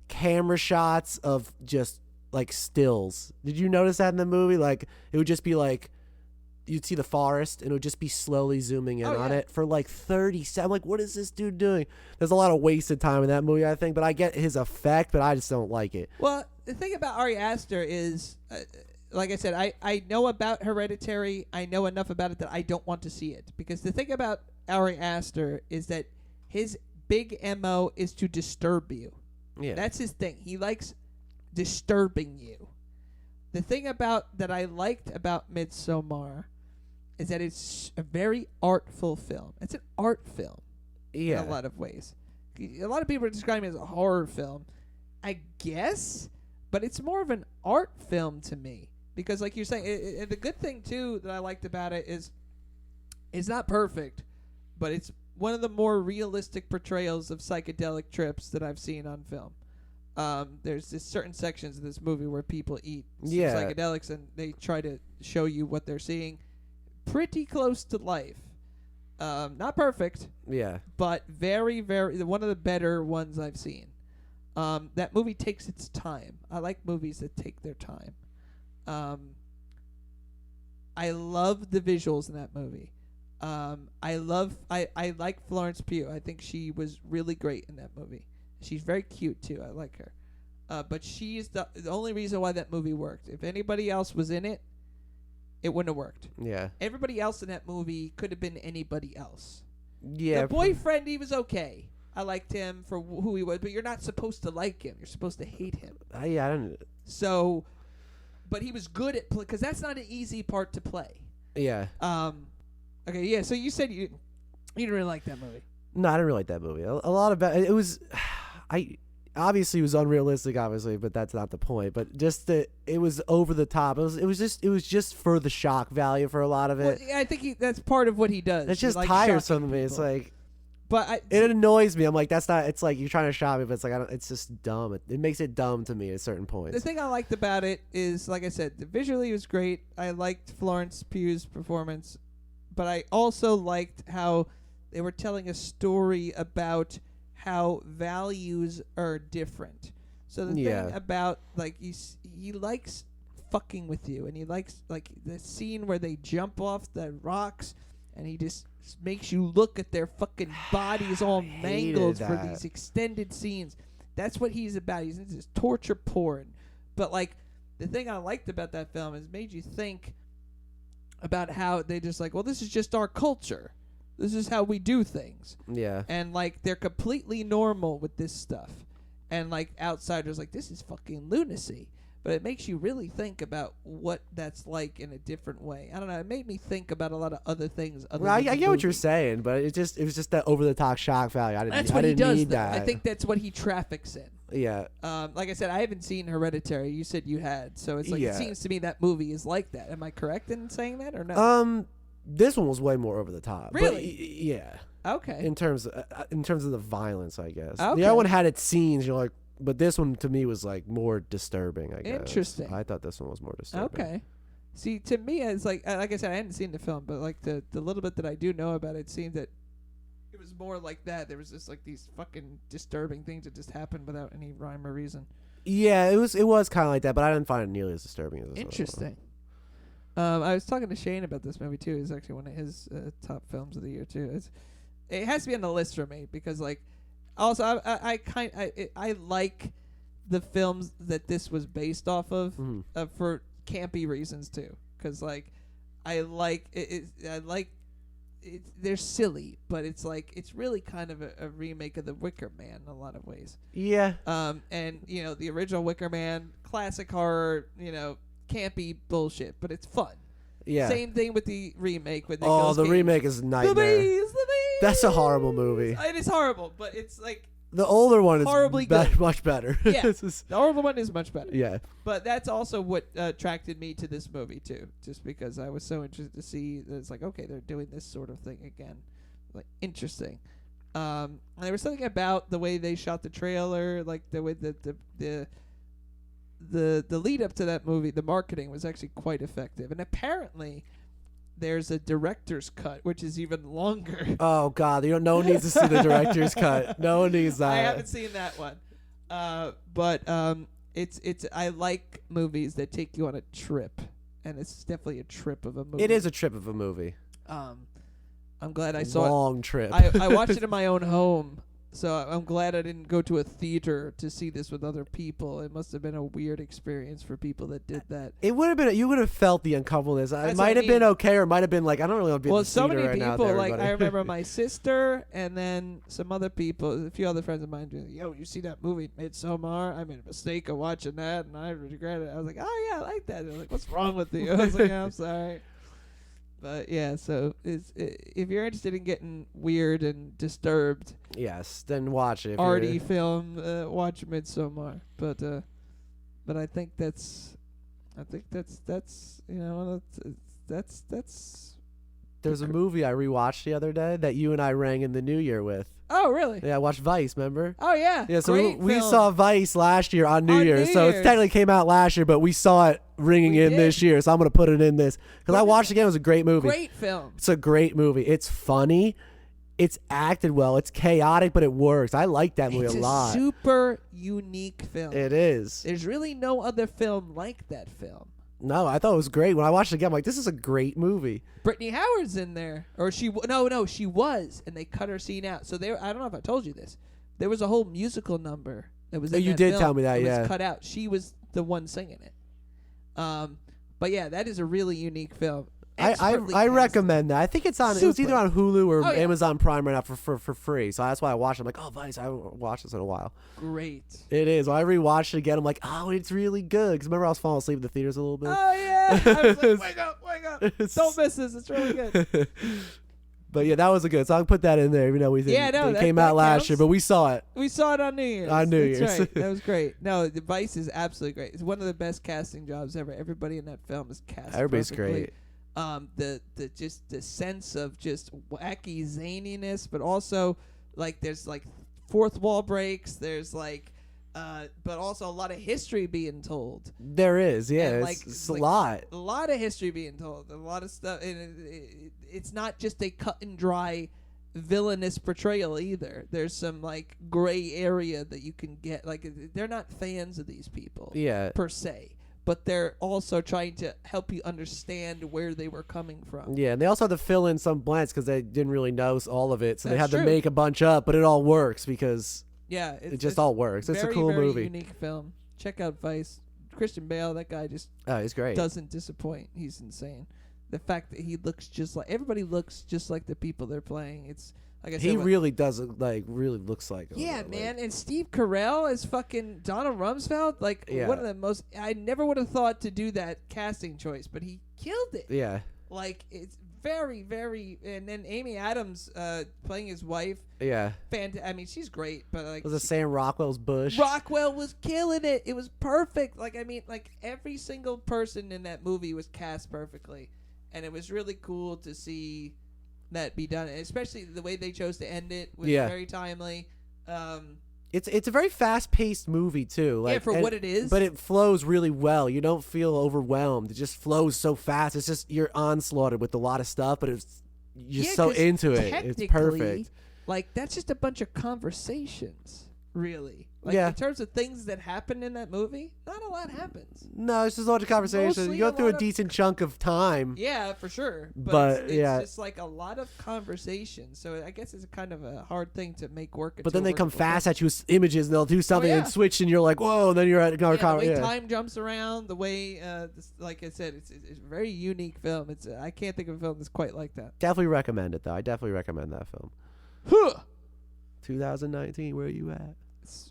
camera shots of just like stills. Did you notice that in the movie? Like, it would just be like, you'd see the forest and it would just be slowly zooming in on
yeah.
it for like 30 seconds. I'm like, what is this dude doing? There's a lot of wasted time in that movie, I think, but I get his effect, but I just don't like it.
well, the thing about Ari Aster is, like I said, I know about Hereditary. I know enough about it that I don't want to see it. Because the thing about Ari Aster is that his big MO is to disturb you.
Yeah.
That's his thing. He likes disturbing you. The thing about that I liked about Midsommar is that it's a very artful film. It's an art film
yeah.
in a lot of ways. A lot of people are describing it as a horror film. I guess, but it's more of an art film to me. Because like you're saying, the good thing, too, that I liked about it is it's not perfect, but it's one of the more realistic portrayals of psychedelic trips that I've seen on film. There's just certain sections of this movie where people eat some
Yeah.
psychedelics and they try to show you what they're seeing. Pretty close to life. Not perfect,
Yeah.
but very, very one of the better ones I've seen. That movie takes its time. I like movies that take their time. I love the visuals in that movie. I like Florence Pugh. I think she was really great in that movie. She's very cute too. I like her. But she is the only reason why that movie worked. If anybody else was in it, it wouldn't have worked.
Yeah.
Everybody else in that movie could have been anybody else.
Yeah.
The boyfriend, he was okay. I liked him for who he was, but you're not supposed to like him. You're supposed to hate him.
Yeah, I don't.
So, but he was good at because that's not an easy part to play.
Yeah.
Okay, yeah. So you said you didn't really like that movie.
No, I didn't really like that movie. A lot about it was, obviously it was unrealistic, obviously, but that's not the point. But just that it was over the top. It was just for the shock value for a lot of it.
Well, yeah, I think that's part of what he does.
It's
He
just
likes
tiresome
shocking
to me. It's
people.
like
but
it annoys me. I'm like, that's not. It's like you're trying to shock me, but it's like it's just dumb. It makes it dumb to me at certain
the
points.
thing I liked about it is, like I said, visually it was great. I liked Florence Pugh's performance, but I also liked how they were telling a story about how values are different. So the
Yeah.
thing about like he likes fucking with you, and he likes like the scene where they jump off the rocks, and he just makes you look at their fucking bodies all mangled for
that.
these extended scenes. That's what he's about. He's into this torture porn. But like the thing I liked about that film is it made you think about how they just like, well, this is just our culture. This is how we do things.
Yeah.
And like they're completely normal with this stuff. And like outsiders like, this is fucking lunacy. But it makes you really think about what that's like in a different way. I don't know. It made me think about a lot of other things. Other
Well, I
than the
get what you're
movie.
saying, but it was just that over the top shock value.
That's
I
what he
didn't
does.
need
Though.
that.
I think that's what he traffics in.
Yeah.
Like I said, I haven't seen Hereditary. You said you had, so it's like
Yeah.
it seems to me that movie is like that. Am I correct in saying that or no?
This one was way more over the top. but
Really?
yeah.
Okay.
in terms of the violence, I guess.
Okay.
The other one had its scenes, you're like, but this one to me was like more disturbing, I guess.
Interesting.
I thought this one was more disturbing.
Okay. See, to me, it's like I said, I hadn't seen the film, but like the little bit that I do know about it seemed that it was more like that. There was just like these fucking disturbing things that just happened without any rhyme or reason.
Yeah, it was kind of like that, but I didn't find it nearly as disturbing as this other one.
Interesting. I was talking to Shane about this movie too. It's actually one of his top films of the year too. It has to be on the list for me because like, also I like the films that this was based off of for campy reasons too. Because like, I like it. I like. They're silly, but it's like it's really kind of a remake of the Wicker Man in a lot of ways.
Yeah.
And you know the original Wicker Man, classic horror, campy bullshit, but it's fun.
Yeah.
Same thing with the remake with
the remake is a nightmare.
The bees.
That's a horrible movie.
It is horrible, but it's like
The older one is
horribly good.
much better.
Yeah,
This is-
the older one is much better.
yeah.
But that's also what attracted me to this movie too, just because I was so interested to see that it's like, okay, they're doing this sort of thing again, like interesting. And there was something about the way they shot the trailer, like the way that the lead up to that movie, the marketing was actually quite effective, and apparently there's a director's cut, which is even longer.
Oh God, no one needs to see the director's cut. No one needs that.
I haven't seen that one, but it's I like movies that take you on a trip, and it's definitely a trip of a movie.
It is a trip of a movie.
I'm glad I saw
Long trip.
I watched it in my own home, so I'm glad I didn't go to a theater to see this with other people. It must have been a weird experience for people that did that.
It would have been. You would have felt the uncomfortableness. It
That's
might
what I
have been
mean.
okay, or it might have been like I don't really want to be
Well,
in the
so
theater
many
right now.
people,
with
like I
everybody.
remember my sister and then some other people, a few other friends of mine, doing, yo, you see that movie Midsommar? I made a mistake of watching that, and I regret it. I was like, oh yeah, I like that. They're like, what's wrong with you? I was like, yeah, I'm sorry. But yeah, so if you're interested in getting weird and disturbed,
Yes, then watch it. if
arty
you're-
film, watch Midsommar. But I think that's that's.
There's a movie I rewatched the other day that you and I rang in the New Year with.
Oh really?
Yeah, I watched Vice. Remember?
Oh yeah.
Yeah, so
Great
we
film.
saw Vice last year on New
On
Year's.
New
So it
Year's.
technically came out last year, but we saw it ringing
We
in
did.
this year. So I'm gonna put it in this because I watched it again. It was a great movie.
Great film.
It's a great movie. It's funny. It's acted well. It's chaotic, but it works. I like that movie
It's
a lot.
super unique film.
It is.
There's really no other film like that film.
No, I thought it was great. When I watched it again, I'm like, this is a great movie.
Brittany Howard's in there, or no, she was, and they cut her scene out. So there, I don't know if I told you this. There was a whole musical number that was.
Oh,
in
you
that
did
film
tell me that, yeah.
was cut out. She was the one singing it. But yeah, that is a really unique film. Expertly
I
cast.
recommend that. I think it's on. It was
Super.
either on Hulu or
Oh, yeah.
Amazon Prime right now for free. So that's why I watched it. I'm like, oh, Vice. I haven't watched this in a while.
Great.
It is. When I rewatched it again, I'm like, oh, it's really good. Because remember, I was falling asleep in the theaters a little bit.
Oh yeah. I was like, wake up! Don't miss this. It's really good.
But yeah, that was a good. So I'll put that in there. Even though we think
Yeah, no,
it
that-
came
that
out last
counts.
year, but we saw it.
We saw it on New Year's.
On New
That's
Year's.
right. That was great. No, the Vice is absolutely great. It's one of the best casting jobs ever. Everybody in that film is cast.
Everybody's
perfectly.
great.
The just the sense of just wacky zaniness, but also like there's like fourth wall breaks. There's like, but also a lot of history being told.
There is. Yeah,
And,
it's
like-
a lot.
A lot of history being told. A lot of stuff. And it's not just a cut and dry villainous portrayal either. There's some like gray area that you can get. Like they're not fans of these people
Yeah.
per se, but they're also trying to help you understand where they were coming from.
Yeah, and they also had to fill in some blanks because they didn't really know all of it, so they
That's
had to
true.
make a bunch up. But it all works because
Yeah,
it just all works. It's a
very,
cool
very
movie.
unique film. Check out Vice. Christian Bale, that guy just
Oh, he's great.
doesn't disappoint. He's insane. The fact that he looks just like everybody looks just like the people they're playing. It's like I said.
He
when-
really does really looks like him.
Yeah,
Like,
man, and Steve Carell is fucking Donald Rumsfeld. Like
Yeah.
one of the most. I never would have thought to do that casting choice, but he killed it.
Yeah,
Like it's very, very. And then Amy Adams playing his wife.
yeah.
I mean, she's great, but like
Was it Sam Rockwell's Bush?
Rockwell was killing it. It was perfect. Like I mean, like every single person in that movie was cast perfectly, and it was really cool to see that be done, especially the way they chose to end it was
Yeah.
very timely.
It's a very fast paced movie too. Like,
for what it is.
but it flows really well. You don't feel overwhelmed. It just flows so fast. It's just you're onslaughted with a lot of stuff, but you're so
'cause
into it. It's
technically,
perfect.
Like that's just a bunch of conversations, really. Like
Yeah.
in terms of things that happen in that movie, not a lot happens.
No, it's just a lot of conversation.
Mostly
You go
a
through
lot
a
of-
decent chunk of time.
Yeah, for sure.
But,
it's
yeah.
just like a lot of conversation. So I guess it's kind of a hard thing to make work.
But then they come fast
at
at you with images, and they'll do something
yeah.
and switch, and you're like, whoa! And then you're at another
the way
yeah.
time jumps around, the way, like I said, it's a very unique film. It's I can't think of a film that's quite like that.
Definitely recommend it, though. I definitely recommend that film.
Huh.
2019, where are you at?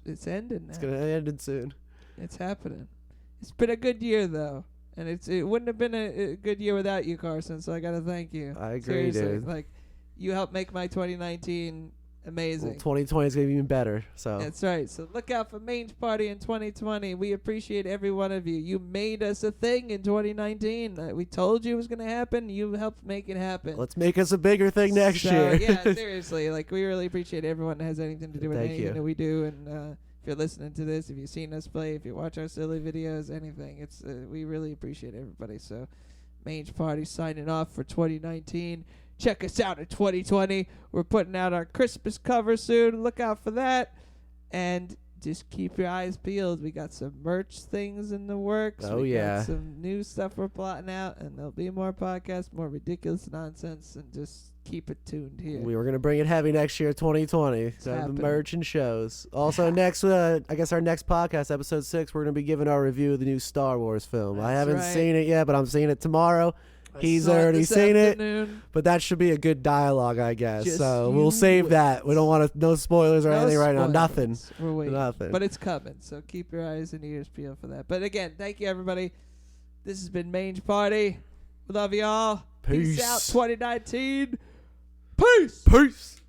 It's ending now.
It's gonna end soon.
It's happening. It's been a good year though, and it wouldn't have been a good year without you, Carson. So I gotta thank you.
I agree,
Seriously,
dude.
like you helped make my 2019 amazing.
Well, 2020 is gonna be even better. So
That's right. So look out for Mange Party in 2020. We appreciate every one of you. You made us a thing in 2019. We told you it was going to happen. You helped make it happen.
let's make us a bigger thing next
So,
year.
yeah, seriously. Like, we really appreciate everyone that has anything to do with
Thank
anything
you.
that we do. And if you're listening to this, if you've seen us play, if you watch our silly videos, anything, it's we really appreciate everybody. So Mange Party signing off for 2019. Check us out in 2020. We're putting out our Christmas cover soon. Look out for that. And just keep your eyes peeled. We got some merch things in the works.
Oh,
we
yeah.
got some new stuff we're plotting out. And there'll be more podcasts, more ridiculous nonsense. And just keep it tuned here.
We were gonna bring it heavy next year, 2020. So the
happening.
merch and shows. Also, next, I guess our next podcast, episode 6, we're gonna be giving our review of the new Star Wars film. I
That's
haven't
right.
seen it yet, but I'm seeing it tomorrow. He's
Saw it
already
this
seen it,
afternoon.
but that should be a good dialogue, I guess.
Just
So
you
we'll save that. We don't want to no spoilers or
No
anything right now. Nothing.
spoilers. We're waiting.
Nothing.
But it's coming, so keep your eyes and ears peeled for that. But again, thank you, everybody. This has been Mange Party. We love y'all. Peace
Peace.
out, 2019. Peace.
Peace.